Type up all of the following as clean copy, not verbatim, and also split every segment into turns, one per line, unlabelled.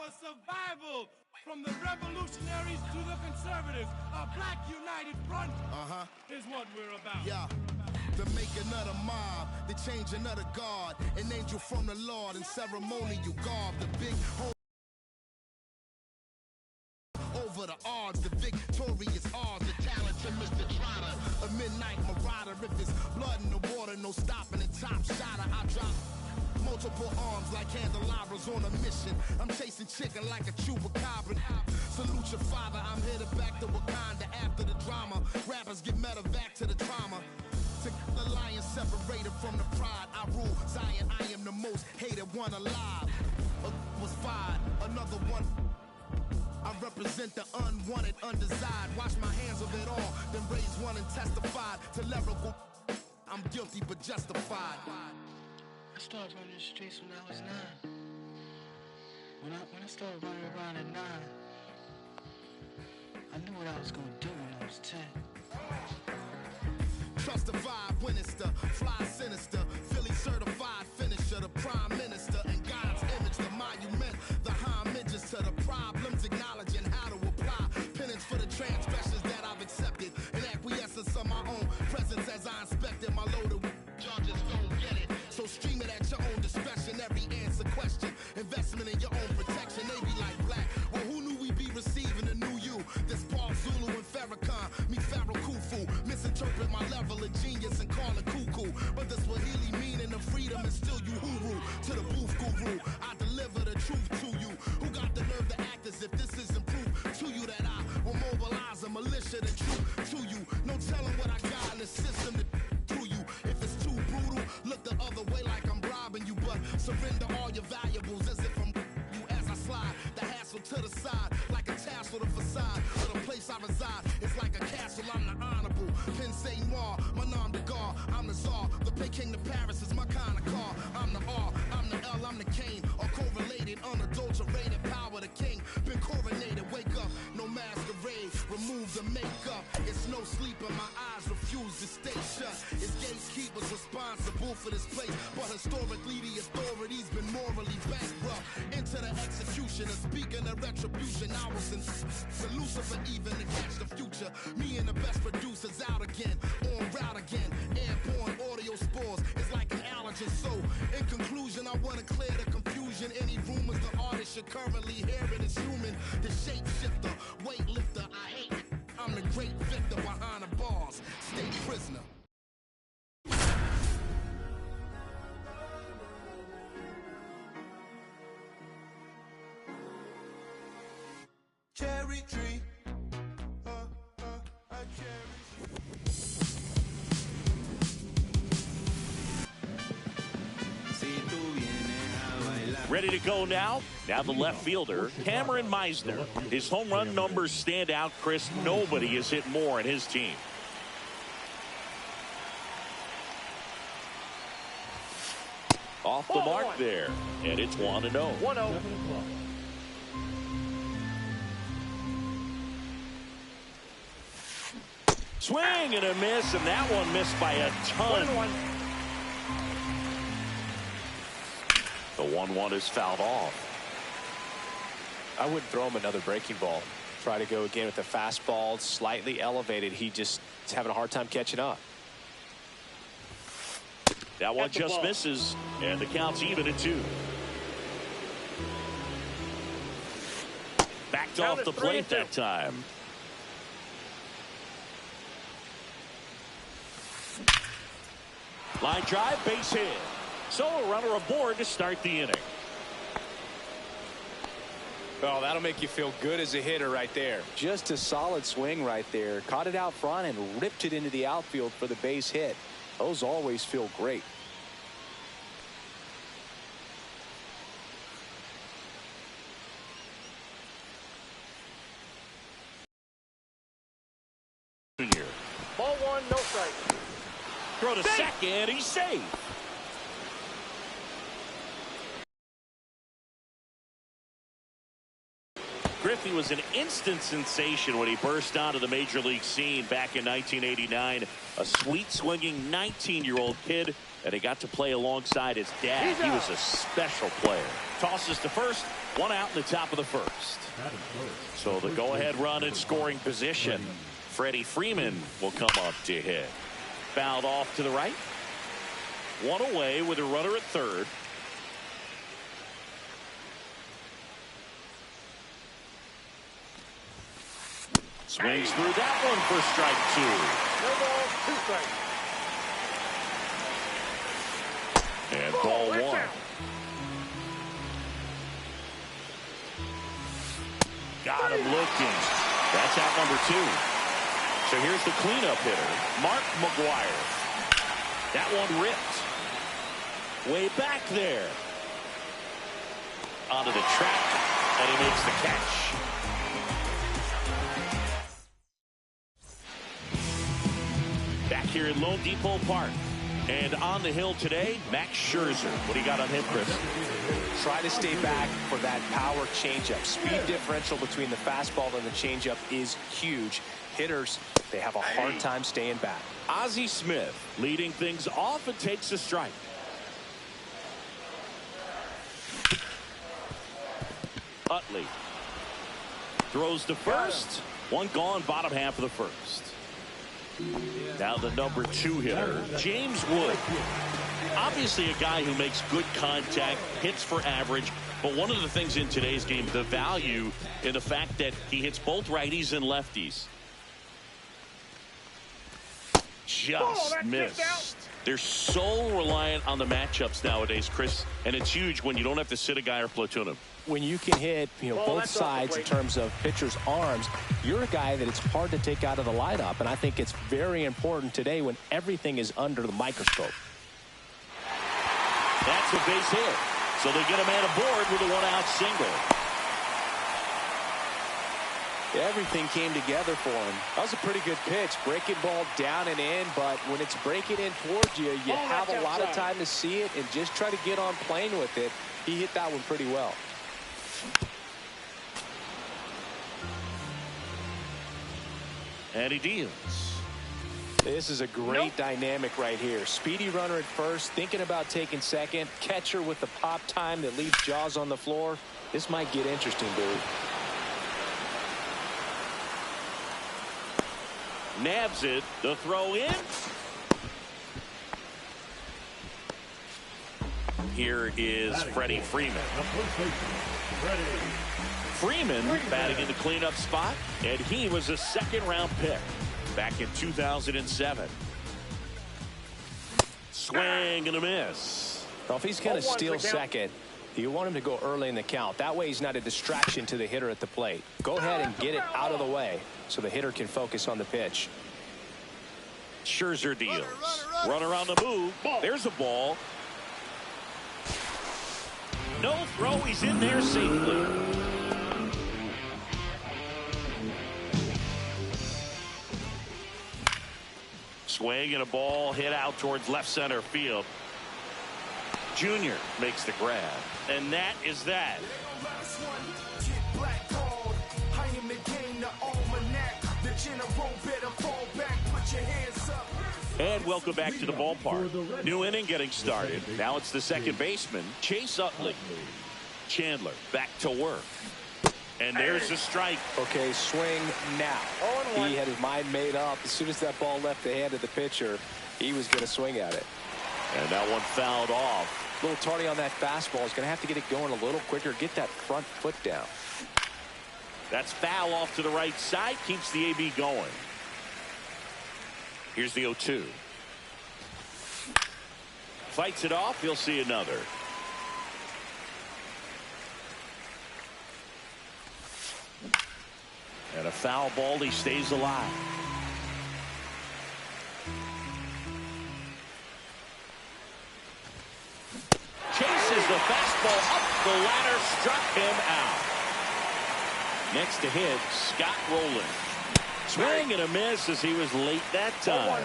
our survival. From the revolutionaries to the conservatives, a black united front is what we're about.
Yeah. The making of the mob, the changing of the guard, an angel from the Lord in ceremonial garb, the big home over the odds, the victorious odds, the talented Mr. Trotter, a midnight marauder. If there's blood in the water, no stopping the top shotter. I drop multiple arms like candelabras on a mission. I'm chasing chicken like a chupacabra. Salute your father, I'm headed back to Wakanda after the drama. Rappers get medevac to the trauma. To the lion separated from the pride. I rule Zion, I am the most hated one alive. Was fired, another one. I represent the unwanted, undesired. Wash my hands of it all, then raise one and testified to lyrical. I'm guilty but justified.
I started running the streets when I was 9. When I started running around at 9, I knew what I was gonna do when I was 10.
Trust the vibe, Winnister, fly sinister, Philly certified finisher, the prime minister, and God's image, the monument, the homages to the problems, acknowledging how to apply penance for the transgressions that I've accepted, and acquiescence of my own presence as I inspected my loaded charges. Don't get it, so stream it at your own discretion. Every answer question, investment in your own protection. They be like black. Well, who knew we'd be receiving a new you? This Paul Zulu and Farrakhan, me Pharaoh Khufu, misinterpret my level of genius and call it cuckoo. But the Swahili meaning of freedom is still you hooroo. To the booth guru, I deliver the truth to you. Who got the nerve to act as if this isn't proof to you that I will mobilize a militia the truth to you? No telling what I got in the system to you. If it's too brutal, look the other way like I'm robbing you. But surrender all your valuables as if I'm you as I slide. The hassle to the side like a tassel, the facade of the place I reside. It's like a castle, I'm the honorable. Pen say noir, my nom de gar, I'm the czar. The Peking to Paris is my kind of car. I'm the R, I'm the L, I'm the Kane. All correlated, unadulterated power, the king. Been coronated, wake up, no masquerade. Remove the makeup, it's no sleep and my eyes refuse to stay shut. It's gatekeepers responsible for this place, but historically the authorities been morally bankrupt. Into the execution, and speaking of retribution, I was in Lucifer even to catch the future. Me and the best producers out again, on route again. Airborne audio spores, it's like an allergen. So, in conclusion, I wanna clear the confusion. Any rumors the artist you're currently hearing is human. The shapeshifter, weightlifter, I hate it. I'm the great victor behind the bars, state prisoner.
Cherry tree.
Ready to go now? Now the left fielder, Cameron Meisner. His home run numbers stand out, Chris. Nobody has hit more in his team. Off the mark there, and it's 1-0.
1-0.
Swing and a miss, and that one missed by a ton.
1-1.
The 1-1 is fouled off.
I wouldn't throw him another breaking ball. Try to go again with the fastball, slightly elevated. He just is having a hard time catching up.
That one just misses, and the count's even at 2. Backed off the plate that time. Line drive, base hit. So a runner aboard to start the inning.
Oh, that'll make you feel good as a hitter right there. Just a solid swing right there. Caught it out front and ripped it into the outfield for the base hit. Those always feel great.
Ball 1, no strike.
Throw to second, he's safe. Griffey was an instant sensation when he burst onto the major league scene back in 1989. A sweet swinging 19-year-old kid And he got to play alongside his dad. He was a special player. Tosses to first. One out in the top of the first. So the go-ahead run in scoring position. Freddie Freeman will come up to hit. Fouled off to the right. One away with a runner at third. Swings through that one for strike two.
No ball, 2 strikes.
And ball one. Got him looking. That's out number 2. So here's the cleanup hitter, Mark McGwire. That one ripped. Way back there. Onto the track, and he makes the catch. Back here in Lone Depot Park. And on the hill today, Max Scherzer. What do you got on him, Chris?
Try to stay back for that power changeup. Speed differential between the fastball and the changeup is huge. Hitters, they have a hard time staying back.
Ozzie Smith leading things off and takes a strike. Utley throws to first. One gone, bottom half of the first. Now the number 2 hitter, James Wood. Obviously a guy who makes good contact, hits for average, but one of the things in today's game, the value in the fact that he hits both righties and lefties. Just missed. They're so reliant on the matchups nowadays, Chris, and it's huge when you don't have to sit a guy or platoon him.
When you can hit, both sides in terms of pitchers' arms, you're a guy that it's hard to take out of the lineup, and I think it's very important today when everything is under the microscope.
That's a base hit. So they get a man aboard with a one-out single.
Everything came together for him. That was a pretty good pitch. Breaking ball down and in, but when it's breaking in towards you, you have a lot of time to see it and just try to get on playing with it. He hit that one pretty well.
And he deals.
This is a great dynamic right here. Speedy runner at first, thinking about taking second. Catcher with the pop time that leaves Jaws on the floor. This might get interesting, dude.
Nabs it. The throw in. Here is Freddie Freeman. Freeman batting in the cleanup spot, and he was a second-round pick back in 2007. Swing and a miss.
Well, if he's going to steal second, you want him to go early in the count. That way he's not a distraction to the hitter at the plate. Go ahead and get it out of the way so the hitter can focus on the pitch.
Scherzer deals. Runner on the move. There's a ball. No throw. He's in there safely. Swing and a ball hit out towards left center field. Junior makes the grab. And that is that. And welcome back to the ballpark. New inning getting started. Now it's the second baseman, Chase Utley. Chandler back to work. And there's a strike.
Okay, swing now. He had his mind made up. As soon as that ball left the hand of the pitcher, he was going to swing at it.
And that one fouled off.
A little tardy on that fastball. He's going to have to get it going a little quicker. Get that front foot down.
That's foul off to the right side. Keeps the AB going. Here's the 0-2. Fights it off. He'll see another. And a foul ball. He stays alive. Chases the fastball up the ladder. Struck him out. Next to hit, Scott Rowland. Swing and a miss as he was late that time.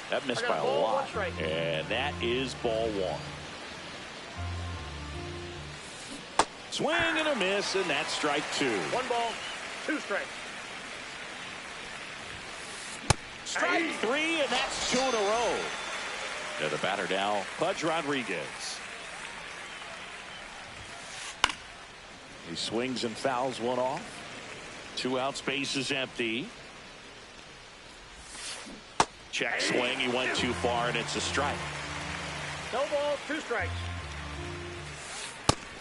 That missed by a lot. And that is ball one. Swing and a miss, and that's strike two.
1 ball, 2 strikes.
Strike three, and that's 2 in a row. And the batter now, Pudge Rodriguez. He swings and fouls one off. 2 outs, base is empty. Check swing, he went too far, and it's a strike.
No ball, 2 strikes.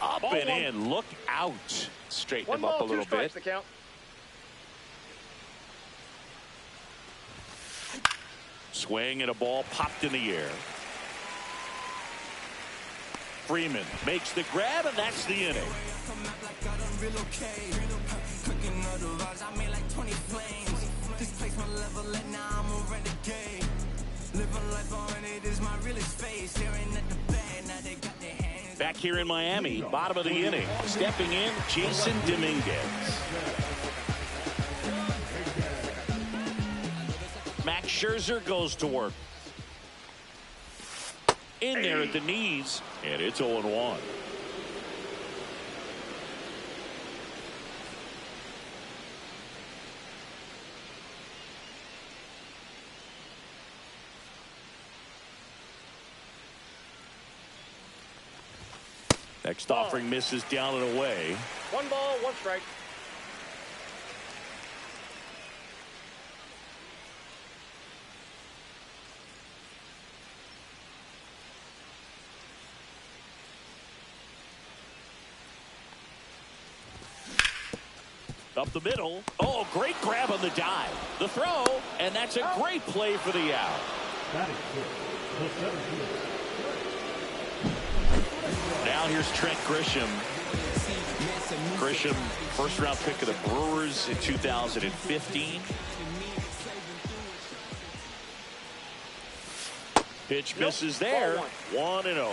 Up
Ball
and
one.
in, look out.
Straighten
1
him up
ball,
a
2
little
strikes,
bit.
the count.
Swing and a ball popped in the air. Freeman makes the grab, and that's the inning. Back here in Miami, bottom of the inning, stepping in, Jason Dominguez. Max Scherzer goes to work. In there at the knees, and it's 0-1. Next offering misses down and away.
1 ball, 1 strike.
Up the middle. Oh, great grab on the dive. The throw, and that's a great play for the out. Now here's Trent Grisham. Grisham, first-round pick of the Brewers in 2015. Pitch misses there. 1-0.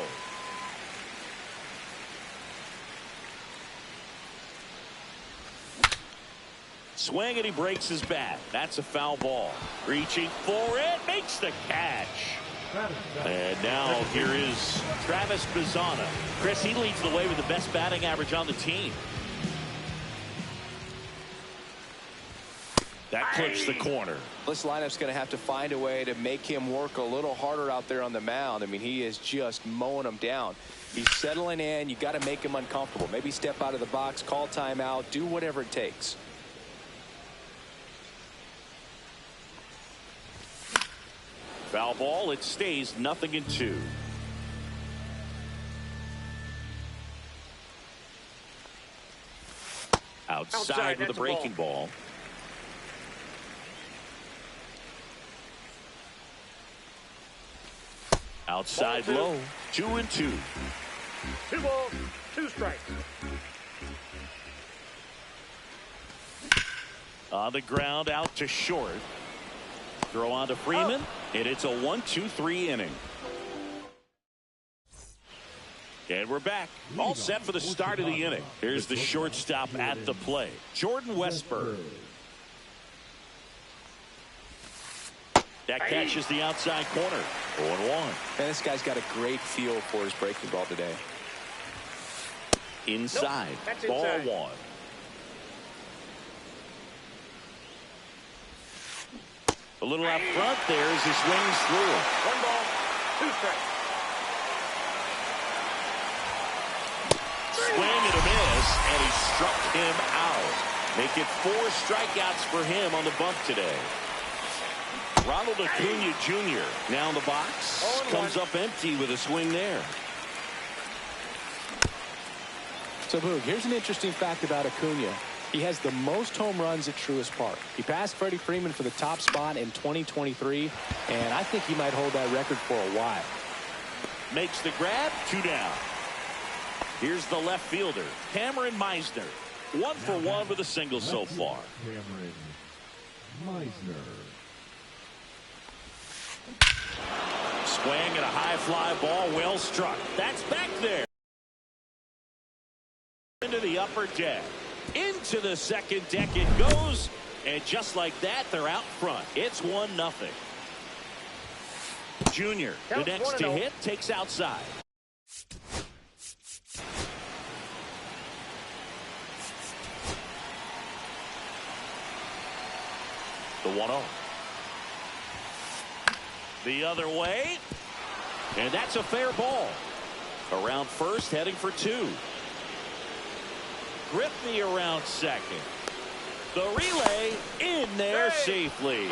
Swing, and he breaks his bat. That's a foul ball. Reaching for it, makes the catch. And now here is Travis Bazzana. Chris, he leads the way with the best batting average on the team. That clips the corner.
This lineup's going to have to find a way to make him work a little harder out there on the mound. I mean, he is just mowing them down. He's settling in. You got to make him uncomfortable. Maybe step out of the box, call timeout, do whatever it takes.
Foul ball. It stays 0-2. Outside with a breaking ball. Outside low. 2-2.
2 balls, 2 strikes.
On the ground, out to short. Throw on to Freeman, and it's a 1-2-3 inning. And we're back. All set for the start of the inning. Here's the shortstop at the plate, Jordan Westburg. That catches the outside corner. 0-1.
And this guy's got a great feel for his breaking ball today.
Inside.
That's
Ball
inside.
1. A little out front there as he swings through.
1 ball, 2 strikes.
Swing and a miss, and he struck him out. Make it 4 strikeouts for him on the bump today. Ronald Acuna Jr. now in the box. Comes up empty with a swing there.
So, Boog, here's an interesting fact about Acuna. He has the most home runs at Truist Park. He passed Freddie Freeman for the top spot in 2023, and I think he might hold that record for a while.
Makes the grab, 2 down. Here's the left fielder, Cameron Meisner. 1 for 1 with a single so far.
Cameron Meisner.
Swing and a high fly ball, well struck. That's back there. Into the upper deck. Into the second deck it goes, and just like that, they're out front. It's 1-0. Junior, the next to hit, takes outside. The 1-0. The other way. And that's a fair ball. Around first, heading for 2. Griffey around second. The relay in there safely.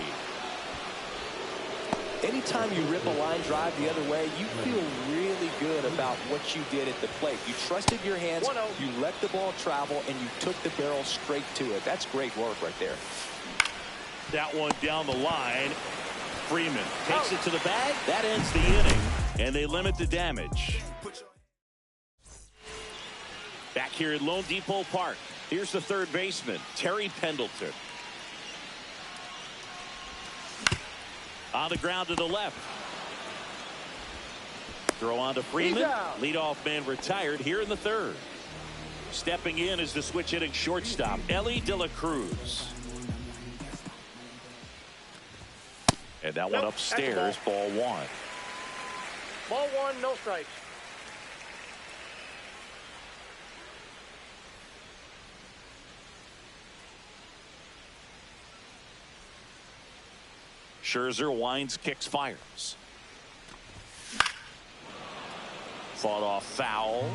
Anytime you rip a line drive the other way, you feel really good about what you did at the plate. You trusted your hands, you let the ball travel, and you took the barrel straight to it. That's great work right there.
That one down the line. Freeman takes it to the bag. That ends the inning, and they limit the damage. Back here at Lone Depot Park, here's the third baseman, Terry Pendleton. On the ground to the left. Throw on to Freeman. Leadoff man retired here in the third. Stepping in is the switch hitting shortstop, Ellie De La Cruz. And that one upstairs, ball 1.
Ball 1, no strikes.
Scherzer winds, kicks, fires. Fought off foul.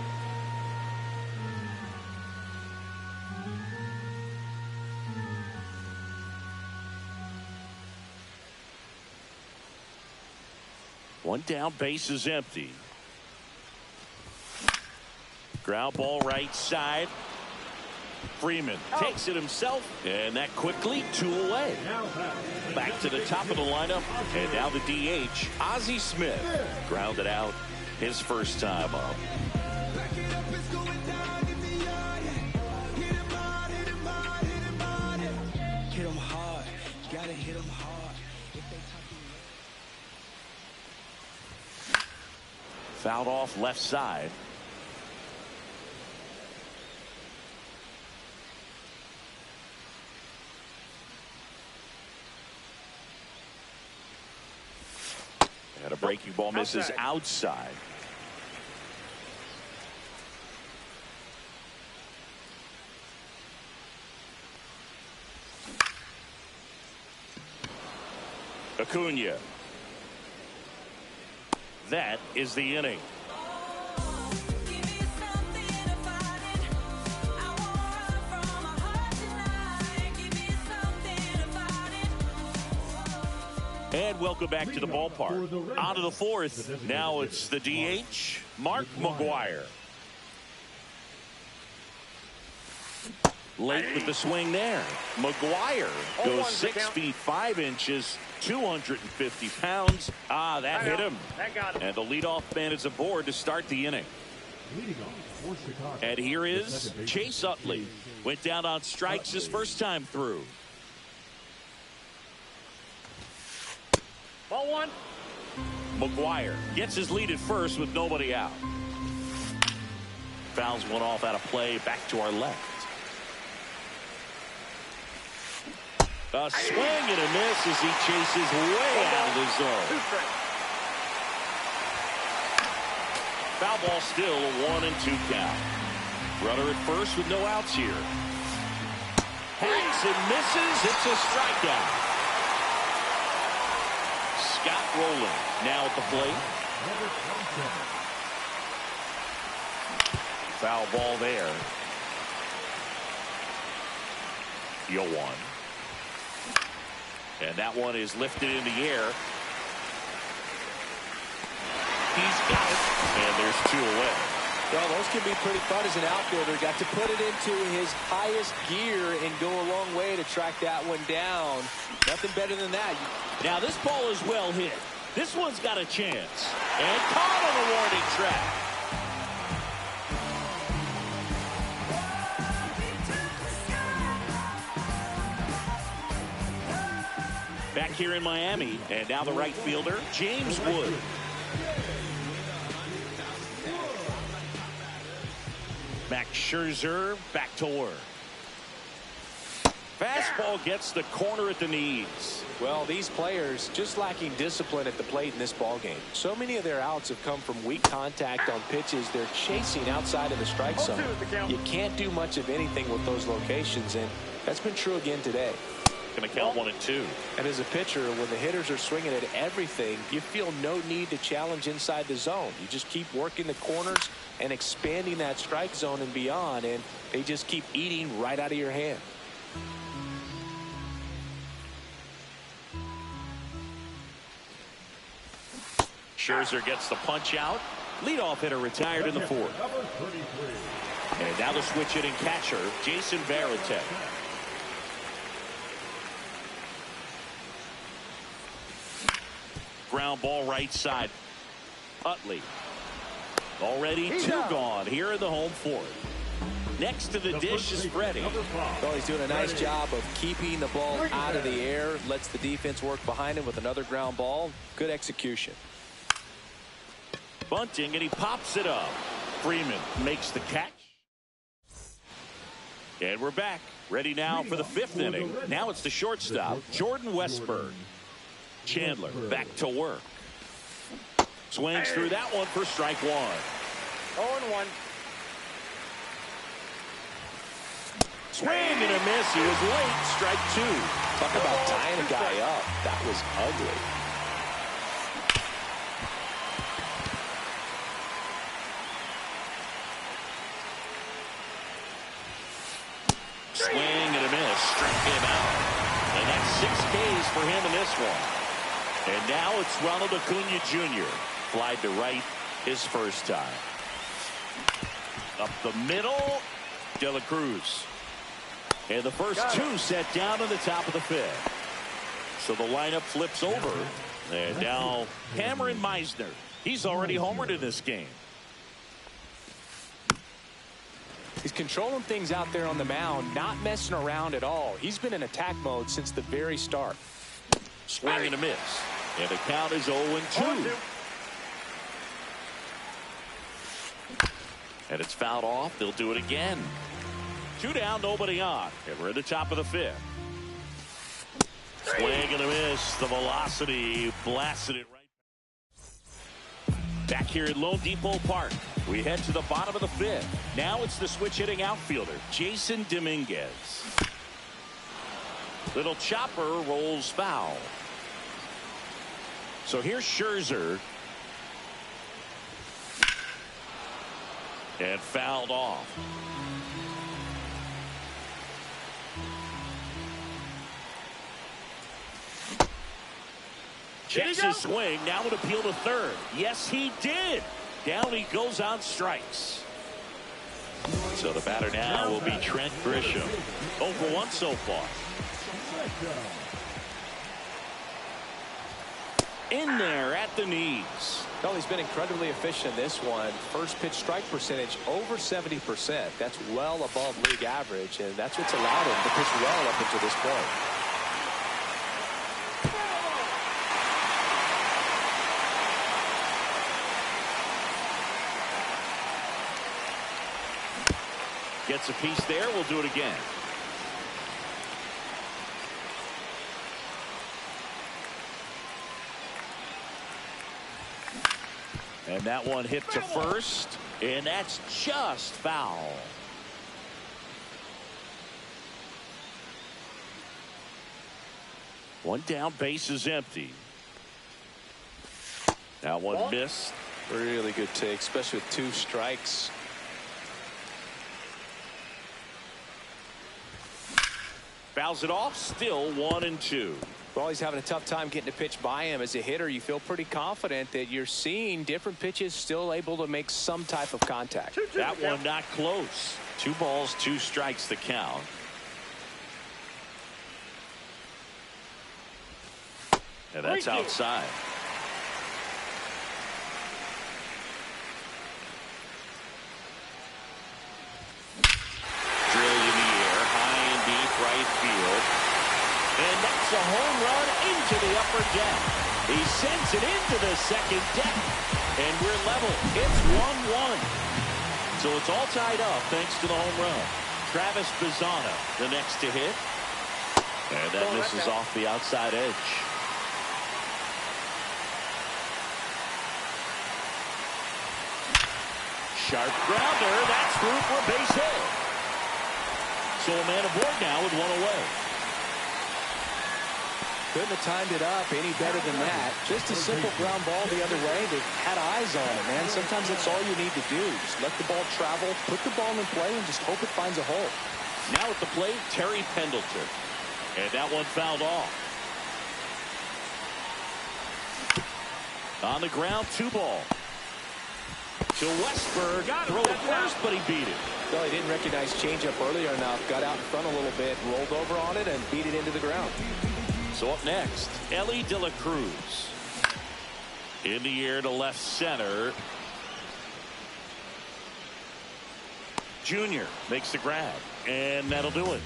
One down, base is empty. Ground ball right side. Freeman takes it himself, and that quickly 2 away. Back to the top of the lineup, and now the DH, Ozzie Smith, grounded out his first time up.
Hit 'em hard, you gotta hit 'em hard.
Fouled off left side. And a breaking ball misses outside. Acuna. That is the inning. And welcome back to the ballpark. On to the fourth. Now it's the DH, Mark McGwire. Late with the swing there. McGwire goes 6 feet 5 inches, 250 pounds. That hit him. And the leadoff man is aboard to start the inning. And here is Chase Utley. Went down on strikes his first time through.
Ball 1.
McGwire gets his lead at first with nobody out. Fouls one off out of play. Back to our left. A swing and a miss as he chases way out of the zone. Foul ball still, a 1-2 count. Runner at first with no outs here. Hacks and misses. It's a strikeout. Scott Rowland now at the plate. Foul ball there. 0-1. And that one is lifted in the air. He's got it. And there's 2 away.
Well, those can be pretty fun as an outfielder. Got to put it into his highest gear and go a long way to track that one down. Nothing better than that.
Now this ball is well hit. This one's got a chance. And caught on the warning track. Back here in Miami, and now the right fielder, James Wood. Max Scherzer back to work. Fastball gets the corner at the knees.
Well, these players just lacking discipline at the plate in this ball game. So many of their outs have come from weak contact on pitches they're chasing outside of the strike zone. You can't do much of anything with those locations, and that's been true again today.
Going to count 1 and 2.
And as a pitcher, when the hitters are swinging at everything, you feel no need to challenge inside the zone. You just keep working the corners and expanding that strike zone and beyond, and they just keep eating right out of your hand.
Scherzer gets the punch out. Leadoff hitter retired in the 4th. And now the switch hitting catcher, Jason Varitek. Ground ball right side. Utley. Already 2 gone here in the home 4th. Next to the dish is Freddie.
Well, he's doing a nice job of keeping the ball out of the air. Lets the defense work behind him with another ground ball. Good execution.
Bunting, and he pops it up. Freeman makes the catch. And we're back. Ready now for the 5th inning. Now it's the shortstop, Jordan Westburg. Chandler back to work. Swings through that one for strike 1.
0-1.
Swing and a miss. He was late. Strike 2.
Talk about tying a guy up. That was ugly.
Swing and a miss. Struck him out. And that's 6 Ks for him in this one. And now it's Ronald Acuna Jr. Flied to right his first time. Up the middle, De La Cruz. And the first 2 set down to the top of the 5th. So the lineup flips over. And now Cameron Meisner. He's already homered in this game.
He's controlling things out there on the mound, not messing around at all. He's been in attack mode since the very start.
Swing and a miss. And the count is 0-2. And it's fouled off. They'll do it again. 2 down, nobody on. And we're at the top of the 5th. Swing and a miss. The velocity blasted it right. Back here at Lone Depot Park. We head to the bottom of the 5th. Now it's the switch hitting outfielder, Jason Dominguez. Little chopper rolls foul. So here's Scherzer. And fouled off. Checks his swing. Now an appeal to third. Yes, he did. Down he goes on strikes. So the batter now will be Trent Grisham. 0 for 1 so far. In there at the knees.
Well, he's been incredibly efficient in this one. First pitch strike percentage over 70%. That's well above league average, and that's what's allowed him to pitch well up until this point.
Gets a piece there. We'll do it again. And that one hit to first, and that's just foul. One down, base is empty. That one missed.
Really good take, especially with 2 strikes.
Fouls it off, still 1-2.
Well, he's having a tough time getting a pitch by him. As a hitter, you feel pretty confident that you're seeing different pitches still able to make some type of contact.
That one not close. 2 balls, 2 strikes the count. And that's outside. Drilled in the air, high and deep right field. And that's a home run into the upper deck. He sends it into the second deck. And we're level. It's 1-1. So it's all tied up thanks to the home run. Travis Bazzana, the next to hit. And that misses off the outside edge. Sharp grounder. That's through for a base hit. So a man aboard now with 1 away.
Couldn't have timed it up any better than that. Just a simple ground ball the other way. They had eyes on it, man. Sometimes that's all you need to do. Just let the ball travel, put the ball in play, and just hope it finds a hole.
Now at the plate, Terry Pendleton. And that one fouled off. On the ground, 2 ball. To Westberg. Throw to first, but he beat it.
Well, he didn't recognize changeup earlier enough. Got out in front a little bit, rolled over on it, and beat it into the ground.
So up next, Elly De La Cruz. In the air to left center. Junior makes the grab, and that'll do it.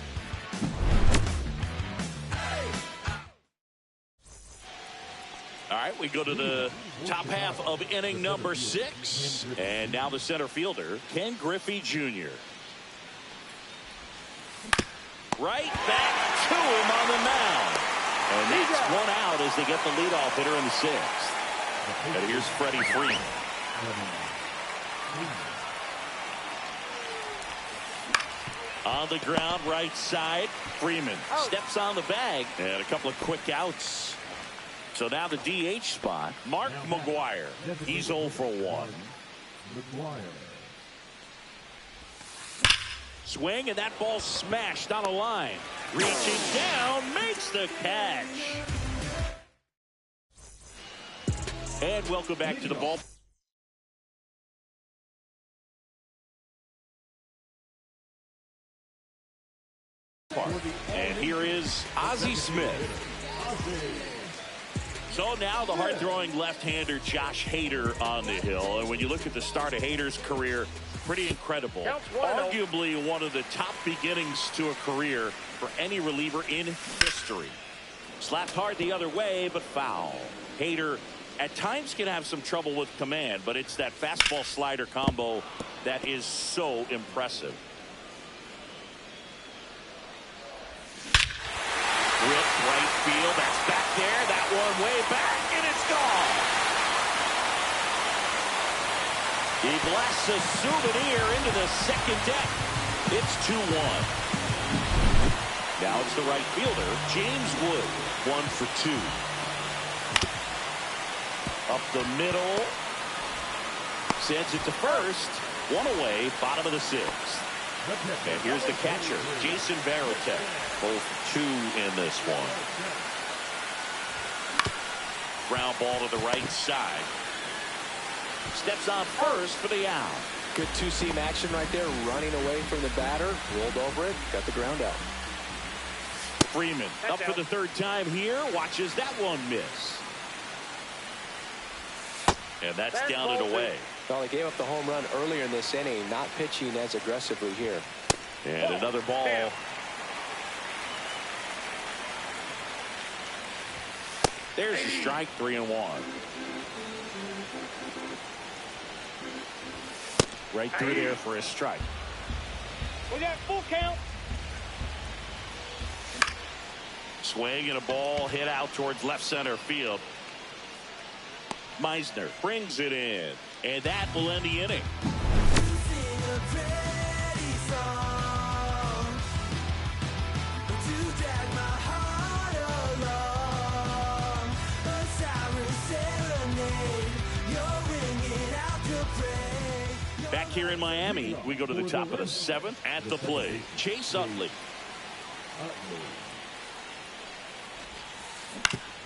All right, we go to the top half of inning number 6. And now the center fielder, Ken Griffey Jr. Right back to him on the mound. And that's 1 out as they get the leadoff hitter in the 6th. And here's Freddie Freeman. On the ground, right side. Freeman steps on the bag. And a couple of quick outs. So now the DH spot, Mark McGwire. He's 0 for 1. Swing, and that ball smashed on a line. Reaching down, makes the catch. And welcome back to the ball. And here is Ozzie Smith. So now the hard-throwing left-hander Josh Hader on the hill. And when you look at the start of Hader's career, pretty incredible. Arguably one of the top beginnings to a career for any reliever in history. Slapped hard the other way, but foul. Hader at times can have some trouble with command, but it's that fastball-slider combo that is so impressive. Rip right field. That's back there. That one way back, and it's gone. He blasts a souvenir into the second deck. It's 2-1. Now it's the right fielder, James Wood, 1 for 2. Up the middle. Sends it to first. 1 away, bottom of the 6th. And here's the catcher, Jason Varitek. Both 2 in this one. Ground ball to the right side. Steps on first for the out.
Good two-seam action right there, running away from the batter. Rolled over it, got the ground out.
Freeman up for the 3rd time here. Watches that one miss. And that's down and away.
Well, he gave up the home run earlier in this inning, not pitching as aggressively here.
And another ball. There's the strike, 3-1. Right through there for a strike.
We got full count.
Swing and a ball hit out towards left center field. Meisner brings it in, and that will end the inning. Back here in Miami, we go to the top of the 7th. At the plate, Chase Utley.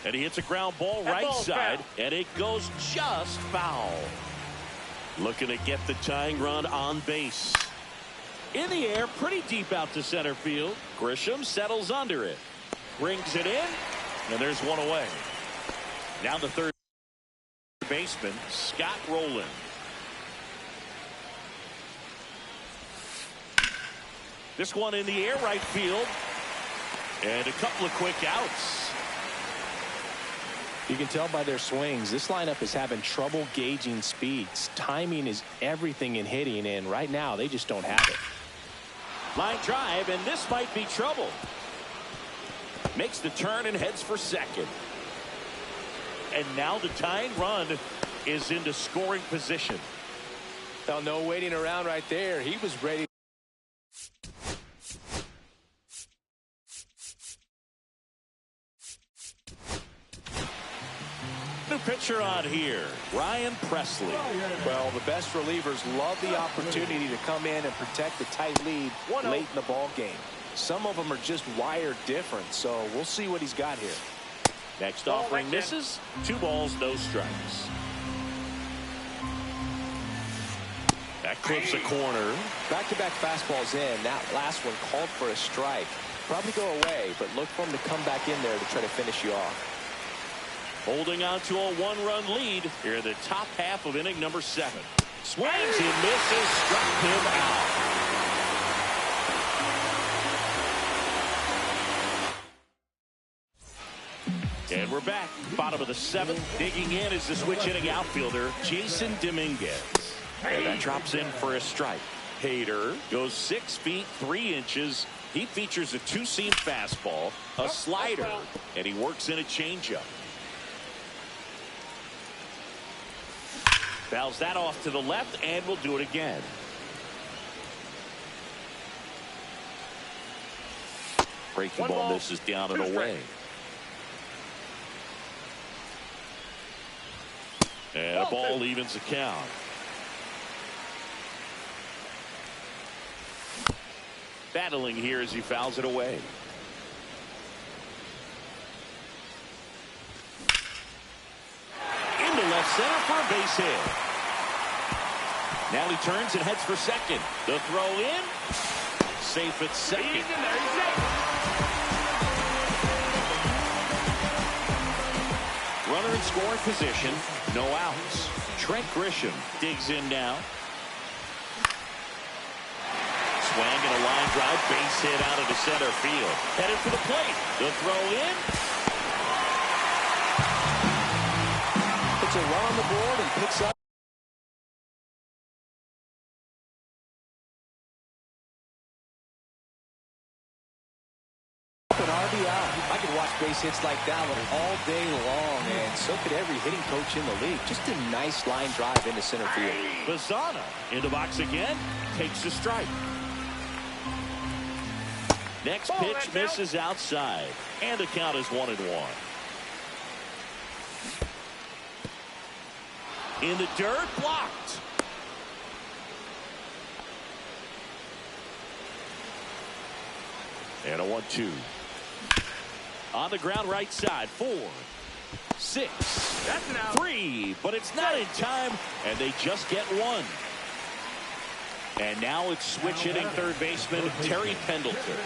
And he hits a ground ball right side, and it goes just foul. Looking to get the tying run on base. In the air, pretty deep out to center field. Grisham settles under it. Brings it in, and there's 1 away. Now the 3rd baseman, Scott Rowland. This one in the air, right field. And a couple of quick outs.
You can tell by their swings, this lineup is having trouble gauging speeds. Timing is everything in hitting, and right now they just don't have it.
Line drive, and this might be trouble. Makes the turn and heads for second. And now the tying run is into scoring position.
Now, no waiting around right there. He was ready.
pitcher on here, Ryan Presley.
Well, the best relievers love the opportunity to come in and protect the tight lead late in the ball game. Some of them are just wired different, so we'll see what he's got here.
Next offering misses. 2 balls, no strikes. That clips a corner.
Back-to-back fastballs in. That last one called for a strike. Probably go away, but look for him to come back in there to try to finish you off.
Holding on to a 1-run lead here in the top half of inning number 7. Swings and misses, struck him out. And we're back. Bottom of the 7th. Digging in is the switch hitting outfielder, Jason Dominguez. And that drops in for a strike. Hader goes 6 feet 3 inches. He features a 2-seam fastball, a slider, and he works in a changeup. Fouls that off to the left, and will do it again. Breaking ball misses down and away. And a ball evens the count. Battling here as he fouls it away. Into left center for a base hit. Now he turns and heads for second. The throw in. Safe at second. Runner in scoring position. No outs. Trent Grisham digs in now. Swing and a line drive, base hit out into center field. Headed for the plate. The throw in.
Puts a run on the board and picks up an RBI. I could watch base hits like that one all day long, and so could every hitting coach in the league. Just a nice line drive into center field.
Bazzana in the box again. Takes a strike. Next pitch misses outside, and the count is 1-1. In the dirt, blocked. And a 1-2. On the ground right side, 4, 6, 3, but it's not in time, and they just get 1. And now it's switch hitting third baseman Terry Pendleton.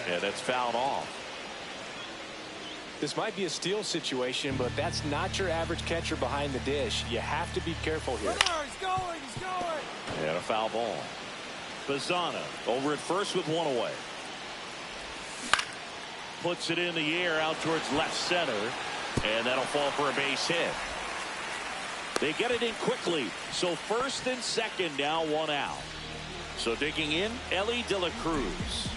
Yeah, that's fouled off.
This might be a steal situation, but that's not your average catcher behind the dish. You have to be careful here.
He's going.
And a foul ball. Bazzana over at first with 1 away. Puts it in the air out towards left center, and that'll fall for a base hit. They get it in quickly, so first and second now 1 out. So digging in, Elly De La Cruz.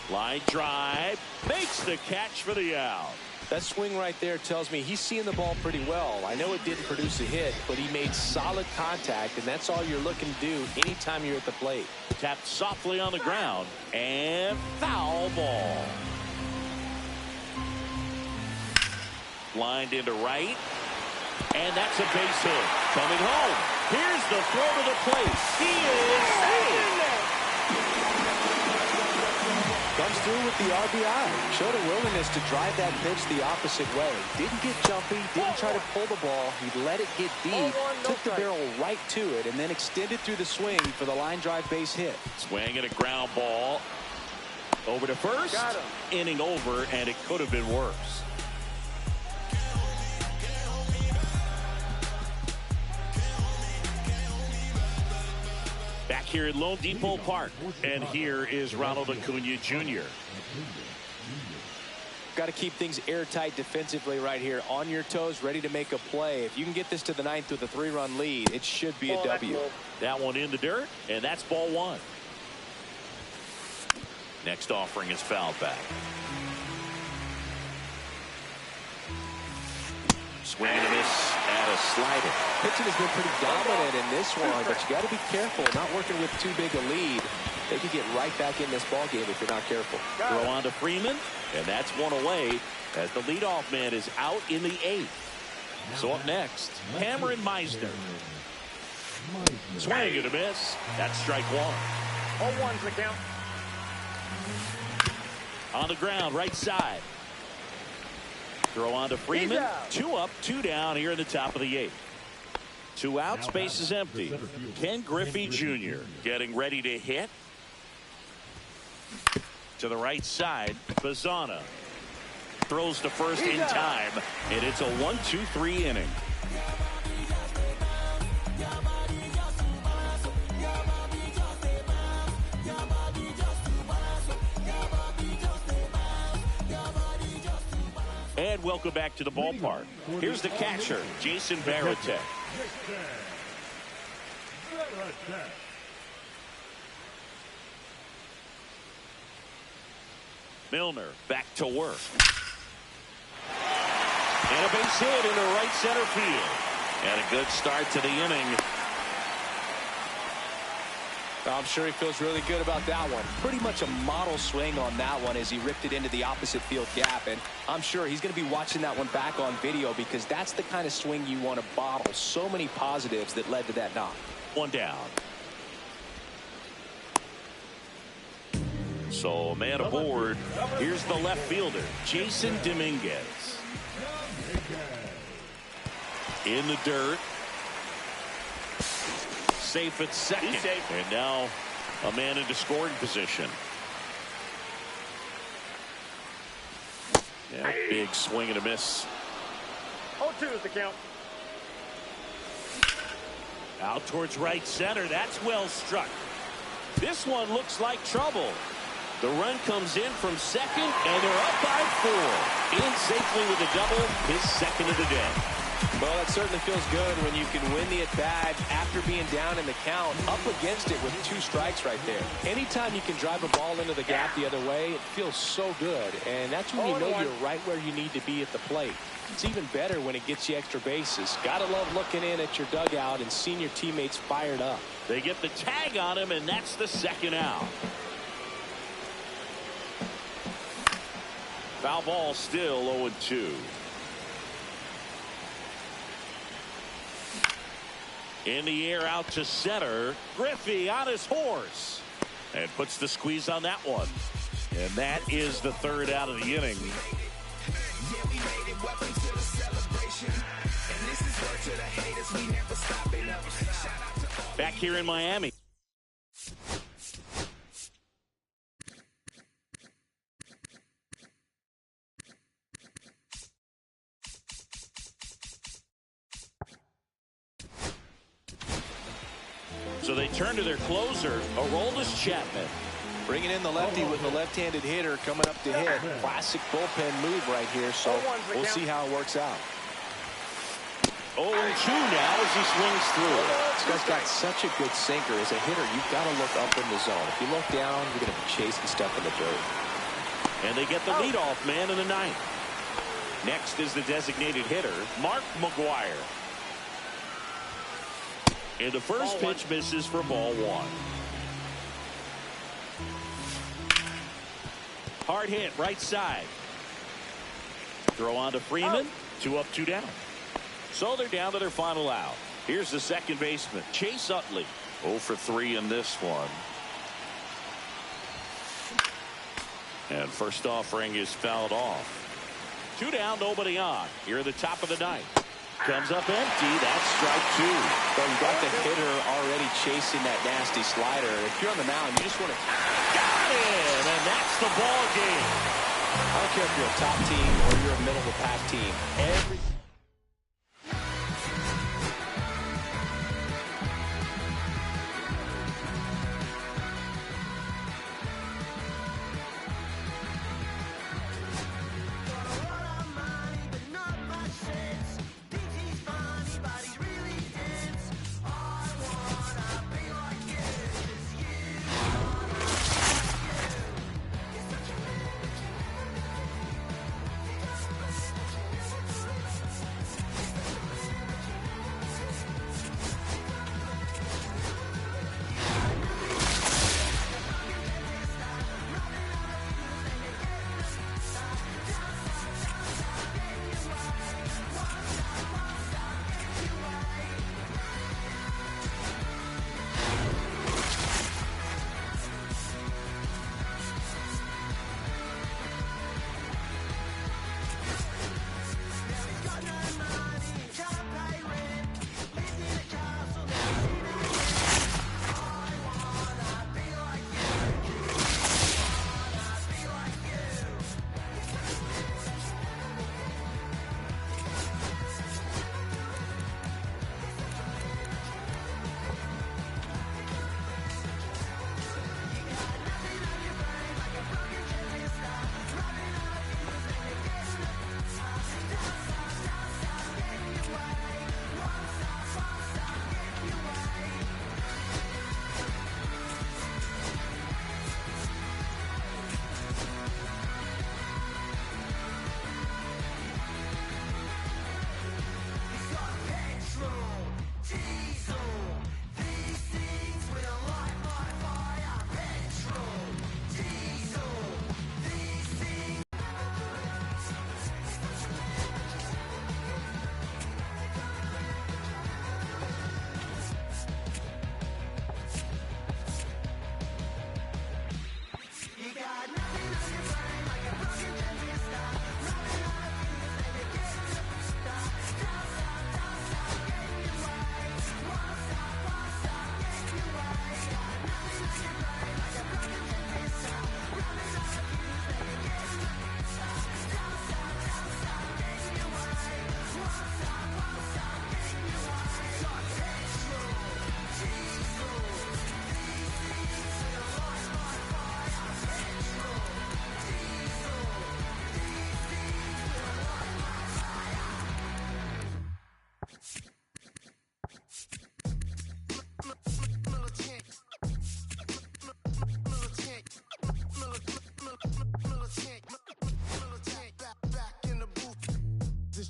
Line drive, makes the catch for the out.
That swing right there tells me he's seeing the ball pretty well. I know it didn't produce a hit, but he made solid contact, and that's all you're looking to do anytime you're at the plate.
Tapped softly on the ground, and foul ball. Lined into right, and that's a base hit. Coming home, here's the throw to the plate. He is safe.
Comes through with the RBI. Showed a willingness to drive that pitch the opposite way. Didn't get jumpy, didn't try to pull the ball. He let it get deep, took the barrel right to it, and then extended through the swing for the line drive base hit.
Swing and a ground ball. Over to first. Inning over, and it could have been worse. Back here at Lone Depot Park, and here is Ronald Acuna Jr.
Got to keep things airtight defensively right here. On your toes, ready to make a play. If you can get this to the 9th with a 3-run lead, it should be a W.
That one in the dirt, and that's ball 1. Next offering is fouled back. Swing and a miss, and a
slider. Pitching has been pretty dominant in this one, but you got to be careful, not working with too big a lead. They could get right back in this ball game if you're not careful.
Throw on to Freeman, and that's one away as the leadoff man is out in the 8th. So up next, Cameron Meisner. Swing and a miss. That's strike one.
0-1's the count.
On the ground, right side. Throw on to Freeman. 2 up, 2 down here in the top of the 8th. 2 out, space is empty. Ken Griffey Jr. getting ready to hit. To the right side, Bazzana throws to first in time, and it's a 1-2-3 inning. And welcome back to the ballpark. Here's the catcher, Jason Varitek. Milner back to work. And a base hit into right center field. And a good start to the inning.
I'm sure he feels really good about that one. Pretty much a model swing on that one as he ripped it into the opposite field gap. And I'm sure he's going to be watching that one back on video because that's the kind of swing you want to bottle. So many positives that led to that knock.
1 down. So a man aboard. Here's the left fielder, Jason Dominguez. In the dirt. Safe at second. And now a man into scoring position. Yeah, big swing and a miss.
0-2 is the count.
Out towards right center. That's well struck. This one looks like trouble. The run comes in from second, and they're up by 4. In safely with a double, his second of the day.
Well, that certainly feels good when you can win the at-bat after being down in the count, up against it with 2 strikes right there. Anytime you can drive a ball into the gap the other way, it feels so good. And that's when you know you're right where you need to be at the plate. It's even better when it gets you extra bases. Gotta love looking in at your dugout and seeing your teammates fired up.
They get the tag on him, and that's the second out. Foul ball still 0-2. In the air out to center. Griffey on his horse. And puts the squeeze on that one. And that is the 3rd out of the inning. Back here in Miami. So they turn to their closer, Aroldis Chapman.
Bringing in the lefty with the left-handed hitter coming up to hit. Classic bullpen move right here, so we'll see how it works out.
0-2 now as he swings through.
This guy's got such a good sinker. As a hitter, you've got to look up in the zone. If you look down, you're going to be chasing stuff in the dirt.
And they get the leadoff man in the 9th. Next is the designated hitter, Mark McGwire. And the first pitch misses for ball 1. Hard hit, right side. Throw on to Freeman. 2 up, 2 down. So they're down to their final out. Here's the second baseman, Chase Utley. 0 for 3 in this one. And first offering is fouled off. 2 down, nobody on. Here at the top of the 9th. Comes up empty. That's strike 2.
Well, you got the hitter already chasing that nasty slider. If you're on the mound, you just want to...
Got it! And that's the ball game.
I don't care if you're a top team or you're a middle of the pack team.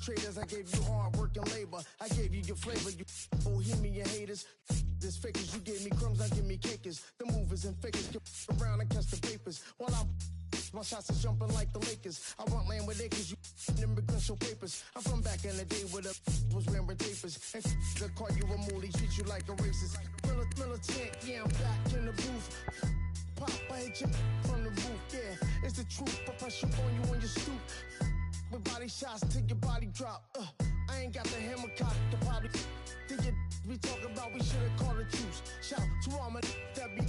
traders, I gave you hard work and labor. I gave you your flavor, you bohemian haters. This fakers, you gave me crumbs, I give me cakers. The movers and fakers get around and catch the papers. While I'm my shots is jumping like the Lakers. I want land with acres, you immigrant show papers. I'm from back in the day where the was wearing tapers. And they call you a moolie, treat you like a racist. Militant, yeah, I'm back in the booth. Pop, I hit you from the roof, yeah. It's the truth, I press you on you when you stoop. With body shots till your body drop. I ain't got the hammer cock to probably. Think you we talk about, we should've called a truce. Shout to all my that be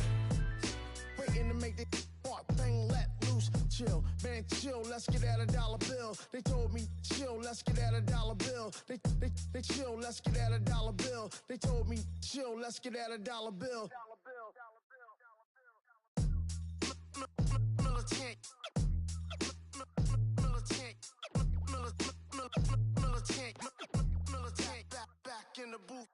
waiting to make the part thing let loose. Chill, man, chill, let's get at $1 bill. They told me, chill, let's get at $1 bill. They chill, let's get at $1 bill. They told me, chill, let's get at $1 bill. Militant. Militant, back in the booth.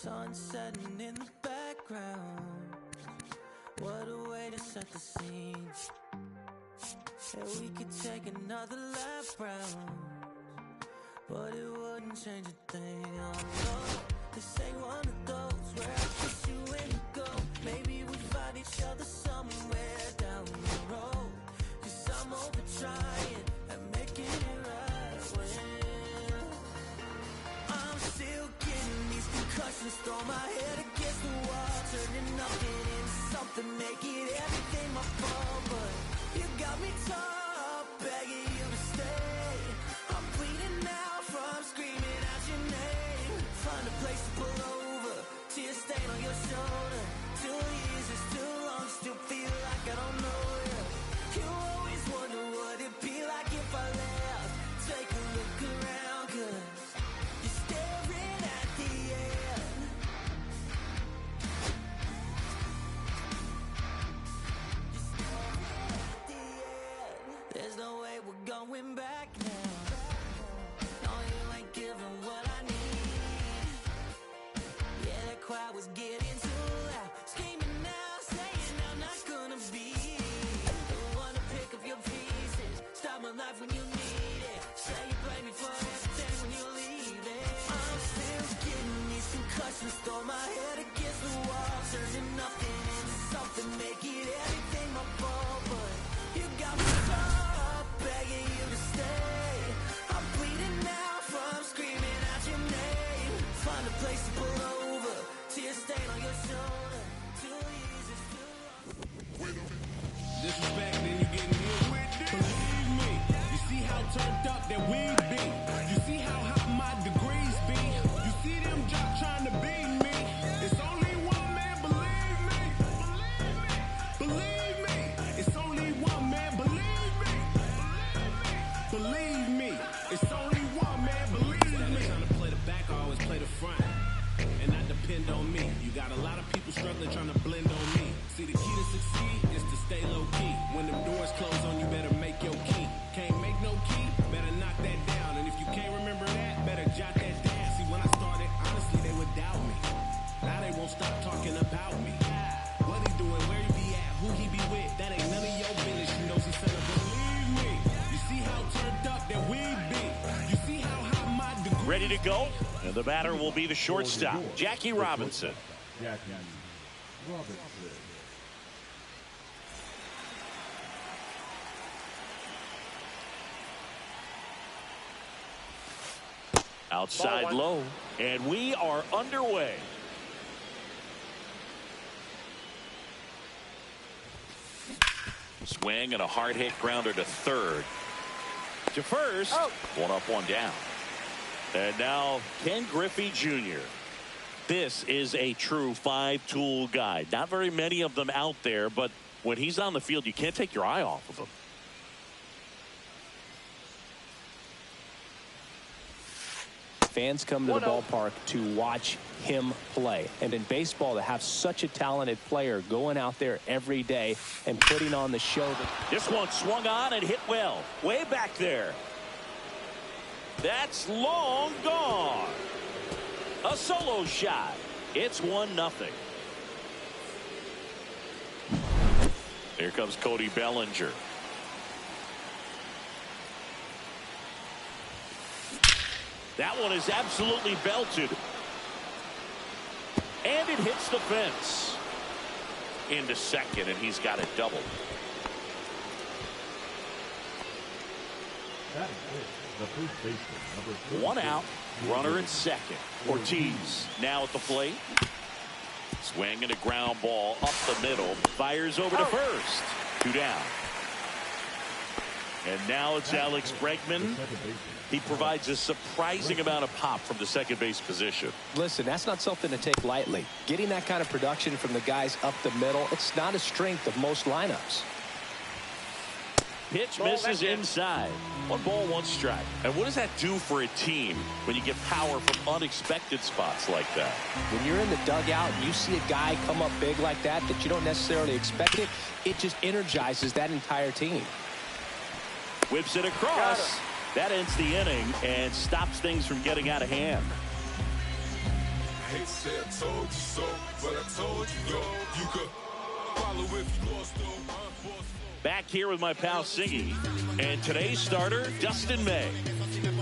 Sun setting in the background. What a way to set the scene. Yeah, we could take another lap round, but it wouldn't change a thing. Oh no, this ain't one of those where I kiss you and you go. Maybe we find each other somewhere down the road. Cause I'm over trying and making it right when I'm still getting these concussions. Throw my head against the wall, turning nothing into something, make it everything my fault. But you got me top, begging you to stay. I'm bleeding now from screaming out your name. Find a place to pull over, tear stain on your shoulder. 2 years is too long, still feel like I don't know you. You always wonder what it'd be like if I left. Take a look around, cause you're staring at the end. You're staring at the end. There's no way we're going back now. No, you ain't giving what I need. Yeah, that crowd was getting too loud. Screaming now, saying I'm not gonna be. Don't wanna pick up your pieces, stop my life when you need it. Say you blame me for everything when you're leaving. I'm still getting these concussions. Throw my head against the wall, turning nothing into something, make it everything my fault. But you got me up, begging you to stay. I'm bleeding now from screaming out your name. Find a place to pull over, tear stain on your shoulder. 2 years is too long.
Disrespect, then you getting hit with this. Believe me, you see how turned up that we be. You see how hot my degrees be. You see them jock trying to beat me. It's only one man, believe me. Believe me. It's only one man, believe me. Believe me. It's only one man, believe me. Trying to play the back, I always play the front. And not depend on me. You got a lot of people struggling trying to blend on me. See, the key to succeed is to stay low key. When them doors close on you, better make your key. Can't make no key, better knock that down. And if you can't remember that, better jot that down. See, when I started, honestly, they would doubt me. Now they won't stop talking about me. What he doing, where he be at, who he be with, that ain't none of your business. You know, some son of believe me. You
ready to go. And the batter will be the shortstop, Jackie Robinson.
Jackie Robinson.
Outside low, and we are underway. Swing and a hard hit grounder to third. To first, one up, one down. And now Ken Griffey Jr. This is a true five-tool guy. Not very many of them out there, but when he's on the field, you can't take your eye off of him.
Fans come to the ballpark to watch him play. And in baseball, to have such a talented player going out there every day and putting on the show.
This one swung on and hit well. Way back there. That's long gone. A solo shot. It's 1-0. Here comes Cody Bellinger. That one is absolutely belted. And it hits the fence. Into second, and he's got it doubled.
That is the first baseman, number
1 out, runner at second. Ortiz now at the plate. Swing and a ground ball up the middle. Fires over to first. 2 down. And now it's Alex Bregman. He provides a surprising amount of pop from the second base position.
Listen, that's not something to take lightly. Getting that kind of production from the guys up the middle, it's not a strength of most lineups.
Pitch misses inside. 1 ball, 1 strike. And what does that do for a team when you get power from unexpected spots like that?
When you're in the dugout and you see a guy come up big like that you don't necessarily expect it just energizes that entire team.
Whips it across. That ends the inning and stops things from getting out of hand.
I hate to say I told you so, but I told you, yo, you could follow if you lost, though.
Back here with my pal Siggy, and today's starter, Dustin May.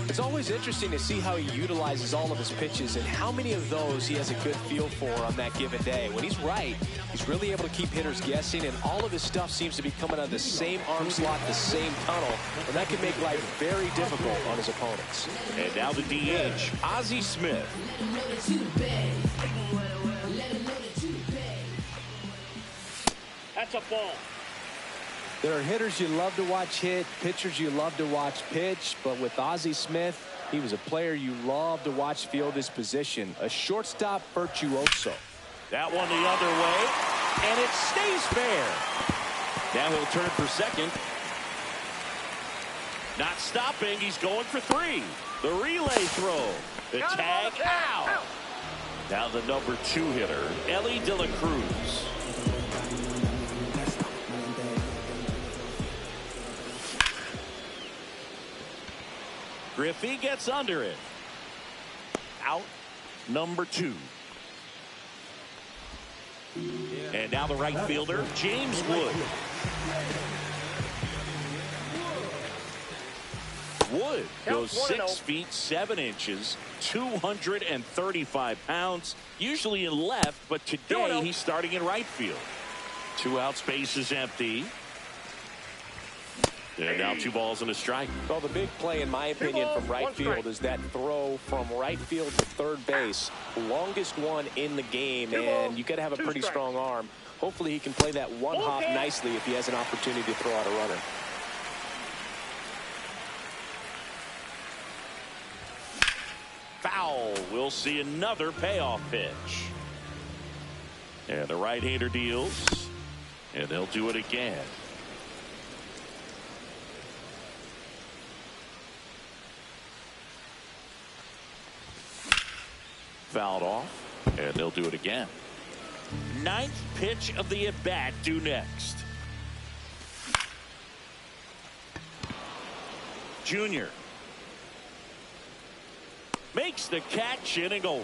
It's always interesting to see how he utilizes all of his pitches and how many of those he has a good feel for on that given day. When he's right, he's really able to keep hitters guessing, and all of his stuff seems to be coming out of the same arm slot, the same tunnel, and that can make life very difficult on his opponents.
And now the DH, Ozzie Smith.
That's a ball.
There are hitters you love to watch hit, pitchers you love to watch pitch, but with Ozzie Smith, he was a player you love to watch field his position, a shortstop virtuoso.
That one the other way, and it stays fair. Now he'll turn for second. Not stopping, he's going for 3. The relay throw, the tag out. Now the number 2 hitter, Elly De La Cruz. Griffey gets under it. Out number 2. And now the right fielder, James Wood. Wood goes 6 feet 7 inches, 235 pounds, usually in left, but today he's starting in right field. 2 outs, base is empty. And now 2 balls and a strike.
Well, the big play, in my opinion, from right field is that throw from right field to third base. Longest one in the game, and you got to have a pretty strong arm. Hopefully he can play that one hop nicely if he has an opportunity to throw out a runner.
Foul. We'll see another payoff pitch. And the right-hander deals, and they'll do it again. Fouled off, and they'll do it again. 9th pitch of the at-bat due next. Junior makes the catch, inning over.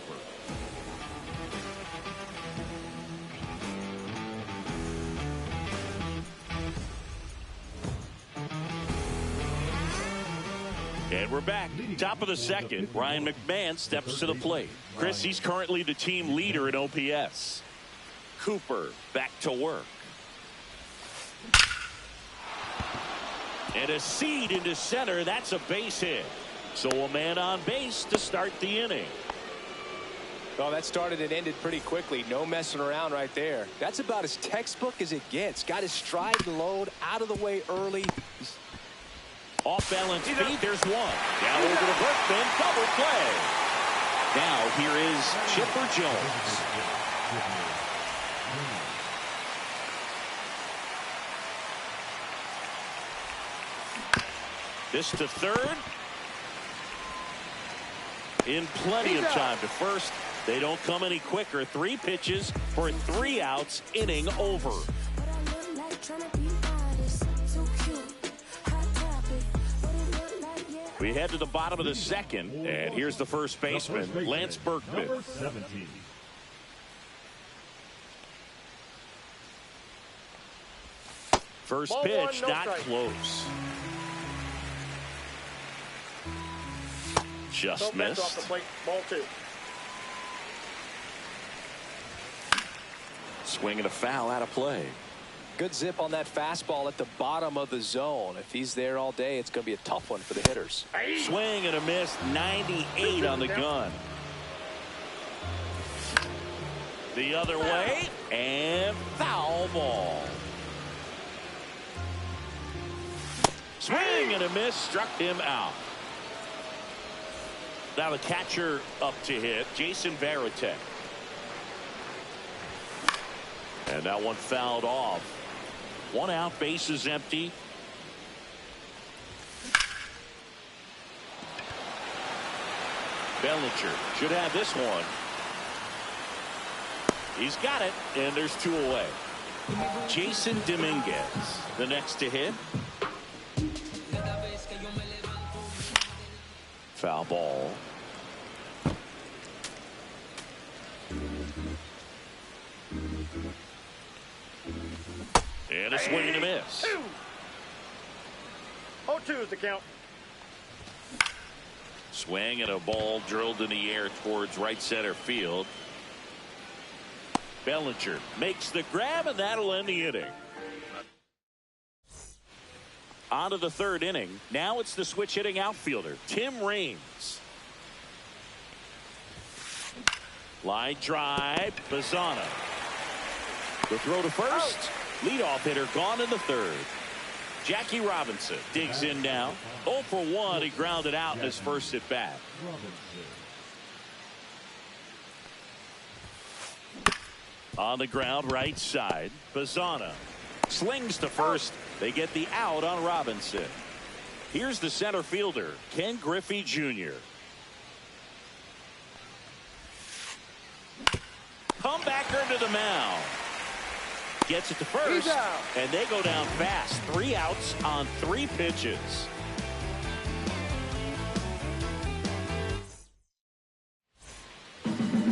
And we're back. Top of the second. Ryan McMahon steps to the plate. Chris, he's currently the team leader in OPS. Cooper back to work. And a seed into center. That's a base hit. So a man on base to start the inning.
Well, that started and ended pretty quickly. No messing around right there. That's about as textbook as it gets. Got his stride and load out of the way early.
Off balance feet. There's one. Down over to Berkman. Double play. Now here is Chipper Jones. This to third. In plenty of time to first. They don't come any quicker. 3 pitches for 3 outs. Inning over. We head to the bottom of the second. And here's the first baseman, Lance Berkman.
Number 17.
First
Ball
pitch,
one, no
not
strike.
close. Just
No miss off the
missed.
plate. Ball 2.
Swing and a foul out of play.
Good zip on that fastball at the bottom of the zone. If he's there all day, it's going to be a tough one for the hitters.
Swing and a miss, 98 on the gun. The other way, and foul ball. Swing and a miss, struck him out. Now the catcher up to hit, Jason Varitek. And that one fouled off. 1 out, base is empty. Bellinger should have this one. He's got it, and there's 2 away. Jason Dominguez, the next to hit. Foul ball. And a swing and a miss.
0-2 is the count.
Swing and a ball drilled in the air towards right center field. Bellinger makes the grab, and that'll end the inning. On to the third inning. Now it's the switch hitting outfielder, Tim Raines. Line drive, Bazzana. The throw to first. Leadoff hitter gone in the third. Jackie Robinson digs in now. 0 for 1. He grounded out in his first at bat. On the ground, right side. Bazzana slings to first. They get the out on Robinson. Here's the center fielder, Ken Griffey Jr. Comebacker to the mound. Gets it to first, and they go down fast. 3 outs on 3 pitches.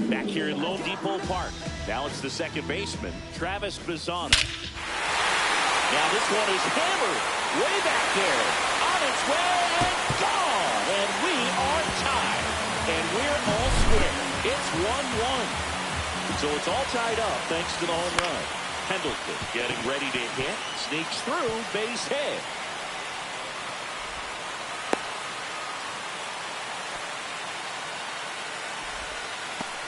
Back here in Lone Depot Park. Now it's the second baseman, Travis Bazzana. Now this one is hammered way back there. On its way and gone. And we are tied. And we're all square. It's 1-1. So it's all tied up thanks to the home run. Pendleton getting ready to hit. Sneaks through, base hit.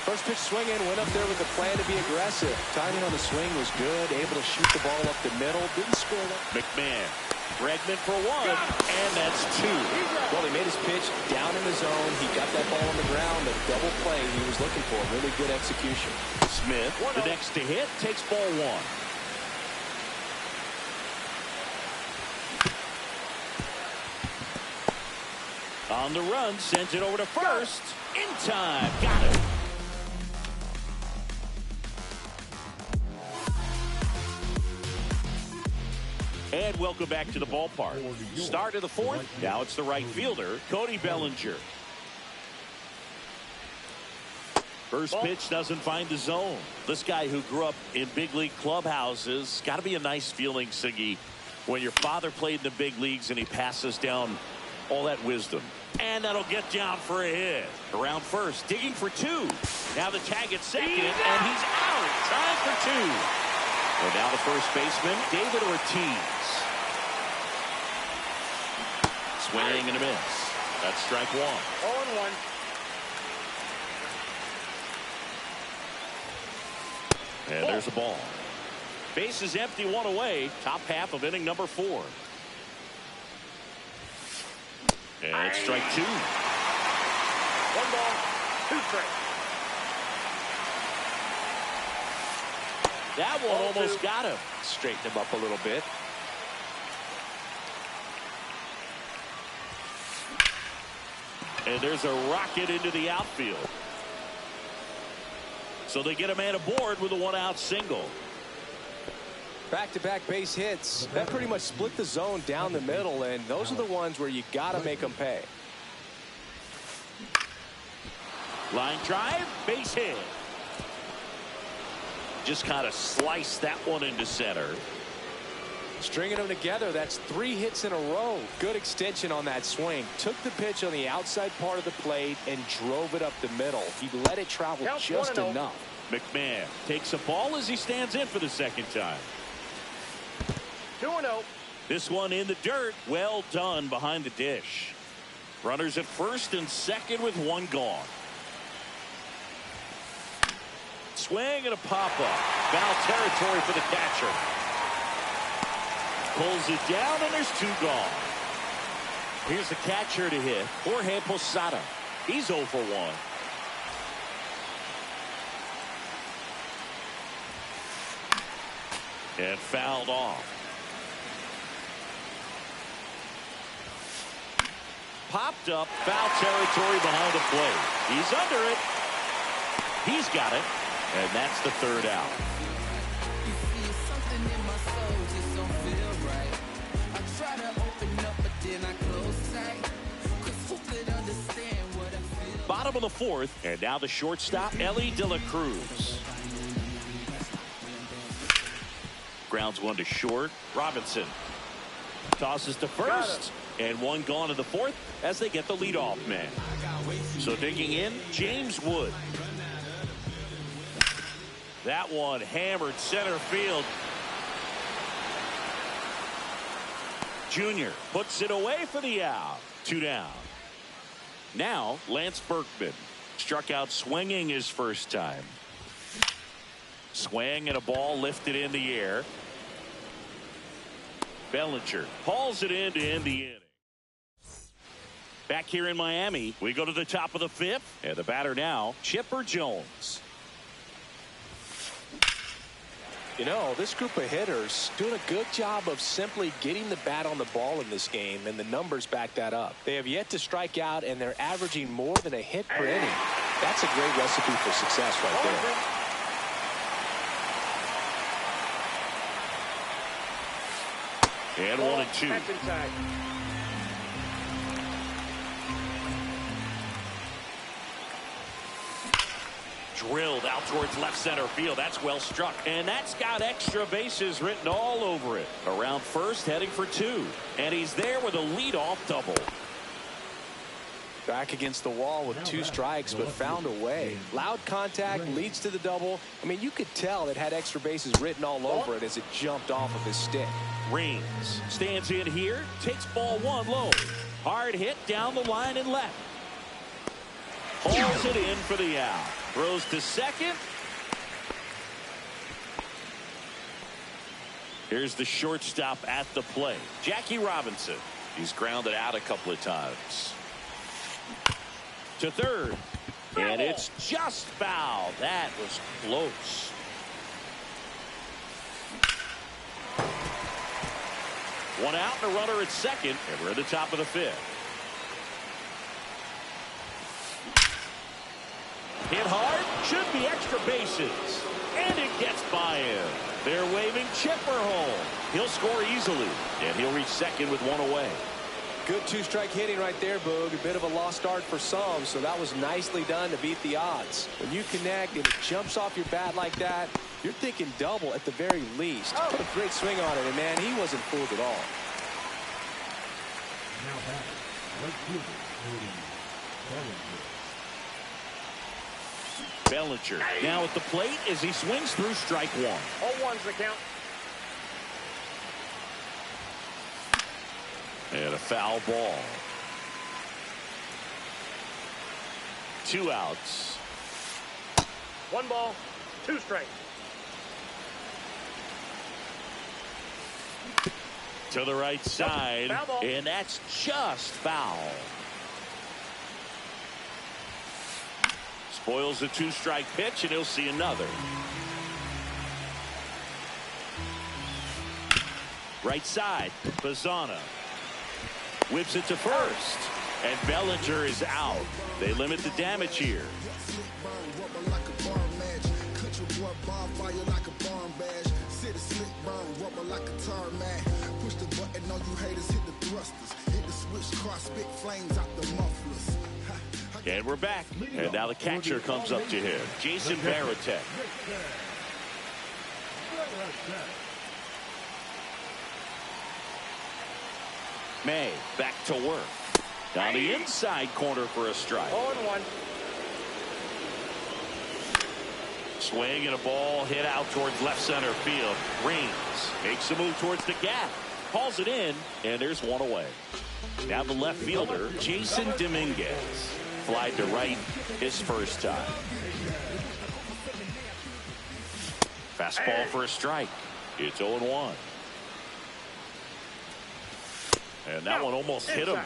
First pitch swinging, went up there with the plan to be aggressive. Timing on the swing was good, able to shoot the ball up the middle, didn't score that.
McMahon, Bregman for 1, and that's 2.
Well, he made his pitch down in the zone. He got that ball on the ground, the double play he was looking for. Really good execution.
Smith, the next to hit, takes ball 1. On the run, sends it over to first. In time, got it. And welcome back to the ballpark. Start of the 4th. Now it's the right fielder, Cody Bellinger. First pitch doesn't find the zone. This guy who grew up in big league clubhouses, got to be a nice feeling, Siggy, when your father played in the big leagues and he passes down All that wisdom. And that'll get down for a hit. Around first, digging for two. Now the tag at second, and he's out. Trying for two. And now the first baseman, David Ortiz. Swing and a miss. That's strike one.
0-1.
And there's a ball. Base is empty, one away. Top half of inning number 4. And it's strike 2.
1 ball, 2 strikes.
That one almost got him.
Straighten him up a little bit.
And there's a rocket into the outfield. So they get a man aboard with a 1-out single.
Back-to-back base hits. That pretty much split the zone down the middle, and those are the ones where you got to make them pay.
Line drive, base hit. Just kind of sliced that one into center.
Stringing them together, that's 3 hits in a row. Good extension on that swing. Took the pitch on the outside part of the plate and drove it up the middle. He let it travel just enough.
McMahon takes a ball as he stands in for the second time.
2-0.
This one in the dirt. Well done behind the dish. Runners at first and second with 1 gone. Swing and a pop-up. Foul territory for the catcher. Pulls it down, and there's 2 gone. Here's the catcher to hit, Jorge Posada. He's 0 for 1. And fouled off. Popped up, foul territory behind the plate. He's under it. He's got it, and that's the 3rd out. Bottom of the 4th, and now the shortstop, Elly De La Cruz. Grounds 1 to short. Robinson tosses to first, and 1 gone to the 4th as they get the leadoff man. So digging in, James Wood. That one hammered center field. Junior puts it away for the out. 2 down. Now Lance Berkman struck out swinging his first time. Swing and a ball lifted in the air. Bellinger hauls it in to end the inning. Back here in Miami, we go to the top of the 5th, and the batter now, Chipper Jones.
You know, this group of hitters doing a good job of simply getting the bat on the ball in this game, and the numbers back that up. They have yet to strike out, and they're averaging more than a hit per inning. That's a great recipe for success right
there. And 1 and 2. Drilled out towards left center field. That's well struck. And that's got extra bases written all over it. Around first, heading for 2. And he's there with a leadoff double.
Back against the wall with 2 strikes, but found a way. Loud contact leads to the double. I mean, you could tell it had extra bases written all over it as it jumped off of his stick.
Raines stands in here, takes ball 1 low. Hard hit down the line and left. Hauls it in for the out. Throws to second. Here's the shortstop at the plate, Jackie Robinson. He's grounded out a couple of times. To third. And it's just foul. That was close. One out and a runner at second, and we're at the top of the 5th. Hit hard, should be extra bases, and it gets by him. They're waving Chipper home. He'll score easily, and he'll reach second with 1 away.
Good 2-strike hitting right there, Boog. A bit of a lost start for some, so that was nicely done to beat the odds. When you connect and it jumps off your bat like that, you're thinking double at the very least. Put a great swing on it, and man, he wasn't fooled at all.
Now back, Right fielder, Cody Bellinger.
Bellinger now at the plate as he swings through strike one.
0-1's the count.
And a foul ball. 2 outs.
1 ball, 2 strikes.
To the right side, and that's just foul. Spoils a 2-strike pitch, and he'll see another. Right side, Bazzana whips it to first, and Bellinger is out. They limit the damage here.
Push the button, all you haters hit the thrusters. Hit the switch, car spit flames out the mufflers.
And we're back. And now the catcher comes up to him, Jason Varitek. May back to work. Down the inside corner for a strike.
0-1.
Swing and a ball hit out towards left center field. Reigns makes a move towards the gap. Calls it in, and there's one away. Now the left fielder, Jason Dominguez. Flied to right his first time. Fastball for a strike. It's 0-1. And that one almost hit him.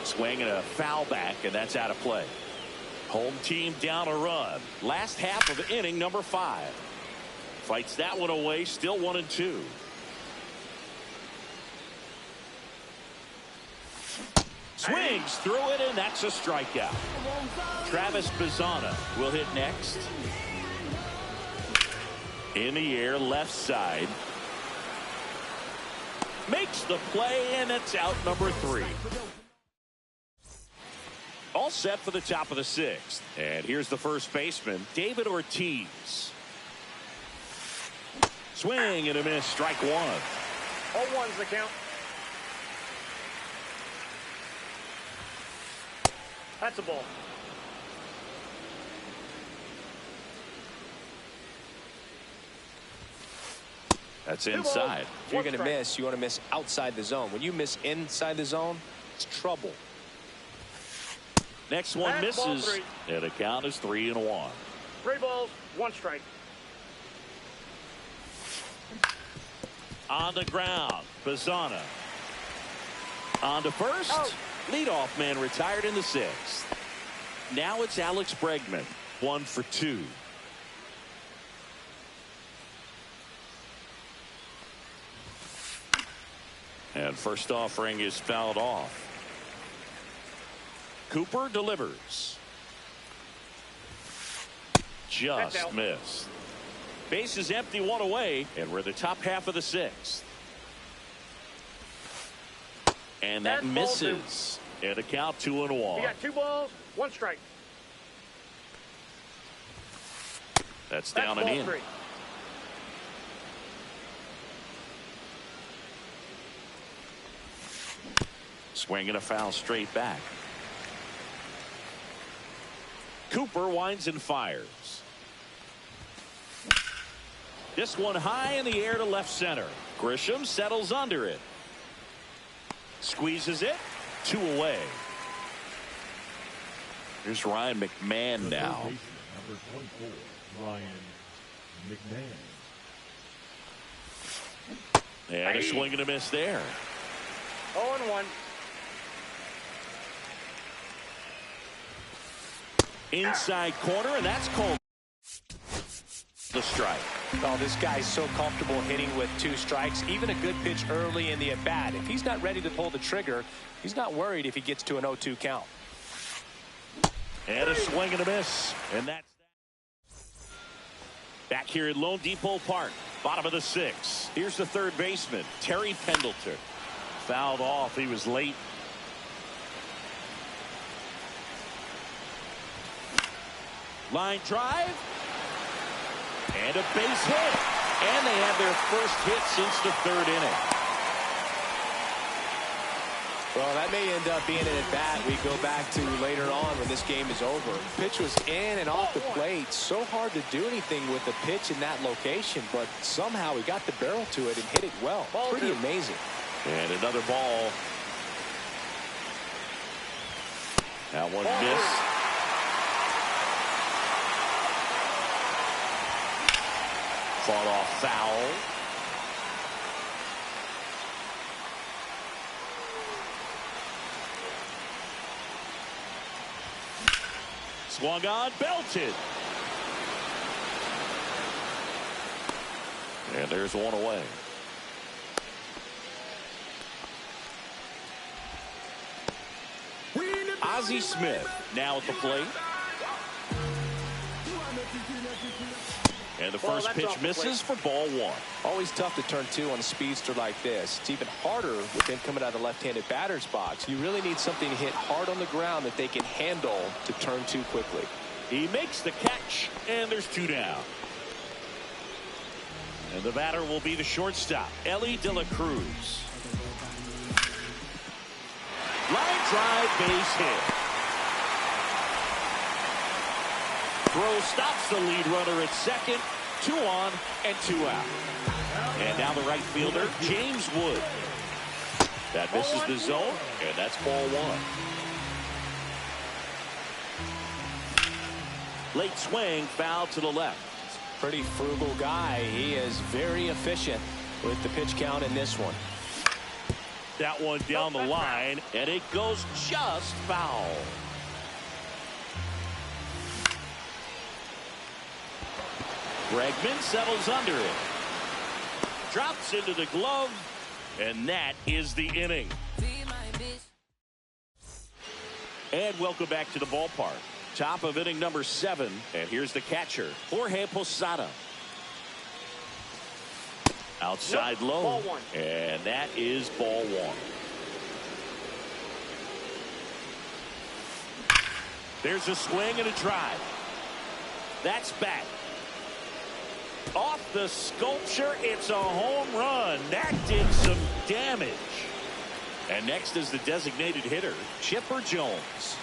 Swing and a foul back, and that's out of play. Home team down a run. Last half of inning number 5. Fights that one away, still 1-2. Swings through it, and that's a strikeout. Travis Bazzana will hit next. In the air, left side. Makes the play, and it's out number 3. All set for the top of the 6th. And here's the first baseman, David Ortiz. Swing and a miss, strike 1.
0-1's the count. That's a ball.
That's inside.
If you're going to miss, you want to miss outside the zone. When you miss inside the zone, it's trouble.
Next one misses, and the count is 3-1.
3 balls, 1 strike.
On the ground, Bazzana. On to first.
Out.
Leadoff man retired in the 6th. Now it's Alex Bregman, 1 for 2. And first offering is fouled off. Cooper delivers. Just missed. Base is empty, 1 away, and we're the top half of the 6th. And that misses. And a count 2-1.
You got 2 balls, 1 strike.
That's down and in.
3.
Swinging a foul straight back. Cooper winds and fires. This one high in the air to left center. Grisham settles under it. Squeezes it. 2 away. Here's Ryan McMahon now.
Number 24, Ryan McMahon.
And a swing and a miss there.
0-1.
Inside corner, and that's called the strike.
Oh, this guy's so comfortable hitting with 2 strikes. Even a good pitch early in the at-bat. If he's not ready to pull the trigger, he's not worried if he gets to an 0-2 count.
And a swing and a miss. And that's back here at Lone Depot Park, bottom of the 6th. Here's the third baseman, Terry Pendleton. Fouled off. He was late. Line drive. And a base hit. And they have their first hit since the third inning.
Well, that may end up being an at-bat we go back to later on when this game is over. Pitch was in and off the plate. So hard to do anything with the pitch in that location, but somehow he got the barrel to it and hit it well. Pretty amazing.
And another ball. That one missed. Fought off foul. Swung on, belted. And there's one away. Ozzie Smith now at the plate. And the first pitch misses for ball one.
Always tough to turn two on a speedster like this. It's even harder with him coming out of the left-handed batter's box. You really need something to hit hard on the ground that they can handle to turn two quickly.
He makes the catch, and there's two down. And the batter will be the shortstop, Elly De La Cruz. Line drive, base hit. Throw stops the lead runner at second. 2 on and 2 out. And now the right fielder, James Wood. That misses the zone, and that's ball one. Late swing, foul to the left.
Pretty frugal guy. He is very efficient with the pitch count in this one.
That one down the line, and it goes just foul. Bregman settles under it. Drops into the glove, and that is the inning. And welcome back to the ballpark. Top of inning number 7, and here's the catcher, Jorge Posada. Outside low,
ball one.
And that is ball one. There's a swing and a drive. That's back. Off the sculpture, it's a home run. That did some damage. And next is the designated hitter, Chipper Jones.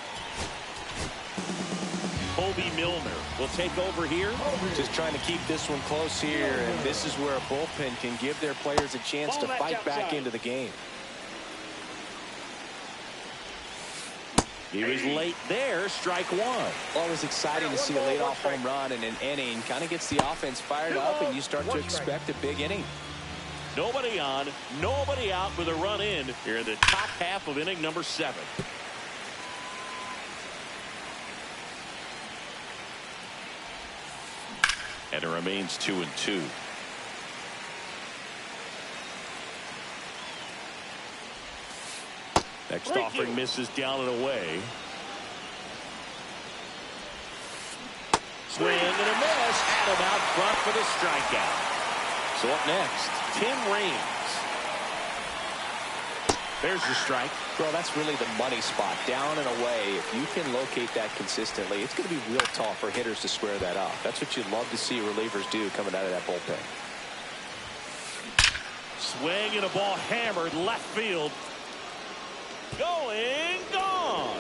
Kobe Milner will take over here.
Just trying to keep this one close here, and this is where a bullpen can give their players a chance to fight back into the game.
He was late there, strike one.
Always exciting to see a leadoff home run in an inning. Kind of gets the offense fired up, and you start to expect a big inning.
Nobody on, nobody out with a run in here in the top half of inning number 7. And it remains 2-2. Next offering misses down and away. Swing and a miss. Adam out front for the strikeout. So up next, Tim Raines. There's the strike.
Bro, that's really the money spot. Down and away. If you can locate that consistently, it's going to be real tough for hitters to square that up. That's what you'd love to see relievers do coming out of that bullpen.
Swing and a ball hammered left field. Going, gone.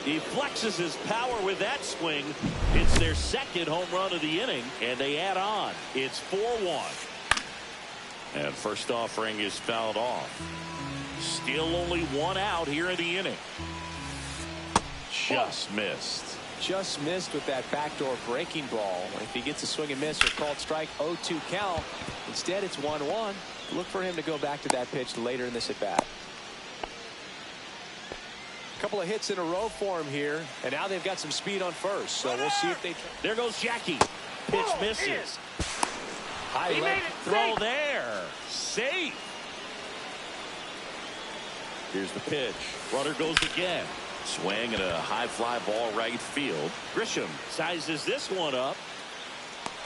He flexes his power with that swing. It's their second home run of the inning, and they add on. It's 4-1. And first offering is fouled off. Still only 1 out here in the inning. Just missed.
Just missed with that backdoor breaking ball. If he gets a swing and miss or called strike, 0-2 count. Instead, it's 1-1. Look for him to go back to that pitch later in this at bat. Couple of hits in a row for him here, and now they've got some speed on first, so we'll see if they.
There goes Jackie. Pitch misses. High left throw there. Safe. Here's the pitch. Runner goes again. Swing and a high fly ball right field. Grisham sizes this one up.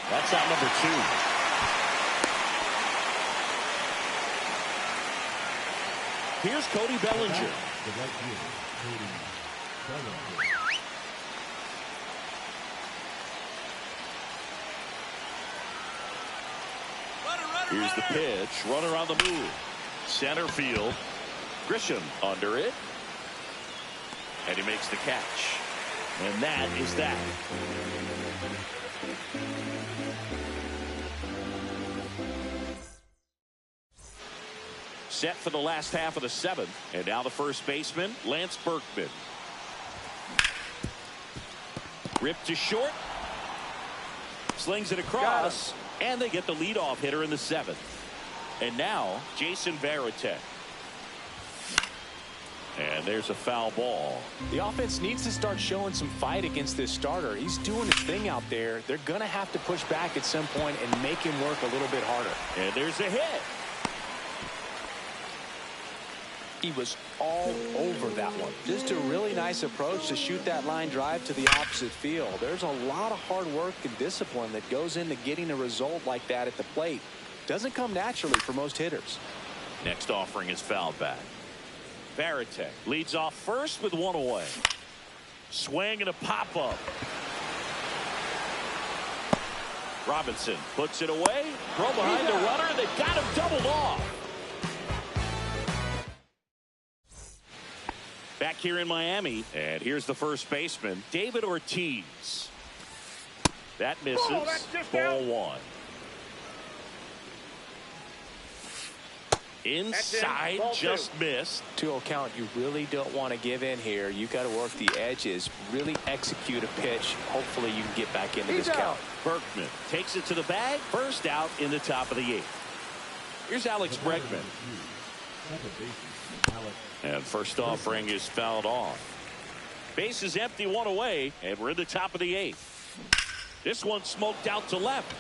That's out number 2. Here's Cody Bellinger.
The right fielder, Cody Bellinger.
Here's the pitch. Runner on the move. Center field. Grisham under it. And he makes the catch. And that is that. Set for the last half of the seventh. And now the first baseman, Lance Berkman. Ripped to short. Slings it across. And they get the leadoff hitter in the seventh. And now Jason Varitek. And there's a foul ball.
The offense needs to start showing some fight against this starter. He's doing his thing out there. They're going to have to push back at some point and make him work a little bit harder.
And there's a hit.
He was all over that one. Just a really nice approach to shoot that line drive to the opposite field. There's a lot of hard work and discipline that goes into getting a result like that at the plate. Doesn't come naturally for most hitters.
Next offering is fouled back. Varitek leads off first with one away. Swing and a pop-up. Robinson puts it away. Throw behind the runner. They've got him doubled off. Back here in Miami. And here's the first baseman, David Ortiz. That misses. Ball one. Inside, just missed.
2-0 count. You really don't want to give in here. You got to work the edges, really execute a pitch. Hopefully you can get back into this count.
Berkman takes it to the bag. First out in the top of the eighth. Here's Alex Bregman. And first offering is fouled off. Base is empty, one away, and we're in the top of the eighth. This one smoked out to left.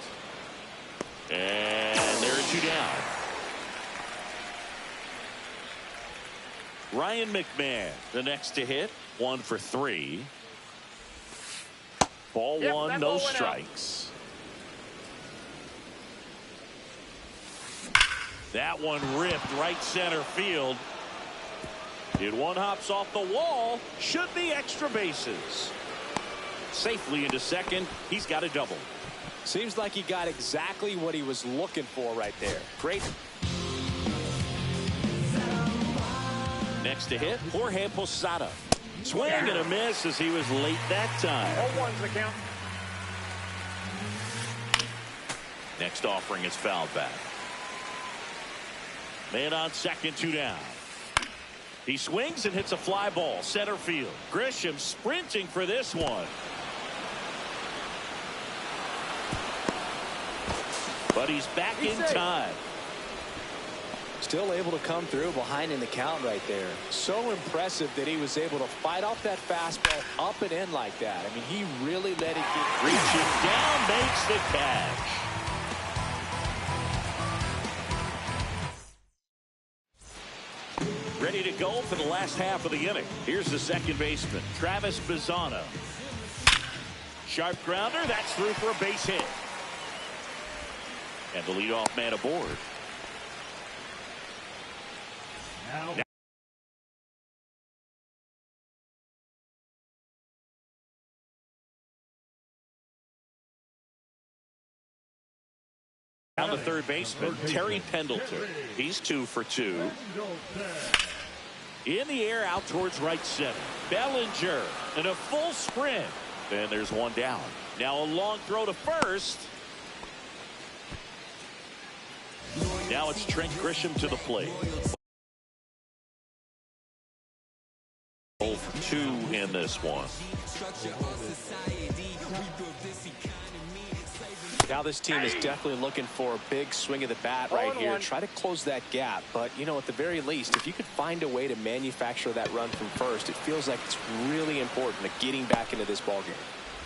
And there are two down. Ryan McMahon, the next to hit, 1 for 3. Ball one, no strikes. That one ripped right center field. One hops off the wall. Should be extra bases. Safely into second. He's got a double.
Seems like he got exactly what he was looking for right there. Great.
Next to hit, Jorge Posada. Swing and a miss as he was late that time.
0-1's the count.
Next offering is fouled back. Man on second, 2 down. He swings and hits a fly ball, center field. Grisham sprinting for this one. But he's back in time.
Still able to come through behind in the count right there. So impressive that he was able to fight off that fastball up and in like that. I mean, he really let it get.
Reaching down, makes the catch. Ready to go for the last half of the inning. Here's the second baseman, Travis Bazzana. Sharp grounder, that's through for a base hit. And the leadoff man aboard. Now the third baseman, Terry Pendleton. He's 2 for 2. In the air out towards right center. Bellinger in a full sprint. And there's one down. Now a long throw to first. Now it's Trent Grisham to the plate. 0 for 2 in this one.
Now this team is definitely looking for a big swing of the bat right here. Try to close that gap. But, you know, at the very least, if you could find a way to manufacture that run from first, it feels like it's really important to getting back into this ballgame.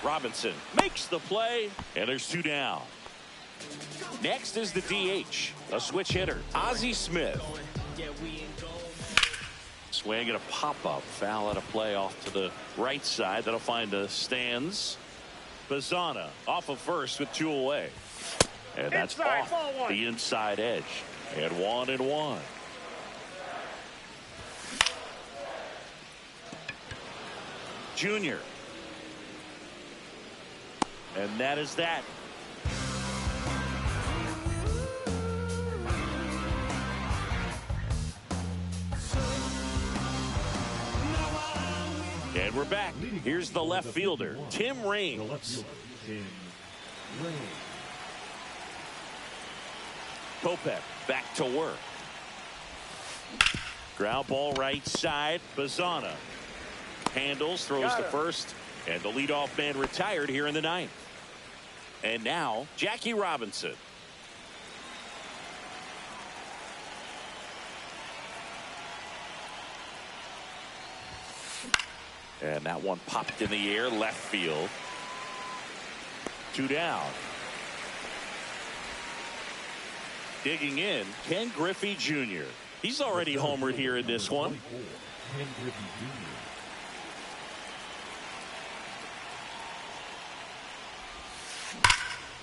Robinson makes the play, and there's 2 down. Next is the DH, a switch hitter, Ozzie Smith. Swing and a pop-up. Foul at a play off to the right side. That'll find the stands. Bazzana off of first with 2 away. And that's
inside,
off the inside edge. And 1-1. Junior. And that is that. And we're back. Here's the left fielder, Tim Raines. Kopech back to work. Ground ball right side. Bazana handles, throws to first, and the leadoff man retired here in the ninth. And now Jackie Robinson. And that one popped in the air, left field. 2 down. Digging in, Ken Griffey Jr. He's already homered here in this one.
Ken Griffey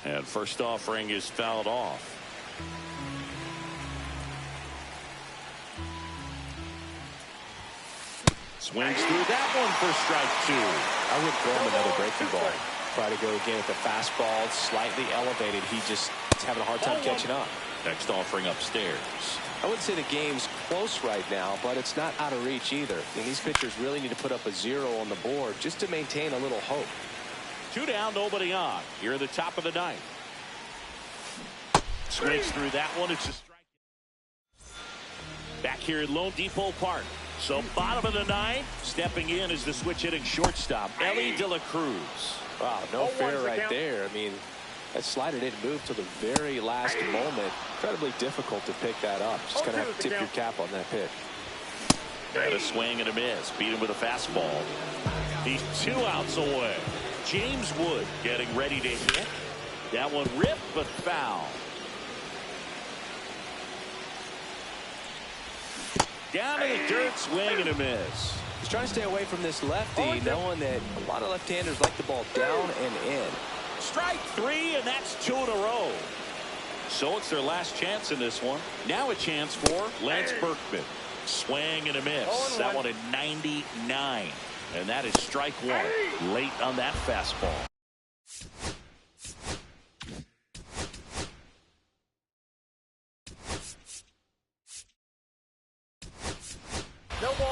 Jr.
And first offering is fouled off. Swings through that one for strike 2.
I wouldn't throw him another breaking ball. Try to go again with the fastball, slightly elevated. He just is having a hard time catching up.
Next offering upstairs.
I wouldn't say the game's close right now, but it's not out of reach either. And these pitchers really need to put up a 0 on the board just to maintain a little hope.
2 down, nobody on. Here at the top of the ninth. Swings through that one. It's a strike. Back here at Lone Depot Park. So bottom of the ninth. Stepping in is the switch hitting shortstop, Elly De La Cruz.
Wow, no fair right there. I mean, that slider didn't move till the very last moment. Incredibly difficult to pick that up. Just kind of have to tip your cap on that pitch.
And a swing and a miss. Beat him with a fastball. He's 2 outs away. James Wood getting ready to hit. That one ripped but foul. Down in the dirt, swing and a miss.
He's trying to stay away from this lefty, knowing that a lot of left-handers like the ball down and in.
Strike 3, and that's 2 in a row. So it's their last chance in this one. Now a chance for Lance Berkman. Swing and a miss. That one at 99. And that is strike 1. Late on that fastball.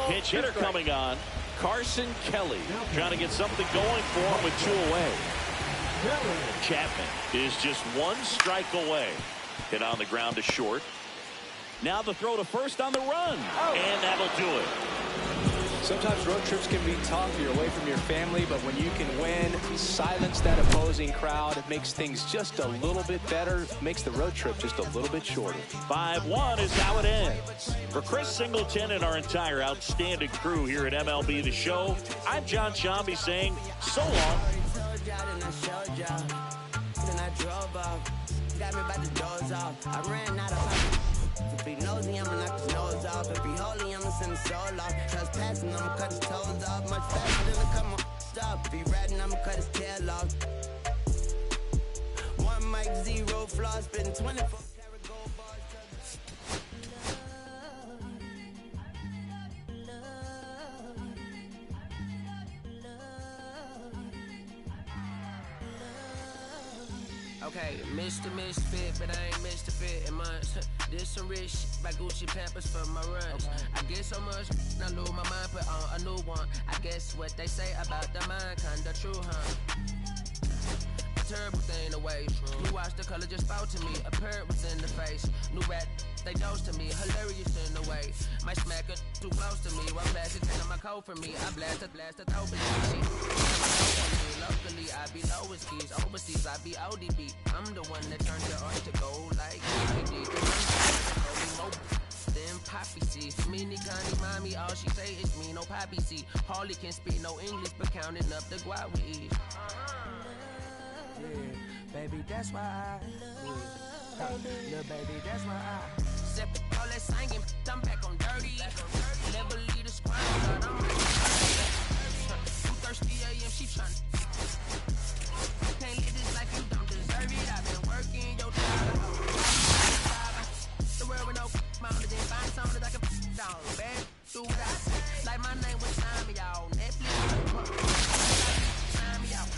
Pitch hitter coming on. Carson Kelly trying to get something going for him with 2 away. Chapman is just 1 strike away. Hit on the ground to short. Now the throw to first on the run. And that'll do it.
Sometimes road trips can be tough. You're away from your family, but when you can win, silence that opposing crowd, it makes things just a little bit better, makes the road trip just a little bit shorter.
5-1 is how it ends. For Chris Singleton and our entire outstanding crew here at MLB The Show, I'm John Shambi saying so long.
I ran out of if he nosy, I'ma knock his nose off. If he holy, I'ma send his soul off. Trespassing, I'ma cut his toes off. Much faster than a come stop. If he ratting, I'ma cut his tail off. 1 mic, 0 flaws, spitting 24 karat gold bars. Okay, Mr. Misfit, but I ain't Mr. Fit in months. This some rich shit by Gucci Pampers for my runs. I get so much, I lose my mind, put on a new one. I guess what they say about the mind, kinda true, huh? A terrible thing to waste. You watch the color just spout to me. A parrot was in the face. New rat, they dose to me. Hilarious in the way. My smacker too close to me. One plastic taking my coat for me. I blast a throw shit. Locally, I be lowest keys. Overseas, I be ODB. I'm the one that turned your art to gold like DVD. Then poppy seeds. Mini Connie, mommy, all she say is me, no poppy seed. Hardly can speak no English, but counting up the guap we eat. Yeah, baby, that's why I little baby, that's why I step all that singing, I'm back on dirty. Never leave the squad, but I'm thirsty AM, she tryna. Can't live this life, you don't deserve it. I've been working your job. The world with no mountain, then find something that I can down. Bad, do what I say. Like my name was Tommy, y'all. Netflix.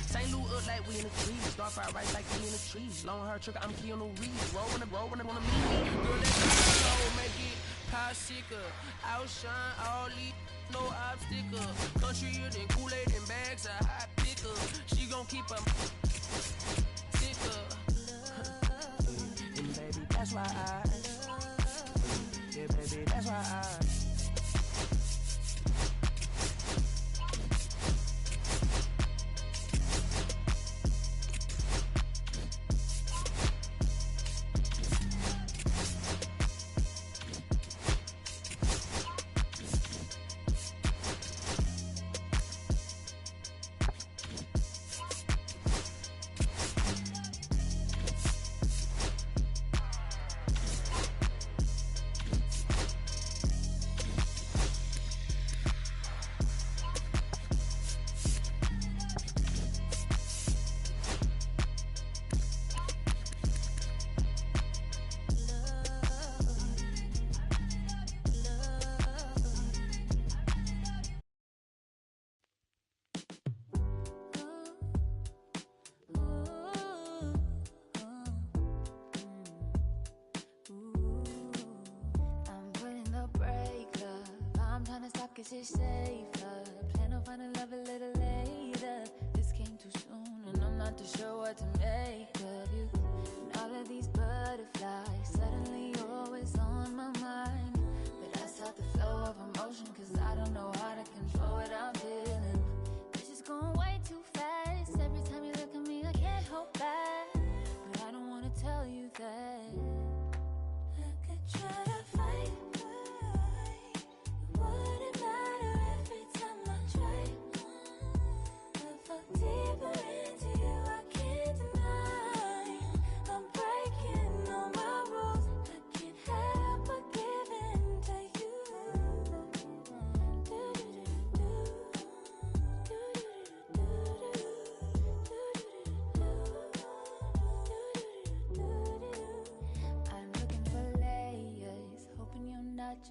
St. Louis up like we in the trees. Star fire right like we in the trees. Long hair trick, I'm Keanu Reeves. Rolling, I wanna meet me. Girl, that make it popsicle. Outshine all these, no obstacle. Countryer than Kool-Aid and bags of hot pickle. She gon' keep a ticker. And baby, that's why yeah, baby, that's why
Cause it's safer. Plan on finding love a little later. This came too soon and I'm not too sure what to make of you. And all of these butterflies, suddenly you're always on my mind. But I stop the flow of emotion cause I don't know how to control what I'm feeling. It's just going way too fast. Every time you look at me I can't hold back. But I don't wanna tell you that. I could try to fight.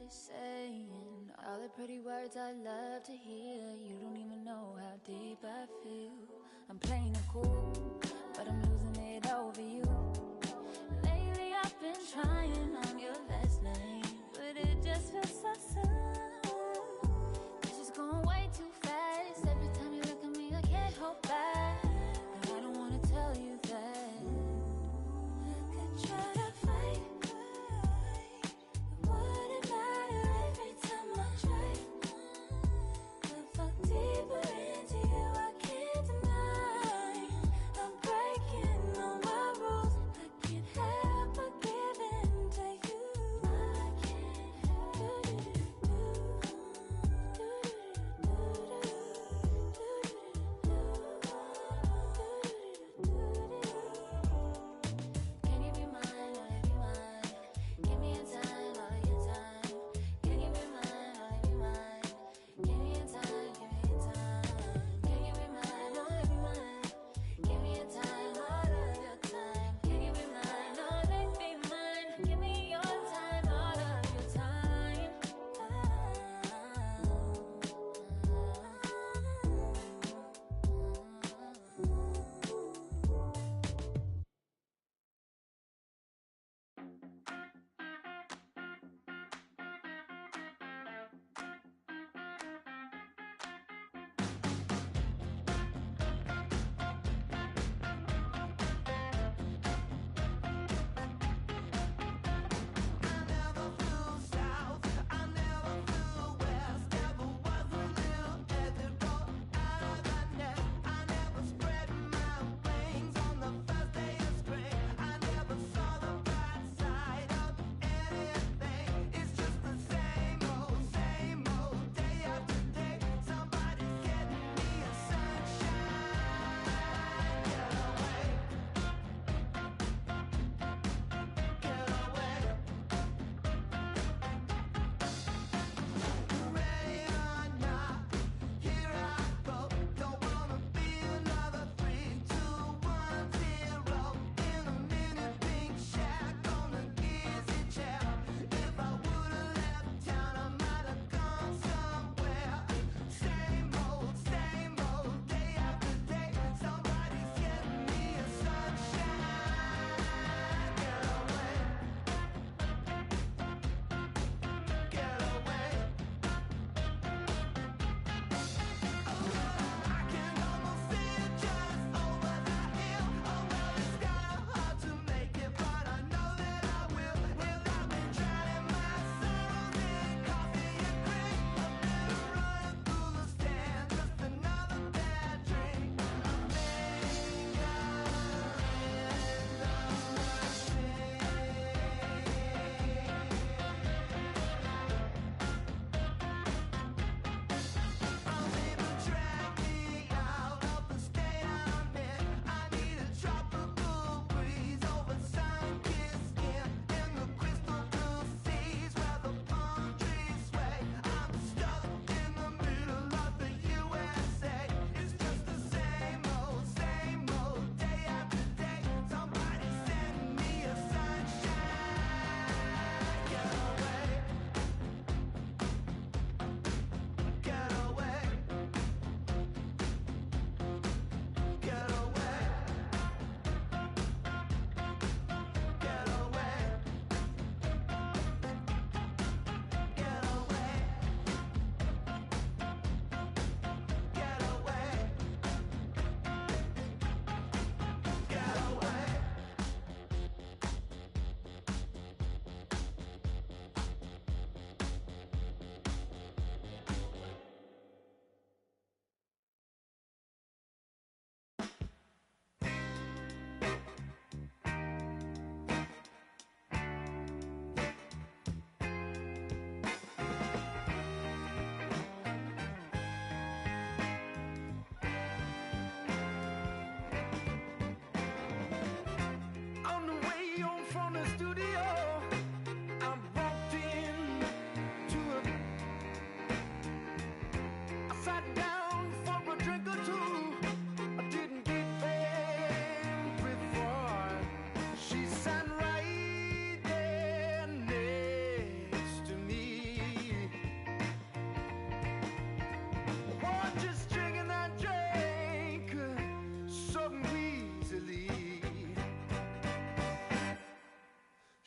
Just saying all the pretty words I love to hear. You don't even know how deep I feel. I'm playing it cool, but I'm losing it over you. Lately I've been trying on your last name, but it just feels so soon. It's just going way too fast. Every time you look at me I can't hold back. But I don't wanna tell you that. I could try to fight. Deeper into you, I can't deny. I'm breaking all my rules.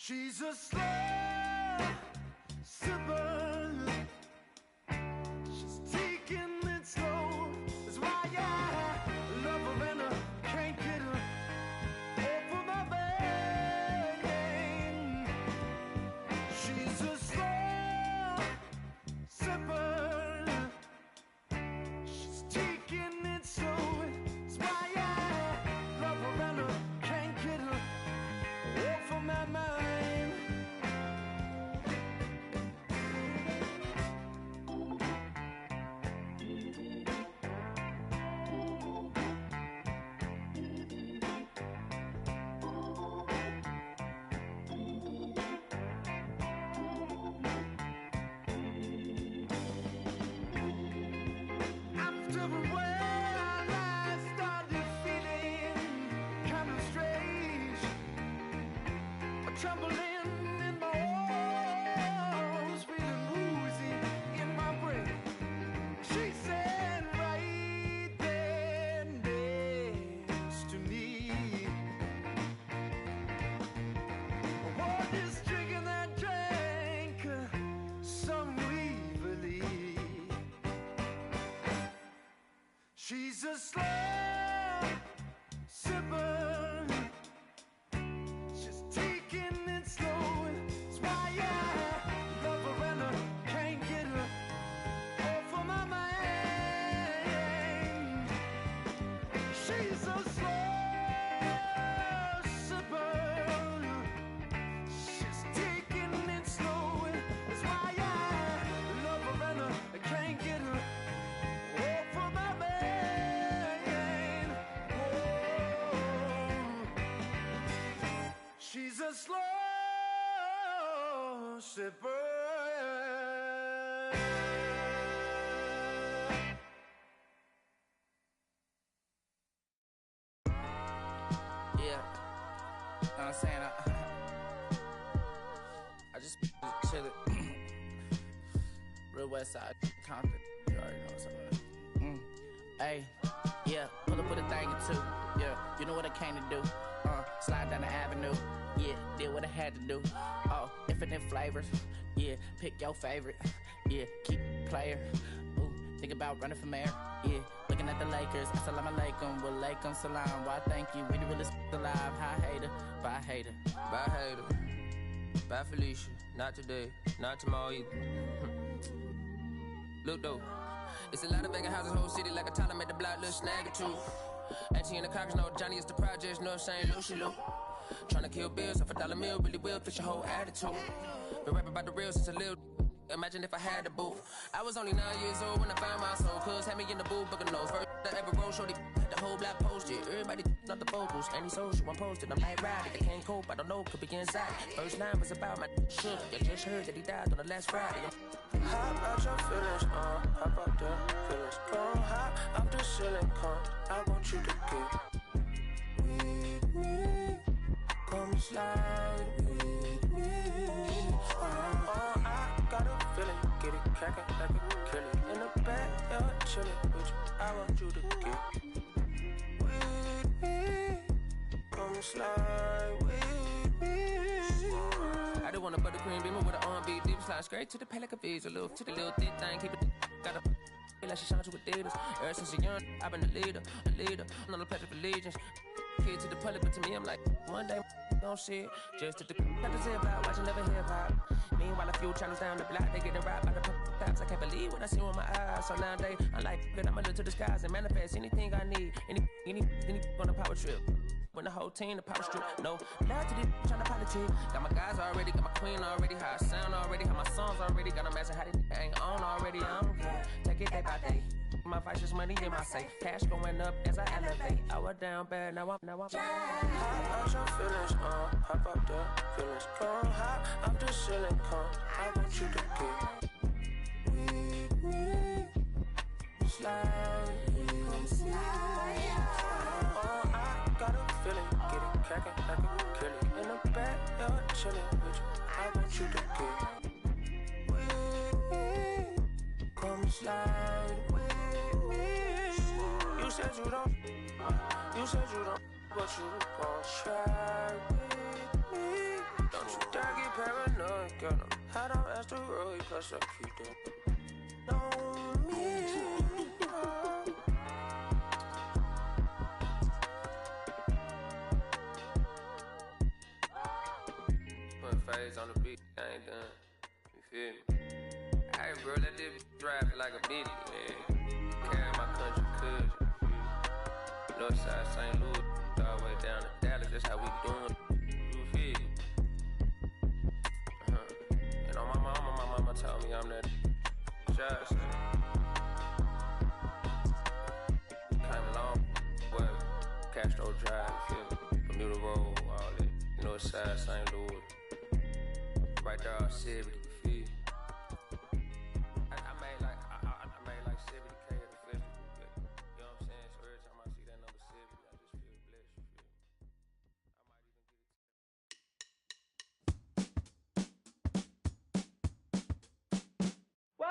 She's a slow sipper. She's taking it slow. That's why I love her and I can't get her off of my brain. She's a slow sipper. She's taking it slow. That's why I love her and I can't get her off of my mind. After a while, I started feeling kind of strange, a trembling in my arms, feeling woozy in my brain. She said right there next to me, what is drinking that drink so evilly? She's a slow sipper. She's taking it slow. That's why I love her and I can't get her off of my mind. She's a slow sipper. She's taking it slow. That's why I love her and I can't get her off of my mind. She's a slow sipper.
Yeah, know what I'm saying? I just chillin'. Real West Side, Compton. You already know what's up. Hey, yeah, pull up with a thing or two. Yeah, you know what I came to do. Slide down the avenue. Yeah, did what I had to do. Oh, infinite flavors. Yeah, pick your favorite. Yeah, keep player. Ooh, think about running for mayor. Yeah, looking at the Lakers. Assalamu alaikum, wa alaikum salam. Why thank you, we the realest alive. Hi hater, bye hater.
Bye hater, bye Felicia. Not today, not tomorrow either. Look though, it's a lot of vacant houses, whole city like a toddler made the block little snag or two. Auntie in the cockers know Johnny is the projects, North St. Lucia. Tryna kill bills off $1 meal, really will fix your whole attitude. Been rapping about the real since a little. Imagine if I had the booth. I was only 9 years old when I found my soul. Cuz had me in the booth, booking nose. First I ever wrote, shorty had the whole block posted. Everybody not the vocals, any social, I'm posted. I'm like, ride, I can't cope, I don't know, could be inside. First line was about my sugar. You just heard that he died on the last Friday.
Hop out your feelings, hop out the feelings. Come hop out the ceiling, come. I want you to get with me. Come slide with me. I got a feeling, get it crackin' like a kill it. In the back, you're chillin' with you. I want you to get with me. Come slide with me.
I just want a buttercream beamer with an R&B deep slide straight to the pay like a visa. Little to the little thick thing, keep it got a feel like she shines with Adidas. Ever since a young, I've been a leader. I'm on the pledge of allegiance. Kid to the public, but to me, I'm like, one day, don't see it. Just to the got to say about watching never hip hop. Meanwhile, a few channels down the block, they getting robbed by the cops. I can't believe what I see with my eyes. So nowadays, I'm like, good, I'ma look to the skies and manifest anything I need. Any on a power trip. When the whole team, the power strip. No, love to this trying to politic. Got my guys already, got my queen already, how I sound already, how my songs already. Got them asking how they ain't on already. I don't care. Take it day by day. My vice is money in my safe. Cash going up as I elevate. I was down bad, now I'm
hop out your feelings, hop out the feelings. Come hop out the ceiling, come. I want you to get with me. Slide with me. I got a feeling, get it crackin' like a kill it. In the back, you're chillin' with you. I want you to get with me. Come slide with me. You said you don't, but you gon' try with me. Don't you dare don't get no. Head on asteroid, plus I keep them. Know me. Put phase on the beat, I ain't done. You feel me? Hey, bro, let this drive it like a bitty, man. Carry my country cousin. Northside St. Louis, all the way down to Dallas, that's how we doing. You feel me? You know, my mama told me I'm that shot. Came along, what? Castro Drive, you feel me? Bermuda Road, all that. Northside St. Louis. Right there, on 70, you feel me? I made like 70K at the festival. You know what I'm saying? So every time I see that number 70, I just feel blessed. You feel me? I might even get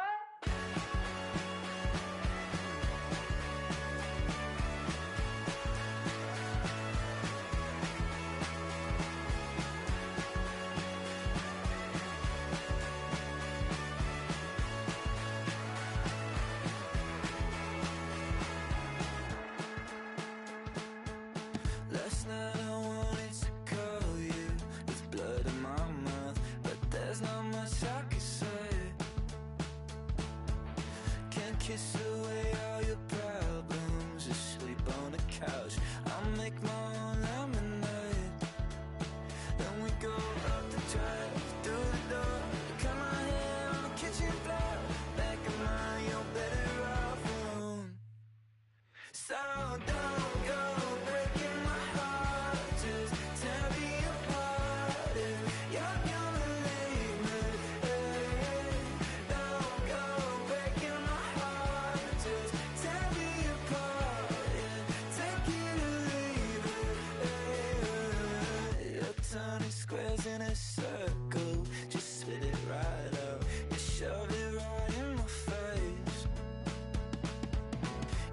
it.
Last night I wanted to call you with blood in my mouth, but there's not much I can say. Can't kiss away all your problems, just sleep on the couch. I'll make my own lemonade. Then we go up the drive, through the door, cut my hair on the kitchen floor. Back in mind, you're better off alone. So don't go breaking my heart, just tear me apart if you're gonna leave me. Don't go breaking my heart, just tear me apart, yeah. Take it or leave it. You're turning squares in a circle, just spit it right out, you shove it right in my face.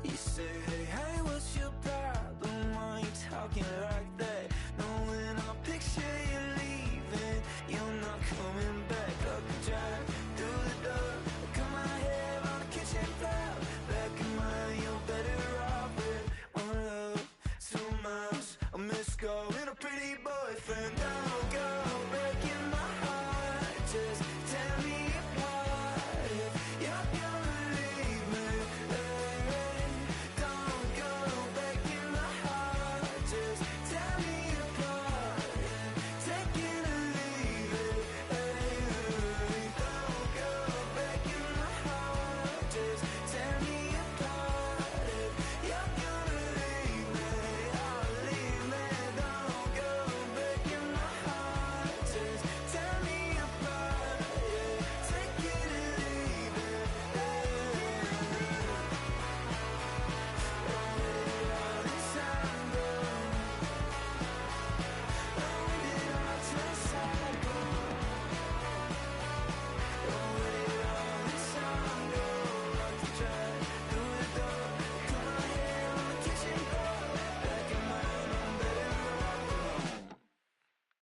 You say, hey, what's your problem? Why you talking like that? Knowing I'll picture you leaving, you're not coming back. Up the drive, through the door, cut my hair on the kitchen floor. Back in mind, you're better off with one love, 2 miles, a missed call, and a pretty boyfriend. Don't go breaking my heart, just tear me apart if you're gonna leave me. Don't go breaking my heart, just tear me apart, yeah. Take it or leave it. Don't go breaking my heart, just tear me apart if you're gonna leave me. Oh, leave me. Don't go breaking my heart, just tear me apart, yeah. Take it or leave it.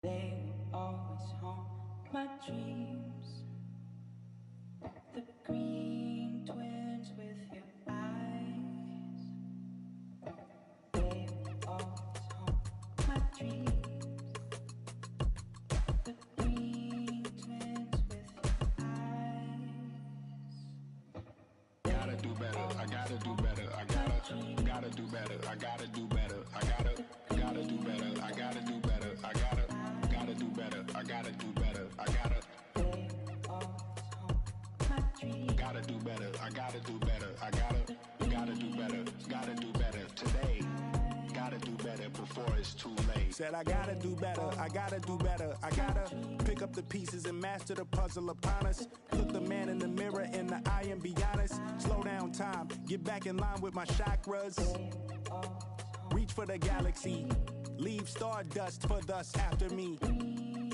They will always haunt my dreams. The green twins with your eyes. They will always haunt my dreams. The green twins with your eyes.
Gotta do better, I gotta do better, I gotta do better, I gotta do better, I gotta do better, I gotta do better, I gotta do better, I gotta do better, I gotta do better, I gotta do better, I gotta do better today. Gotta do better before it's too late.
Said I gotta do better, I gotta do better, I gotta pick up the pieces and master the puzzle upon us. Look the man in the mirror in the eye and be honest. Slow down time, get back in line with my chakras. Reach for the galaxy, leave stardust for thus after me.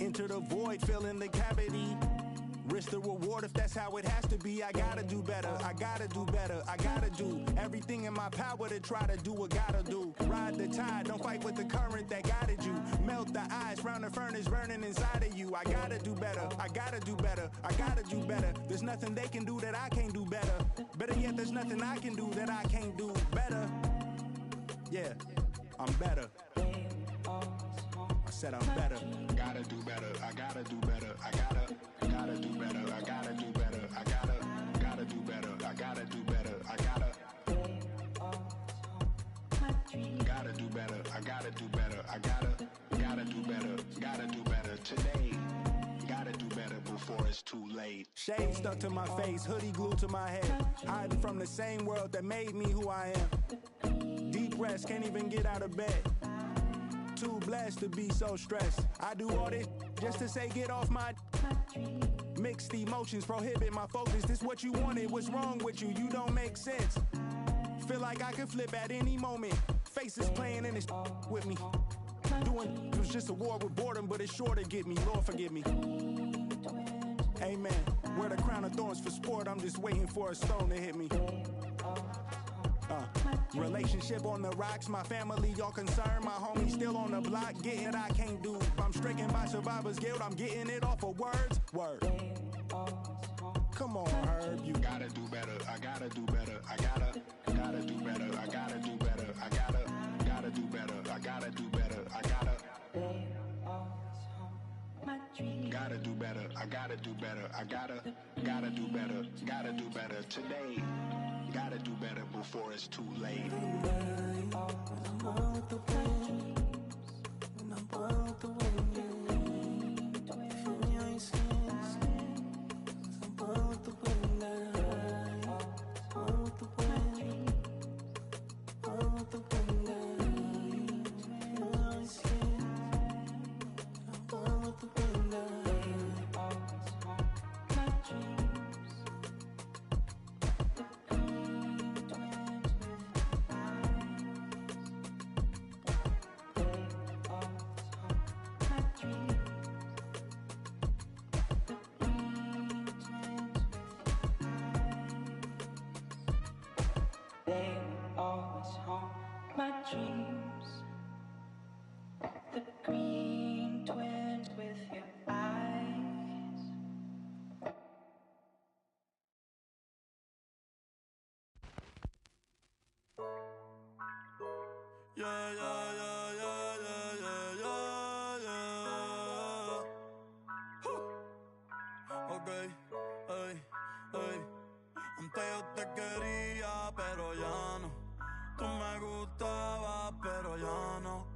Enter the void, fill in the cavity. Risk the reward if that's how it has to be. I gotta do better, I gotta do better, I gotta do everything in my power to try to do what gotta do. Ride the tide, don't fight with the current that guided you. Melt the ice round the furnace burning inside of you. I gotta do better, I gotta do better, I gotta do better. There's nothing they can do that I can't do better. Better yet, there's nothing I can do that I can't do better. Yeah, I'm better. I said I'm better.
Gotta do better, I gotta do better, I gotta do better, I gotta do better, I gotta do better, I gotta do better, I gotta do better, I gotta do better, I gotta do better, gotta do better today. Gotta do better before it's too late.
Shade stuck to my face, hoodie glued to my head. Hiding from the same world that made me who I am. Deep rest, can't even get out of bed. Too blessed to be so stressed. I do all this just to say get off my mixed emotions prohibit my focus. This what you wanted, what's wrong with you? You don't make sense. Feel like I could flip at any moment. Faces playing in this with me. Doing it was just a war with boredom, but it's sure to get me. Lord forgive me. Amen. Wear the crown of thorns for sport. I'm just waiting for a stone to hit me. Relationship on the rocks, my family all concerned. My homie still on the block, getting it I can't do. I'm stricken by survivor's guilt, I'm getting it off of words. Word. Come on, Herb, you
gotta do better, I gotta do better, I gotta do better, I gotta do better, I gotta do better, I gotta do better, I gotta do better, I gotta do better, I gotta do better, gotta do better today. Gotta do better before it's too late.
They always haunt my dreams. The green twins with your eyes.
Yeah, yeah, yeah, yeah, yeah, yeah, yeah, yeah. Okay, hey, hey. Antes yo te quería, pero ya no. Tú me gustabas, pero ya no.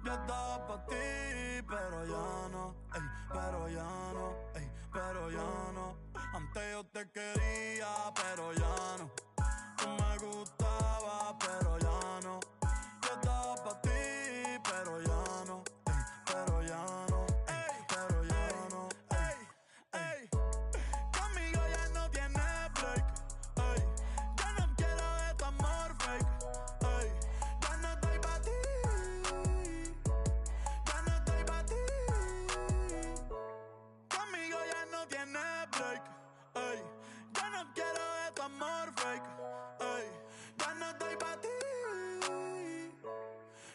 Yo estaba pa' ti, pero ya no. Ey, pero ya no, ey, pero ya no. Antes yo te quería, pero ya no. Tú me gustabas, pero ya no. Yo estaba pa' ti, pero ya no. Ey, pero ya no, ey, pero ya no. Ey, ey. Conmigo ya no tienes break. Ey, ya no quiero de tu amor fake. Ey, ya no estoy pa' ti. Ya no estoy pa' ti. Conmigo ya no tienes break. Ey, ya no quiero de tu amor fake. Ey, ya no estoy pa' ti.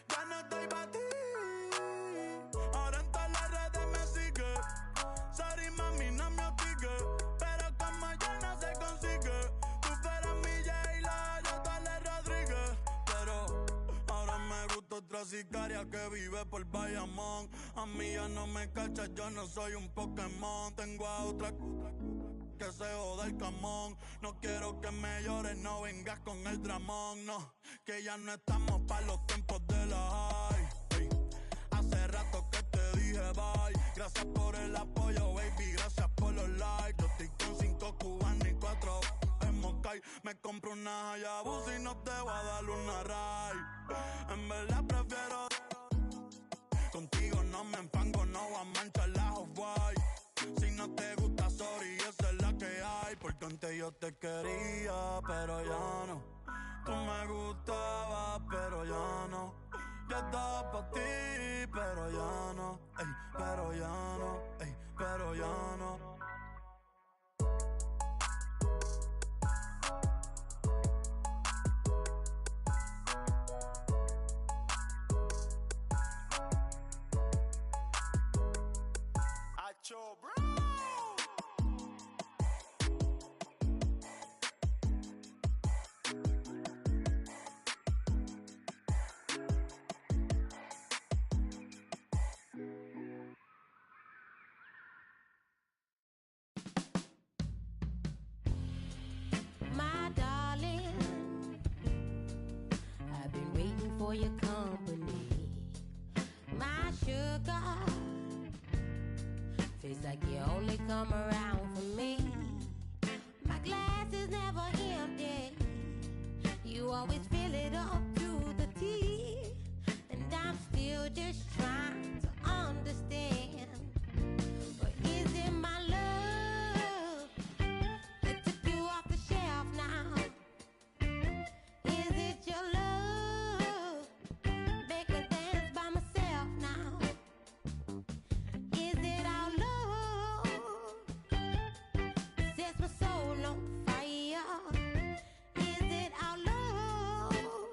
Ya no estoy pa' ti. Ahora en todas las redes me sigue. Sorry mami, no me hostigue. Pero como ya no se consigue. Tú fueras mi J-Lo, yo Dale Rodríguez. Pero ahora me gusta otra sicaria que vive por Bayamón. A mí ya no me cachas, yo no soy un Pokémon. Tengo a otra que se joda el camón. No quiero que me llores, no vengas con el dramón. No, que ya no estamos pa' los tiempos de la high. Ey, hace rato que te dije bye. Gracias por el apoyo, baby, gracias por los likes. Yo estoy con 5 cubanos y 4 en Moscay. Me compro una Hayabusa y no te voy a dar una ride. En verdad prefiero contigo, no me enfango, no voy a manchar la Off-White. Si no te gusta, sorry, esa es la que hay. Porque antes yo te quería, pero ya no. Tú me gustabas, pero ya no. Yo estaba pa' ti, pero ya no. Ey, pero ya no, ey, pero ya no.
for your company. My sugar, feels like you only come around for me. My glass is never empty. You always fill it up to the tea. And I'm still just trying to understand. Or is it my love that took you off the shelf now? Is it your love make me dance by myself now? Is it our love sets my soul on fire? Is it our love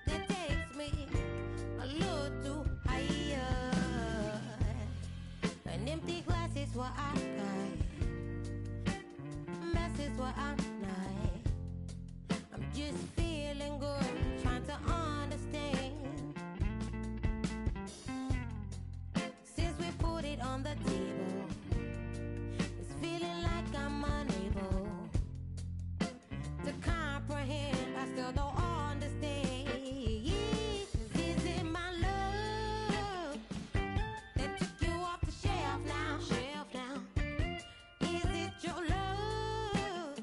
that takes me a little too higher? An empty glass is what I got. Mess is what I'm not. I'm just feeling good, trying to understand. Since we put it on the table, it's feeling like I'm unable to comprehend. I still don't understand. 'Cause is it my love that took you off the shelf now? Is it your love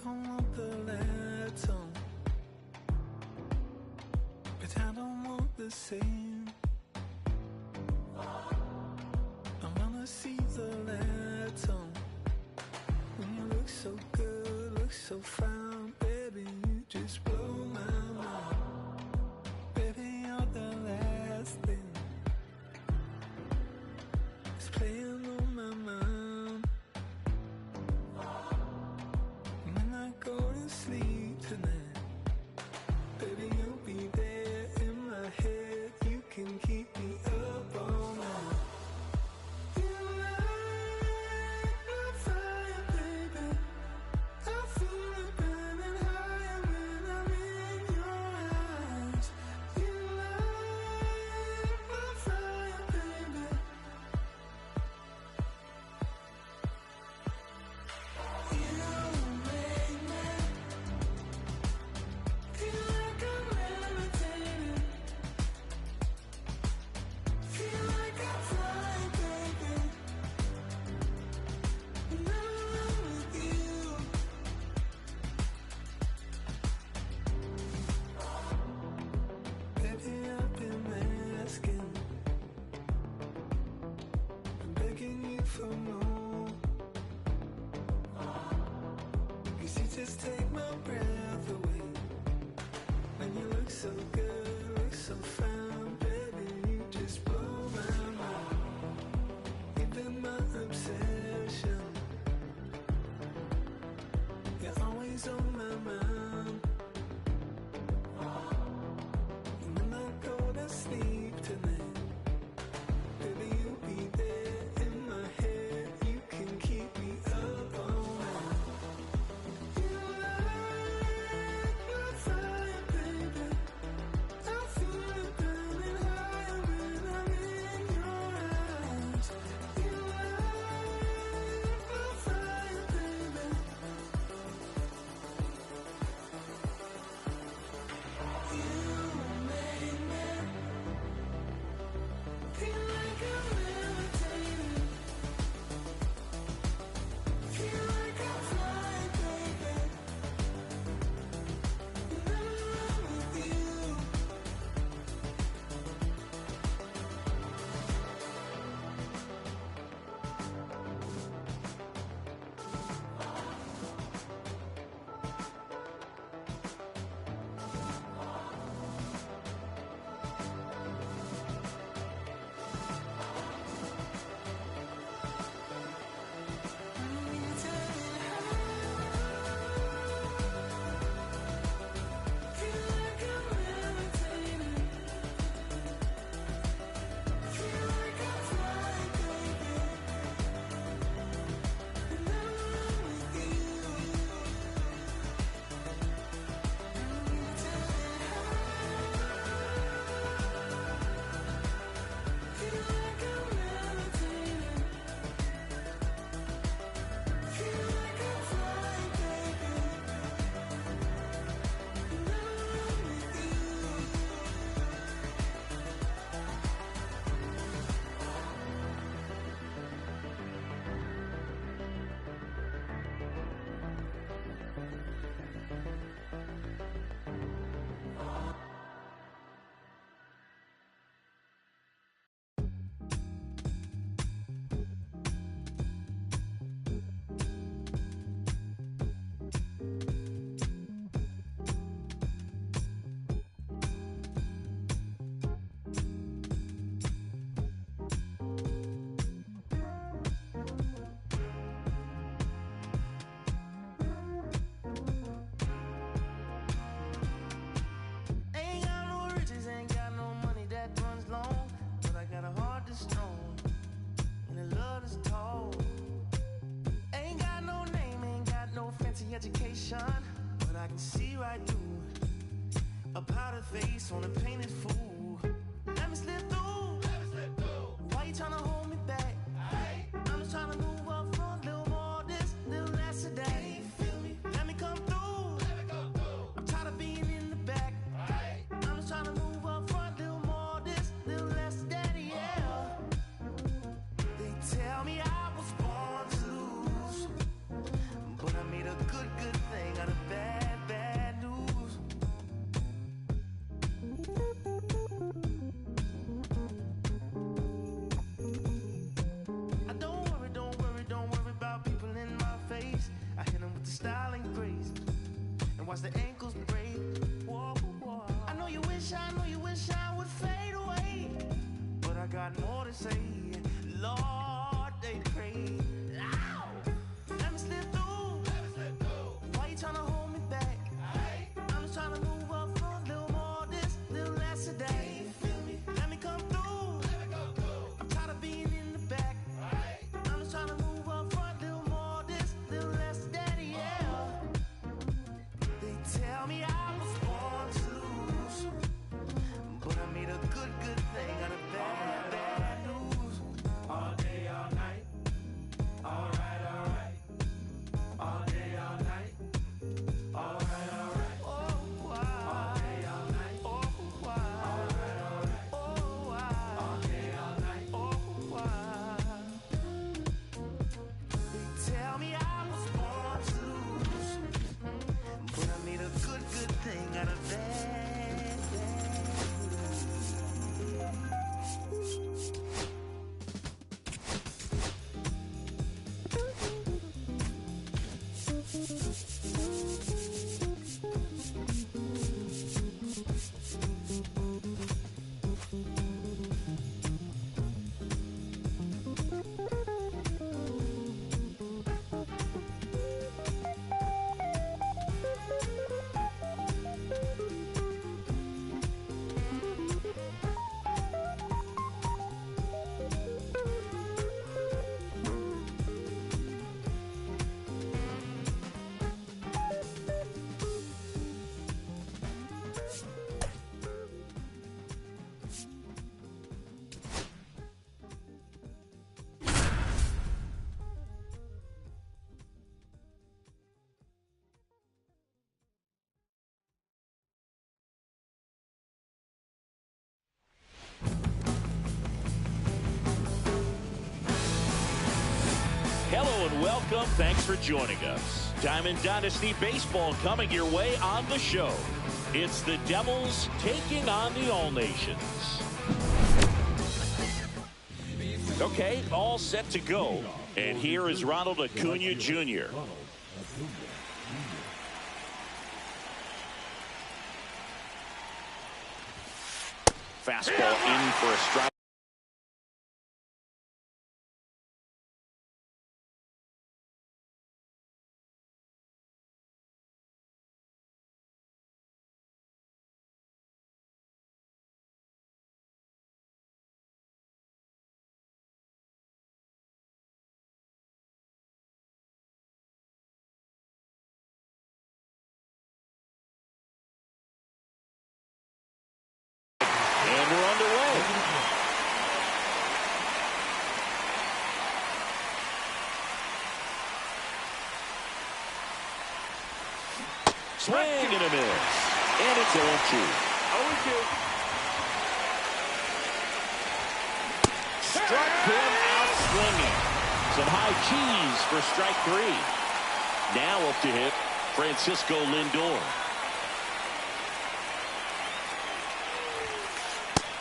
don't want the letter, but I don't want the same. I wanna see the letter. When you look so good, look so fine, baby, you just blow my mind. Baby, you're the last thing that's playing on my mind. When I go to sleep tonight, baby, you'll be there in my head. You can keep me up all night. You light my fire, baby. I feel it burning higher when I'm in your eyes. You light my fire, baby. You make me feel like I'm levitating. Feel like I'm flying, baby. When I'm with you. Baby, I've been asking, I'm begging you for more. You see, just take my breath away. When you look so good, look so fine, baby, you just blow my mind. You've been my obsession. You're always on my mind. And when I go to sleep tonight, baby, you'll be there in my head. You can keep me up all night. You light my fire, baby. I feel it burning higher when I'm in your eyes. You light my fire, baby. You make me feel like I'm levitating. Feel like I'm flying, baby. When I'm with you. Feel like I'm levitating. Feel like I'm flying, baby. When I'm with you. Feel like I'm levitating. Feel like I'm flying, baby. When I'm with you. Ain't got no riches, ain't got no money that runs long, but I got a heart that's strong and a love that's tall. Ain't got no name, ain't got no fancy education, but I can see right through a powdered face on a painted fool. Let me slip through. Why you tryna hold me back? I'm just tryna move up front, little more this, little less of that. Let me come through. I'm tired of being in the back. I'm just tryna move up front, little more this, little less of that, yeah. They tell me I was born to lose, but I made a good thing
watch the ankles break. Whoa, whoa. I know you wish I would fade away, but I got more to say. Lord, they pray. Ow! Let me slip through. Why you tryna hold me back? I'm just tryna move up for a little more, this, little less a day. Let me come through. I'm tired of being in the back. I'm just tryna move up for a little more, this, little less a day, yeah. They tell me I was born to lose, but I made a good thing out of bad news. All day, all night. All right. All day, all night. All right. Oh, wow. All day, all night. Oh, wow. All right. Oh, wow. All day, all night. Oh, wow. They tell me I was born to lose, but I made a good thing out of that.
Hello and welcome. Thanks for joining us. Diamond Dynasty Baseball coming your way on the show. It's the Devils taking on the All Nations. Okay, all set to go. And here is Ronald Acuna Jr. Fastball in for a strike. And we're underway. Swing and a miss. And it's 0-2.
0-2.
Struck him out swinging. Some high cheese for strike 3. Now up to hit Francisco Lindor.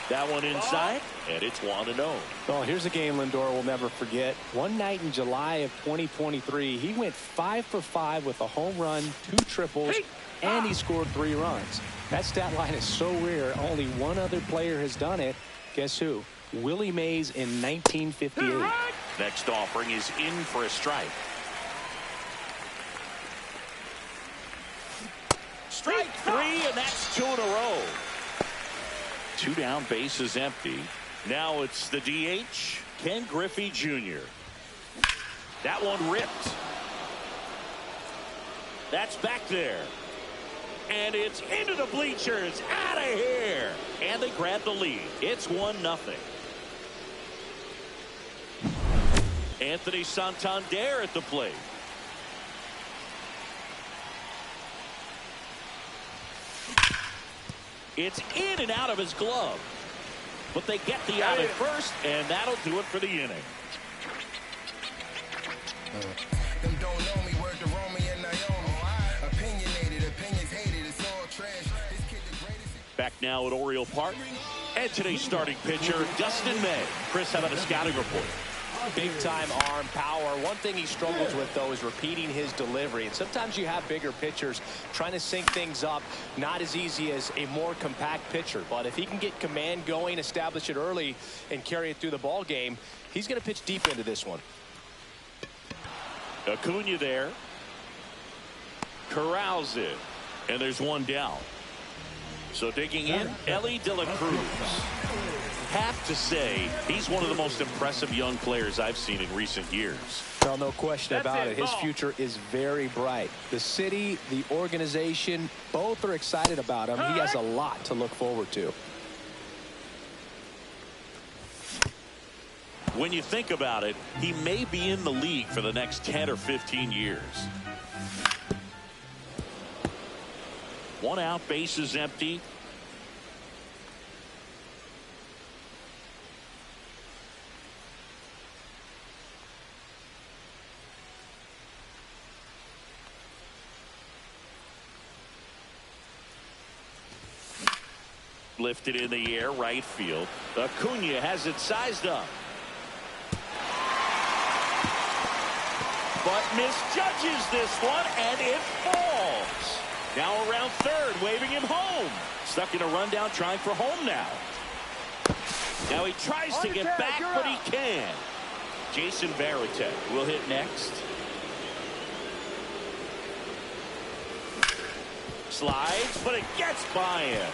That one inside, and it's 1-0.
Well, here's a game Lindor will never forget. One night in July of 2023, he went 5 for 5 with a home run, 2 triples, and he scored 3 runs. That stat line is so rare, only one other player has done it. Guess who? Willie Mays in 1958.
Next offering is in for a strike. Strike 3, and that's 2 in a row. 2 down, bases empty. Now it's the DH, Ken Griffey Jr. That one ripped. That's back there. And it's into the bleachers. Out of here. And they grab the lead. It's 1-0. Anthony Santander at the plate. It's in and out of his glove. But they get the out at first, and that'll do it for the inning.
Them don't know me, word to Romy and Naomi. Opinionated, opinions hated, it's all trash. This kid the greatest.
Back now at Oriole Park. And today's starting pitcher, Dustin May. Chris, how about a scouting report?
Big-time arm power. One thing he struggles with, though, is repeating his delivery. And sometimes you have bigger pitchers trying to sync things up. Not as easy as a more compact pitcher. But if he can get command going, establish it early, and carry it through the ball game, he's going to pitch deep into this one.
Acuna there. Corrals it. And there's one down. So digging in, Elly De La Cruz. Have to say, he's one of the most impressive young players I've seen in recent years.
Well, no question about it. His future is very bright. The city, the organization, both are excited about him. He has a lot to look forward to.
When you think about it, he may be in the league for the next 10 or 15 years. One out, base is empty. Lifted in the air, right field. Acuna has it sized up. But misjudges this one, and it falls. Now around third, waving him home. Stuck in a rundown, trying for home now. Now he tries to get back, but he can. Jason Varitek will hit next. Slides, but it gets by him.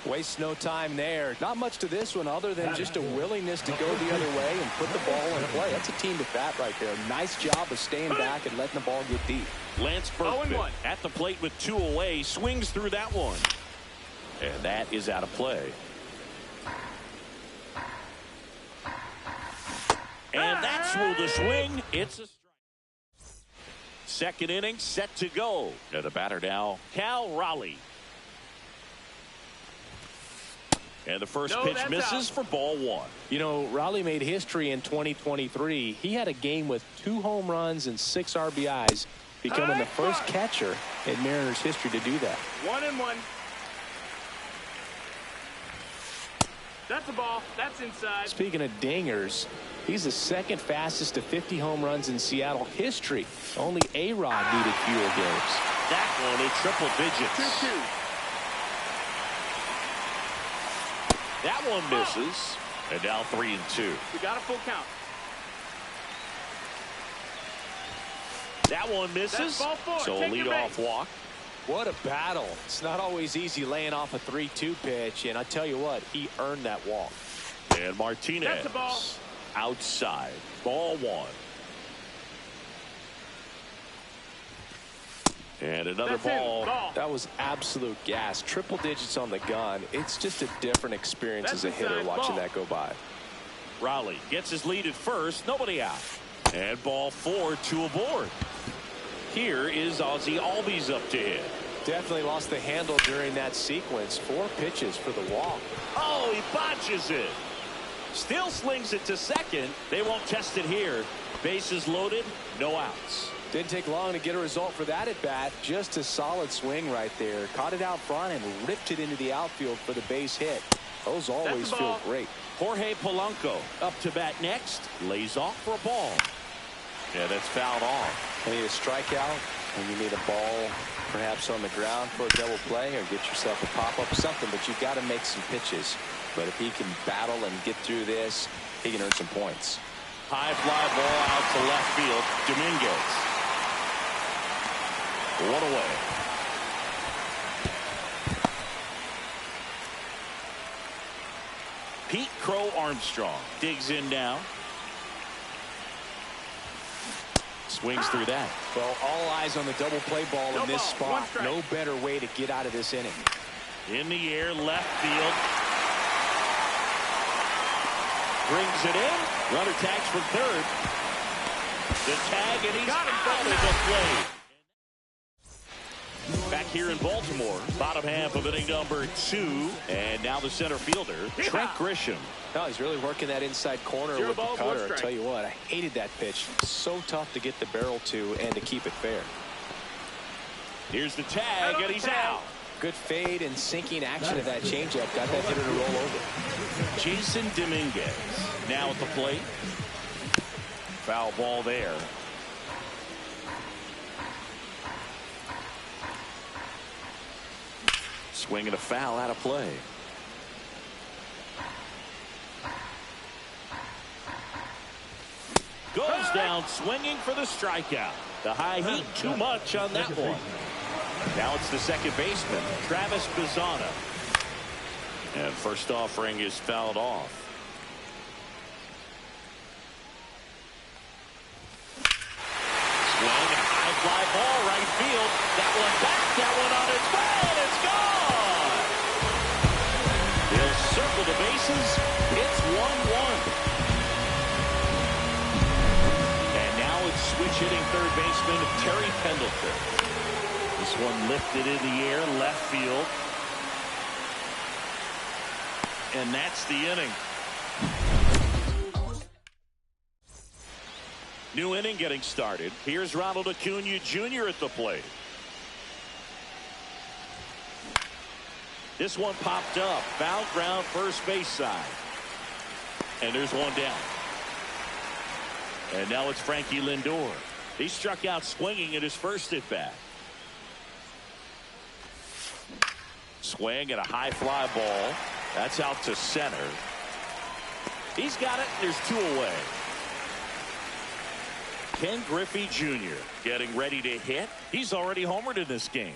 Wastes no time there. Not much to this one other than just a willingness to go the other way and put the ball in play. That's a team at bat right there. Nice job of staying back and letting the ball get deep.
Lance Berkman at the plate with 2 away. Swings through that one. And that is out of play. And that's through the swing. It's a strike. Second inning set to go. And the batter now, Cal Raleigh. And the first pitch misses for ball 1.
You know, Raleigh made history in 2023. He had a game with 2 home runs and 6 RBIs, becoming the first catcher in Mariners history to do that.
1-1. That's a ball. That's inside.
Speaking of dingers, he's the second fastest to 50 home runs in Seattle history. Only A-Rod needed fewer games.
That one in triple digits.
2-2.
That one misses. And now 3-2.
We got a full count.
That one misses.
Ball 4.
So a leadoff walk.
What a battle. It's not always easy laying off a 3-2 pitch. And I tell you what, he earned that walk.
And Martinez outside. Ball 1. And another ball.
That was absolute gas. Triple digits on the gun. It's just a different experience as a hitter watching that go by.
Raleigh gets his lead at first. Nobody out. And ball 4, 2 aboard. Here is Ozzie Albies up to hit.
Definitely lost the handle during that sequence. 4 pitches for the walk.
Oh, he botches it. Still slings it to second. They won't test it here. Bases loaded, no outs.
Didn't take long to get a result for that at bat. Just a solid swing right there. Caught it out front and ripped it into the outfield for the base hit. Those always feel great.
Jorge Polanco up to bat next. Lays off for a ball. Yeah, that's fouled off.
You need a strikeout, and you need a ball perhaps on the ground for a double play, or get yourself a pop-up or something, but you've got to make some pitches. But if he can battle and get through this, he can earn some points.
High fly ball out to left field. Dominguez. 1 away. Pete Crow Armstrong digs in now. Swings through that.
Well, all eyes on the double play ball in this spot. No better way to get out of this inning.
In the air, left field. Brings it in. Runner tags for third. The tag, and he's out of the play. Back here in Baltimore, bottom half of inning number 2, and now the center fielder, Trent Grisham.
No, he's really working that inside corner with the cutter. I tell you what, I hated that pitch. So tough to get the barrel to and to keep it fair.
Here's the tag, and he's out.
Good fade and sinking action of that changeup. Got that hitter to roll over.
Jason Dominguez now at the plate. Foul ball there. Swing and a foul out of play. Goes down swinging for the strikeout. The high heat too much on that one. Now it's the second baseman, Travis Bazzana. And first offering is fouled off. Swing and a high fly ball right field. That one back, that one on its way, and it's gone. He'll circle the bases. It's 1-1. Switch hitting third baseman Terry Pendleton. This one lifted in the air, left field. And that's the inning. New inning getting started. Here's Ronald Acuna Jr. at the plate. This one popped up. Foul ground first base side. And there's one down. And now it's Frankie Lindor. He struck out swinging at his first at bat. Swing and a high fly ball. That's out to center. He's got it. There's two away. Ken Griffey Jr. getting ready to hit. He's already homered in this game.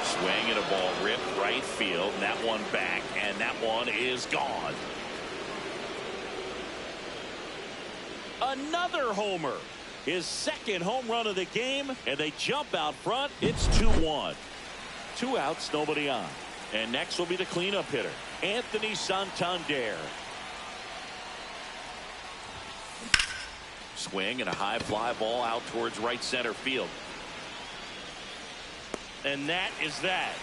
Swing and a ball ripped right field. And that one back. And that one is gone. Another homer. His second home run of the game, and they jump out front. It's 2-1. 2 outs, nobody on. And next will be the cleanup hitter, Anthony Santander. Swing and a high fly ball out towards right center field. And that is that.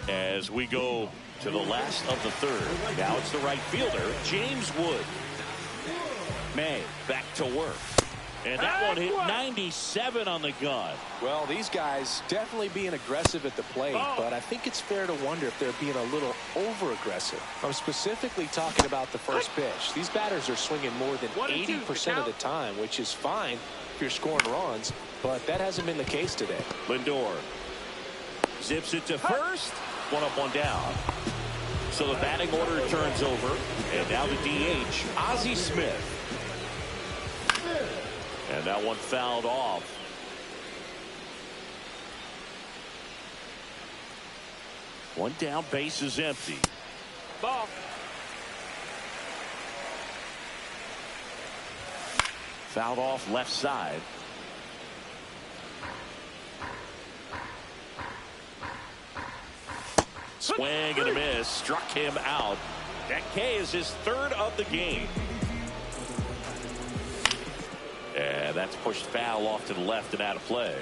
As we go to the last of the third. Now it's the right fielder, James Wood. May back to work. And that one hit 97 on the gun.
Well, these guys definitely being aggressive at the plate, but I think it's fair to wonder if they're being a little over-aggressive. I'm specifically talking about the first pitch. These batters are swinging more than 80% of the time, which is fine if you're scoring runs, but that hasn't been the case today.
Lindor zips it to first. One up, one down. So the batting order turns over. And now the DH, Ozzie Smith. And that one fouled off. One down, base is empty.
Ball.
Fouled off left side. Swing and a miss. Struck him out. That K is his third of the game. And that's pushed foul off to the left and out of play.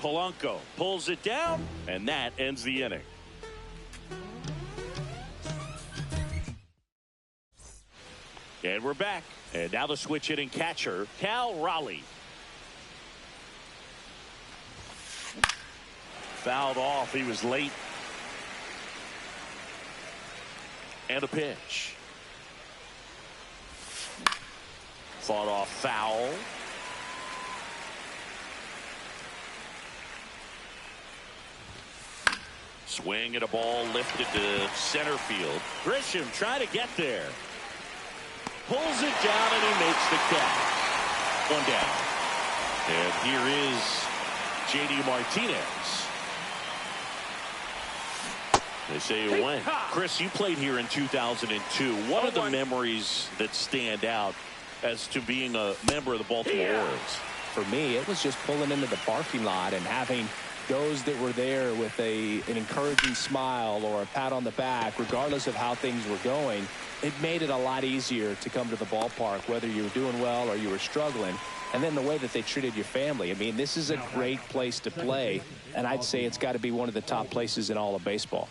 Polanco pulls it down, and that ends the inning. And we're back. And now the switch hitting catcher, Cal Raleigh. Fouled off. He was late. And a pitch. Fought off foul. Swing at a ball lifted to center field. Grisham trying to get there. Pulls it down and he makes the catch. One down. And here is J.D. Martinez. They say it went. Chris, you played here in 2002. What are the memories that stand out as to being a member of the Baltimore Orioles?
For me, it was just pulling into the parking lot and having those that were there with an encouraging smile or a pat on the back, regardless of how things were going, it made it a lot easier to come to the ballpark, whether you were doing well or you were struggling. And then the way that they treated your family. I mean, this is a great place to play, and I'd say it's got to be one of the top places in all of baseball.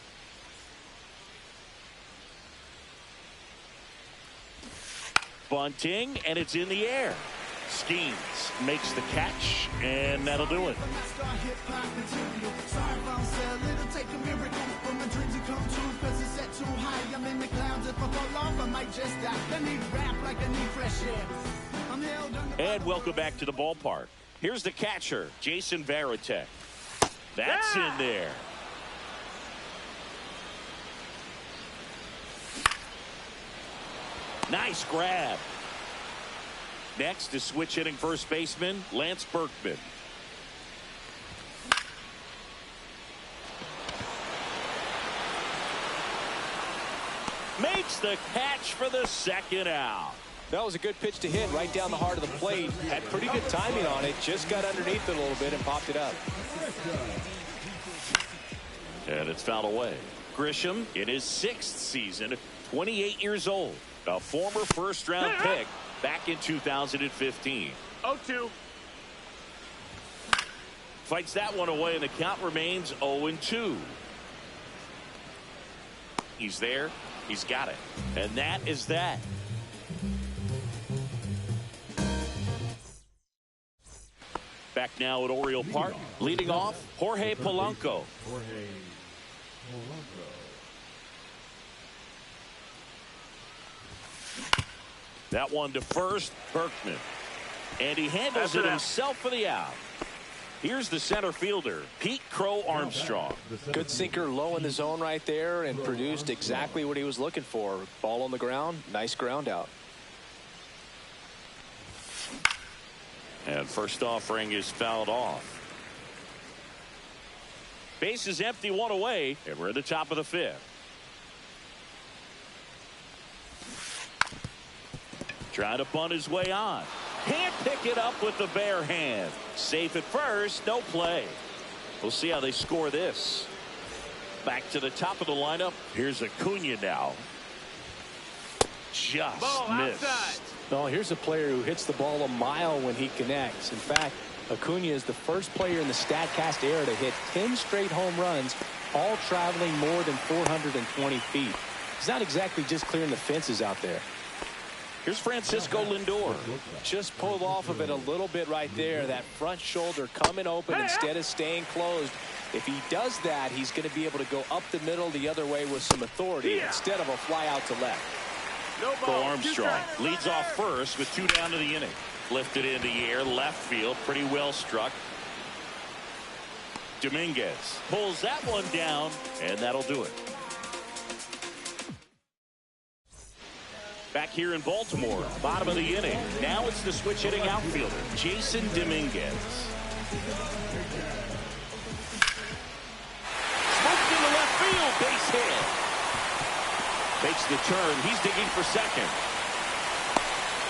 Bunting, and it's in the air. Skeens makes the catch, and that'll do it. And welcome back to the ballpark. Here's the catcher, Jason Varitek. That's in there. Nice grab. Next is switch hitting first baseman Lance Berkman. Makes the catch for the second out.
That was a good pitch to hit right down the heart of the plate. Had pretty good timing on it. Just got underneath it a little bit and popped it up.
And it's fouled away. Grisham in his 6th season, 28 years old. A former first-round pick back in 2015.
0-2.
Fights that one away, and the count remains 0-2. He's there. He's got it. And that is that. Back now at Oriole Park. Leading off, Jorge Polanco. That one to first, Berkman. And he handles it himself for the out. Here's the center fielder, Pete Crow Armstrong.
Good sinker low in the zone right there and produced exactly what he was looking for. Ball on the ground, nice ground out.
And first offering is fouled off. Base is empty, one away, and we're at the top of the 5th. Trying to bunt his way on. Can't pick it up with the bare hand. Safe at first, no play. We'll see how they score this. Back to the top of the lineup. Here's Acuna now. Just missed.
Outside.
No, here's a player who hits the ball a mile when he connects. In fact, Acuna is the first player in the StatCast era to hit 10 straight home runs, all traveling more than 420 feet. He's not exactly just clearing the fences out there.
Here's Francisco Lindor.
Just pulled off of it a little bit right there. That front shoulder coming open instead of staying closed. If he does that, he's going to be able to go up the middle the other way with some authority instead of a fly out to left.
Go Armstrong leads off first with 2 down to the inning. Lifted in the air, left field, pretty well struck. Dominguez pulls that one down, and that'll do it. Back here in Baltimore, bottom of the inning. Now it's the switch hitting outfielder, Jason Dominguez. Smoked into left field, base hit. Makes the turn. He's digging for second.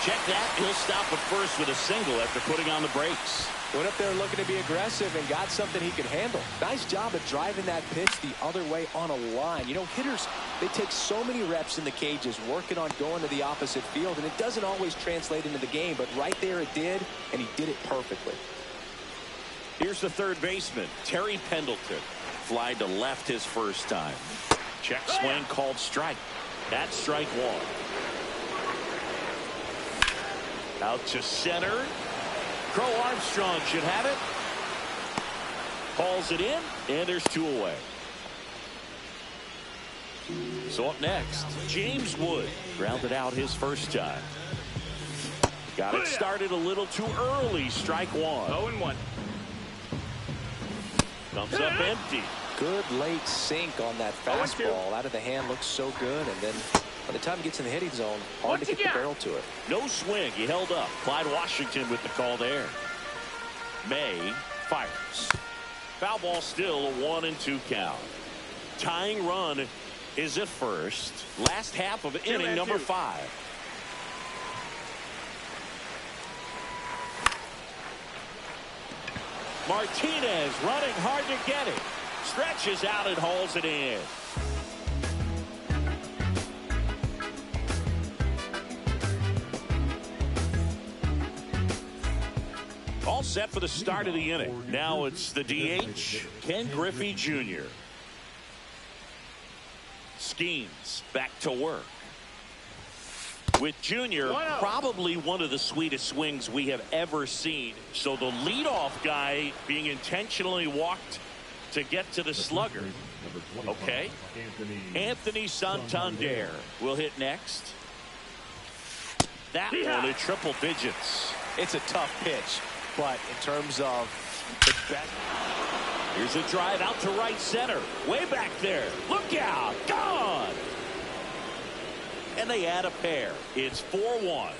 Check that. He'll stop at first with a single after putting on the brakes.
Went up there looking to be aggressive and got something he could handle. Nice job of driving that pitch the other way on a line. You know, hitters, they take so many reps in the cages working on going to the opposite field, and it doesn't always translate into the game, but right there it did, and he did it perfectly.
Here's the third baseman, Terry Pendleton. Flied to left his first time. Check swing called strike. That's strike 1. Out to center. Crow Armstrong should have it. Hauls it in, and there's 2 away. So up next, James Wood grounded out his first time. Got it started a little too early. Strike 1.
0-1.
Comes up empty.
Good late sink on that fastball. Out of the hand looks so good, and then by the time it gets in the hitting zone, hard to get the barrel to it.
No swing. He held up. Clyde Washington with the call there. May fires. Foul ball still, a 1-2 count. Tying run is at first. Last half of inning number 5. Martinez running hard to get it. Stretches out and hauls it in. All set for the start of the inning. Now it's the DH, Ken Griffey Jr. Skeens back to work. With Junior, probably one of the sweetest swings we have ever seen. So the leadoff guy being intentionally walked to get to the slugger. Okay. Anthony Santander will hit next. That one at triple digits.
It's a tough pitch, but in terms of the bet.
Here's a drive out to right center. Way back there. Look out. Gone. And they add a pair. It's 4-1.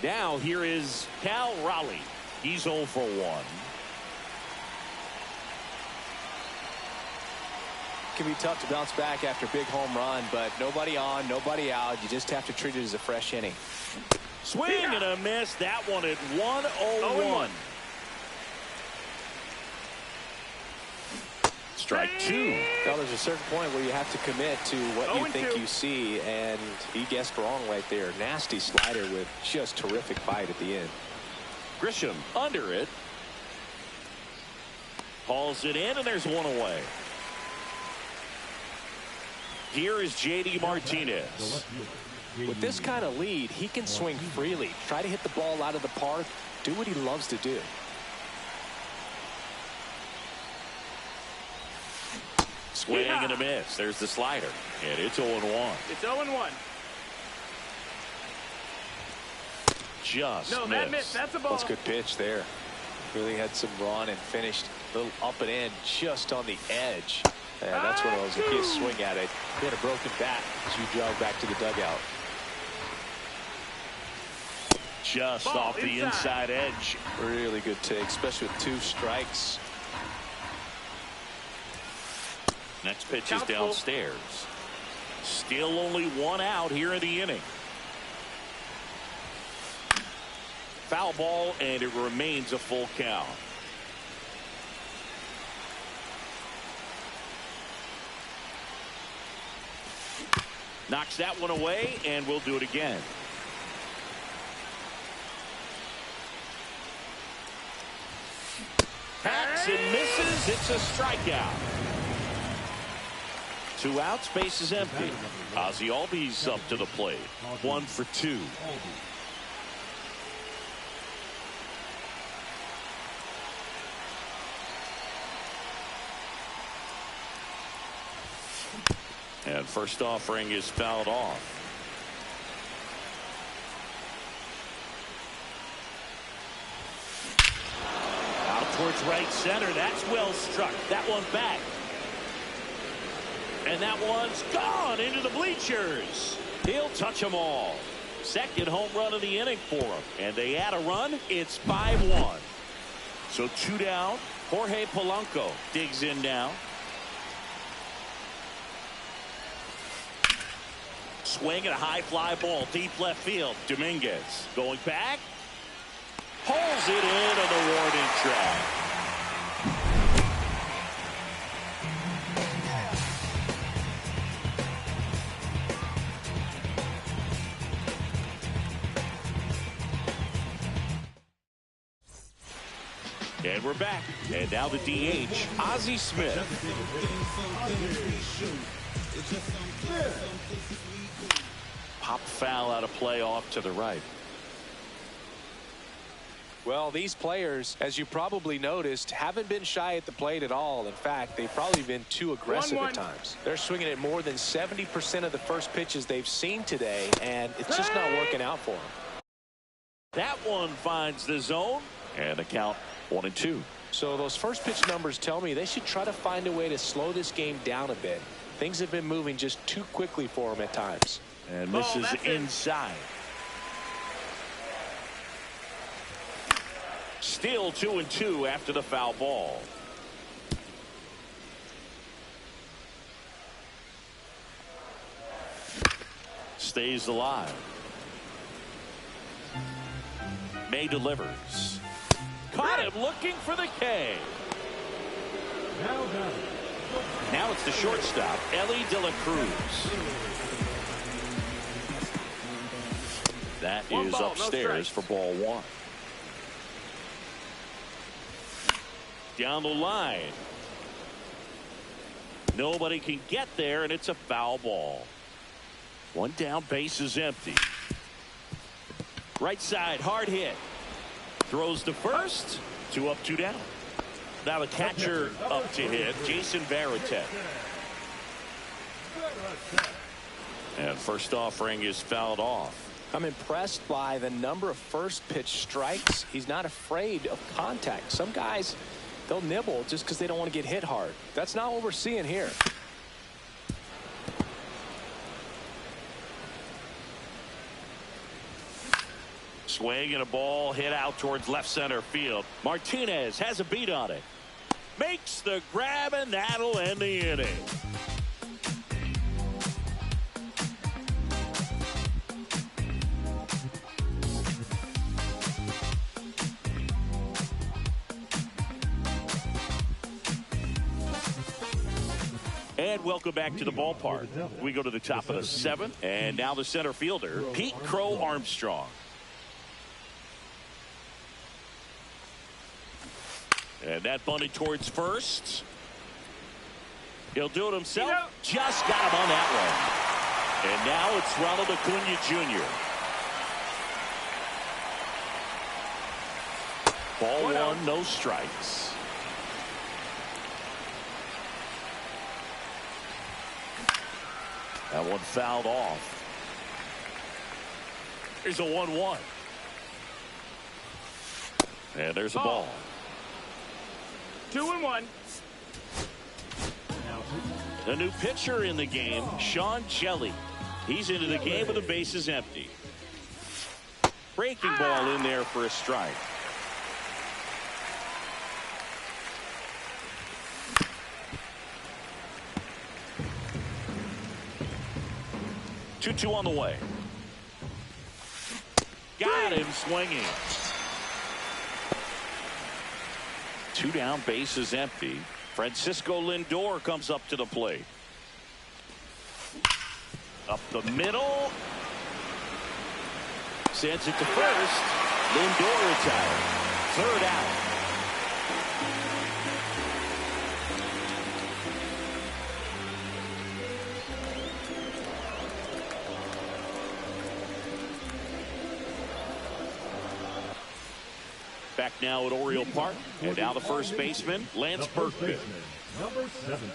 Now here is Cal Raleigh. He's 0 for 1.
Can be tough to bounce back after a big home run, but nobody on, nobody out. You just have to treat it as a fresh inning.
Swing and a miss. That one at 1-0-1. Strike two.
Well, there's a certain point where you have to commit to what you think you see, and he guessed wrong right there. Nasty slider with just terrific bite at the end.
Grisham under it. Hauls it in, and there's one away. Here is J.D. Martinez.
With this kind of lead, he can swing freely. Try to hit the ball out of the park. Do what he loves to do.
Swing and a miss. There's the slider. And it's 0-1.
It's 0-1.
Just
no, that missed. That's a ball.
That's a good pitch there. Really had some run and finished a little up and in just on the edge. And that's what it was. If you swing at it, he had a broken bat as you jog back to the dugout.
Just off the inside edge.
Really good take, especially with 2 strikes.
Next pitch is downstairs. Still only 1 out here in the inning. Foul ball, and it remains a full count. Knocks that one away, and we'll do it again. Hacks and misses. It's a strikeout. 2 outs, base is empty. Ozzie Albies up to the plate. 1 for 2. And first offering is fouled off. Out towards right center. That's well struck. That one back. And that one's gone into the bleachers. He'll touch them all. Second home run of the inning for him. And they add a run. It's 5-1. So 2 down. Jorge Polanco digs in now. Swing and a high fly ball deep left field. Dominguez going back. Pulls it in on the warning track. And we're back. And now the DH, Ozzie Smith. Pop foul out of play off to the right.
Well, these players, as you probably noticed, haven't been shy at the plate at all. In fact, they've probably been too aggressive at times. They're swinging at more than 70% of the first pitches they've seen today, and it's just not working out for them.
That one finds the zone, and the count 1-2.
So those first pitch numbers tell me they should try to find a way to slow this game down a bit. Things have been moving just too quickly for them at times.
And misses inside. Still 2-2 after the foul ball. Stays alive. May delivers. Caught him looking for the K. Now it's the shortstop, Elly De La Cruz. That is upstairs for ball one. Down the line. Nobody can get there, and it's a foul ball. One down, base is empty. Right side, hard hit. Throws to first. 2 up, 2 down. Now the catcher up to hit, Jason Varitek. And first offering is fouled off.
I'm impressed by the number of first pitch strikes. He's not afraid of contact. Some guys, they'll nibble just because they don't want to get hit hard. That's not what we're seeing here.
Swing and a ball hit out towards left center field. Martinez has a beat on it. Makes the grab, and that'll end the inning. And welcome back to the ballpark. We go to the top of the 7th, and now the center fielder, Pete Crow Armstrong. And that bunted towards first. He'll do it himself. Just got him on that one. And now it's Ronald Acuna Jr. Ball one, no strikes. That one fouled off. Here's a 1-1. And there's a ball.
2-1.
A new pitcher in the game, Sean Jelly. He's into the game with the bases empty. Breaking ball in there for a strike. Two on the way. Got him swinging. 2 down, base is empty. Francisco Lindor comes up to the plate. Up the middle. Sends it to first. Lindor retired. 3rd out. Back now at Oriole Park, and now the first baseman, Lance Berkman.
Number 17.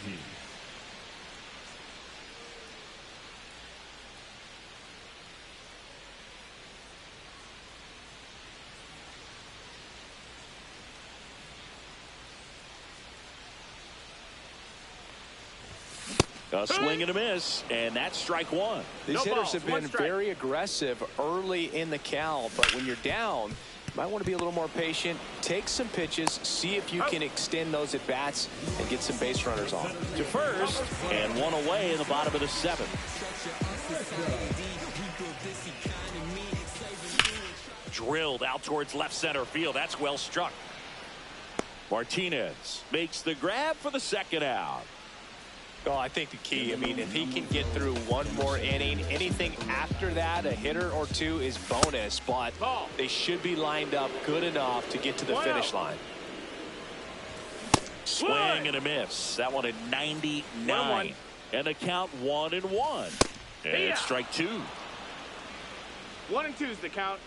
A swing and a miss, and that's strike one.
These hitters have been very aggressive early in the count, but when you're down, you might want to be a little more patient. Take some pitches, see if you can extend those at bats and get some base runners on.
To first, and one away in the bottom of the 7th. Drilled out towards left center field. That's well struck. Martinez makes the grab for the 2nd out.
Oh, I think the key, I mean, if he can get through one more inning, anything after that, a hitter or two is bonus, but they should be lined up good enough to get to the finish line.
Swing and a miss. That one at 99. And the count 1-1. And strike 2.
1-2 is the count.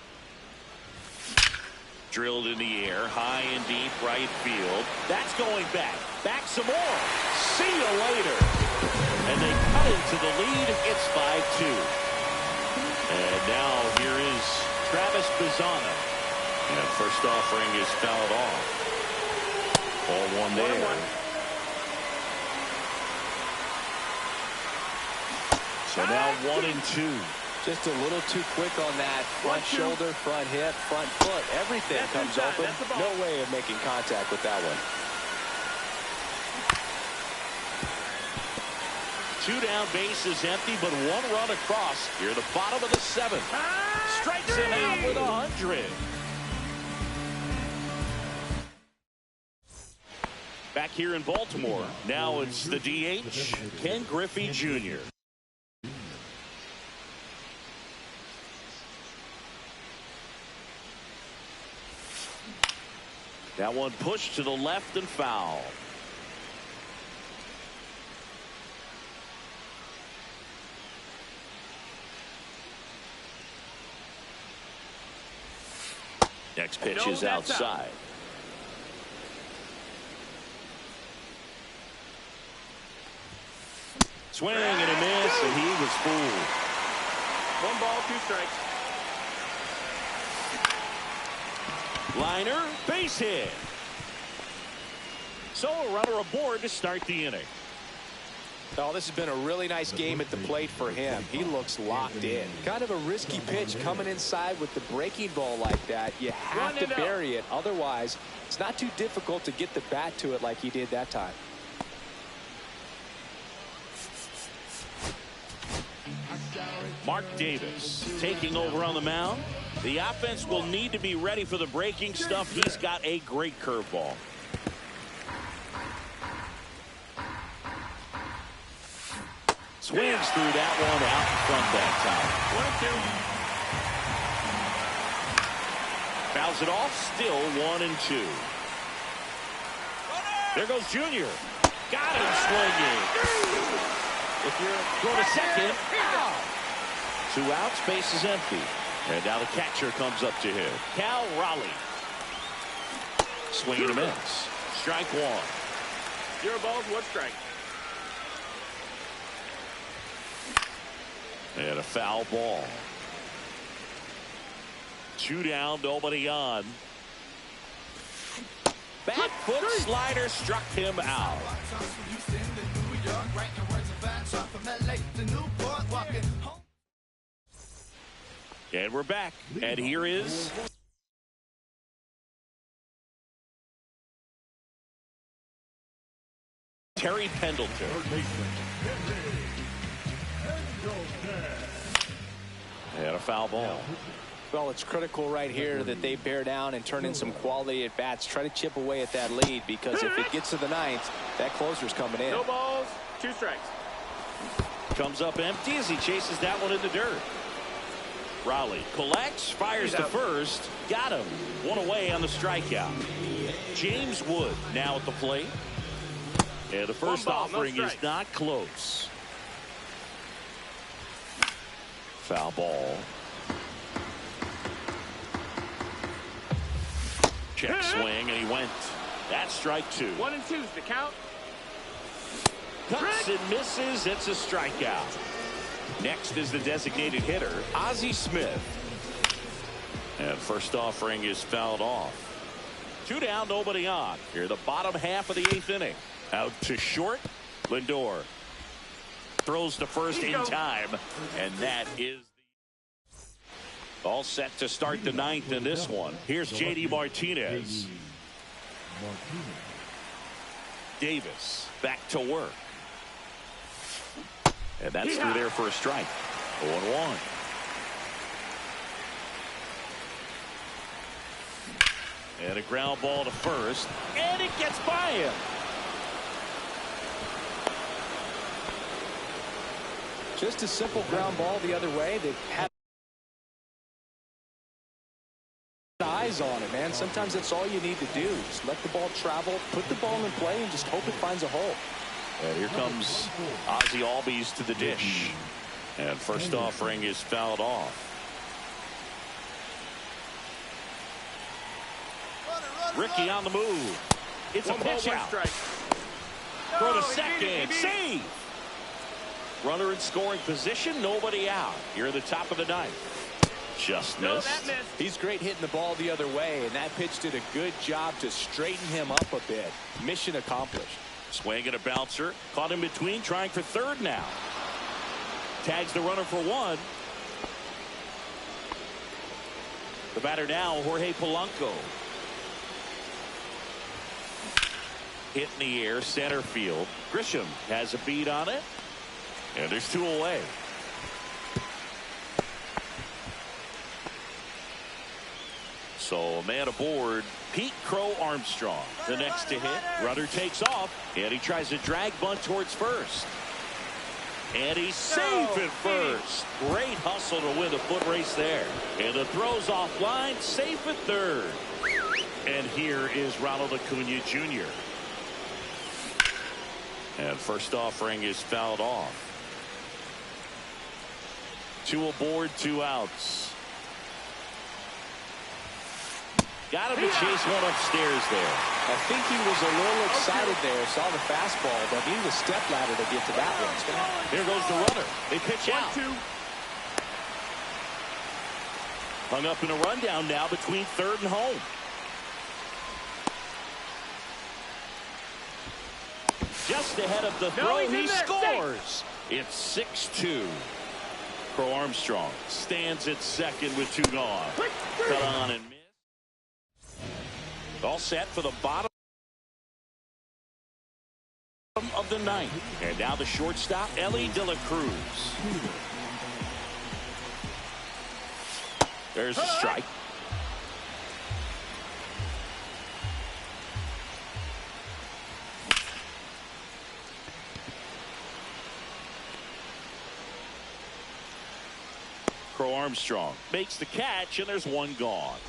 Drilled in the air, high and deep right field. That's going back. Back some more. See you later. And they cut into the lead. It's 5-2. And now here is Travis Bazzana. And first offering is fouled off. Ball one there. So now 1-2.
Just a little too quick on that front shoulder, front hip, front foot. Everything comes open. No way of making contact with that one.
2 down, base is empty, but 1 run across. Here at the bottom of the 7th. Strikes him out with 100. here in Baltimore. Now it's the DH, Ken Griffey Jr. That one pushed to the left and foul. Next pitch is outside. Swing and a miss, and he was fooled.
1 ball, 2 strikes.
Liner, base hit. So a runner aboard to start the inning.
Oh, this has been a really nice game at the plate for him. He looks locked in. Kind of a risky pitch coming inside with the breaking ball like that. You have to bury it. Otherwise, it's not too difficult to get the bat to it like he did that time.
Mark Davis taking over on the mound. The offense will need to be ready for the breaking stuff. He's got a great curveball. Swings through that one out in front that time. 1-2. Fouls it off. Still 1-2. There goes Junior. Got him swinging. If you're going to second, out. 2 outs, base is empty. And now the catcher comes up to him. Cal Raleigh. Swing and a miss. Strike 1.
0 balls, 1 strike.
And a foul ball. 2 down, nobody on. Back foot slider struck him out. And we're back. And here is Terry Pendleton. And a foul ball.
Well, it's critical right here that they bear down and turn in some quality at bats. Try to chip away at that lead, because if it gets to the 9th, that closer's coming in.
0 balls, 2 strikes.
Comes up empty as he chases that one in the dirt. Raleigh collects, fires to first, got him. 1 away on the strikeout. James Wood now at the plate. And the first offering is not close. Foul ball. Check swing, and he went. That's strike 2.
1-2 is the count.
Cuts and misses. It's a strikeout. Next is the designated hitter, Ozzie Smith. And first offering is fouled off. 2 down, nobody on. Here the bottom half of the 8th inning. Out to short. Lindor throws to first in time, and that is all set to start the 9th in this one. Here's J.D. Martinez. Davis back to work. And that's through there for a strike. 0-1. And a ground ball to first. And it gets by him.
Just a simple ground ball the other way. They had eyes on it, man. Sometimes that's all you need to do. Just let the ball travel, put the ball in play, and just hope it finds a hole.
And here comes Ozzie Albies to the dish. And first offering is fouled off. Ricky on the move. It's a pitch out. Throw to second. Save. Runner in scoring position. Nobody out. Here at the top of the 9th. Just missed.
He's great hitting the ball the other way, and that pitch did a good job to straighten him up a bit. Mission accomplished.
Swing and a bouncer. Caught in between, trying for third now. Tags the runner for 1. The batter now, Jorge Polanco. Hit in the air, center field. Grisham has a beat on it. And there's 2 away. So a man aboard, Pete Crow Armstrong. The next to hit, runner takes off, and he tries to drag bunt towards first. And he's safe at first. Great hustle to win the foot race there. And the throw's offline, safe at third. And here is Ronald Acuna Jr. And first offering is fouled off. 2 aboard, 2 outs. Got him to chase one upstairs there.
I think he was a little excited there, saw the fastball, but he was step ladder to get to that one.
Here goes the runner. They pitch out.
1-2.
Hung up in a rundown now between third and home. Just ahead of the throw, he scores. It's 6-2. Crow Armstrong stands at second with 2 gone. Cut on and miss. All set for the bottom of the 9th. And now the shortstop, Elly De La Cruz. There's a strike. Crow Armstrong makes the catch, and there's 1 gone.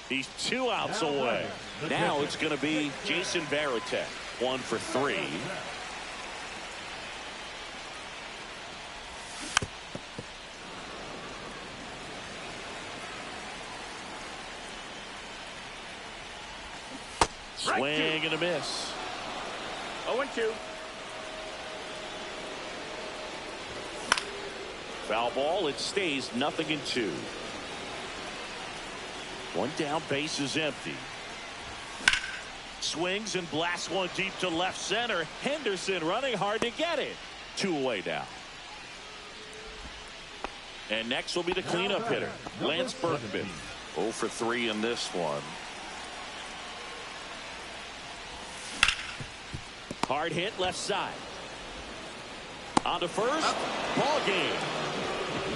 He's 2 outs away. Now it's going to be Jason Varitek. 1 for 3. Swing and a miss.
0-2.
Foul ball. It stays 0-2. 1 down, base is empty. Swings and blasts one deep to left center. Henderson running hard to get it. 2 away now. And next will be the cleanup hitter, Lance Berkman. 0 for 3 in this one. Hard hit left side. On to first. Ball game.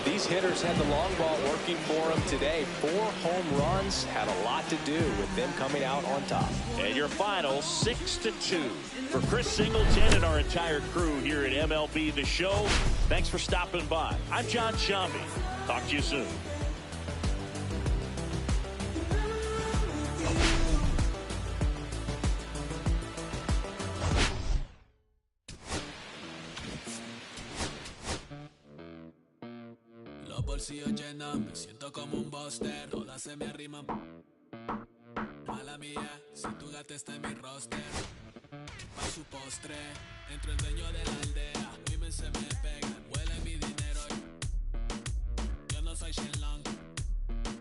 These hitters had the long ball working for them today. 4 home runs had a lot to do with them coming out on top.
And your final 6-2. For Chris Singleton and our entire crew here at MLB The Show, thanks for stopping by. I'm John Sciambi. Talk to you soon.
Bolsillos llenos, me siento como un buster, todas se me arriman. Mala mía, si tu gata está en mi roster, pa' su postre, entro el dueño de la aldea.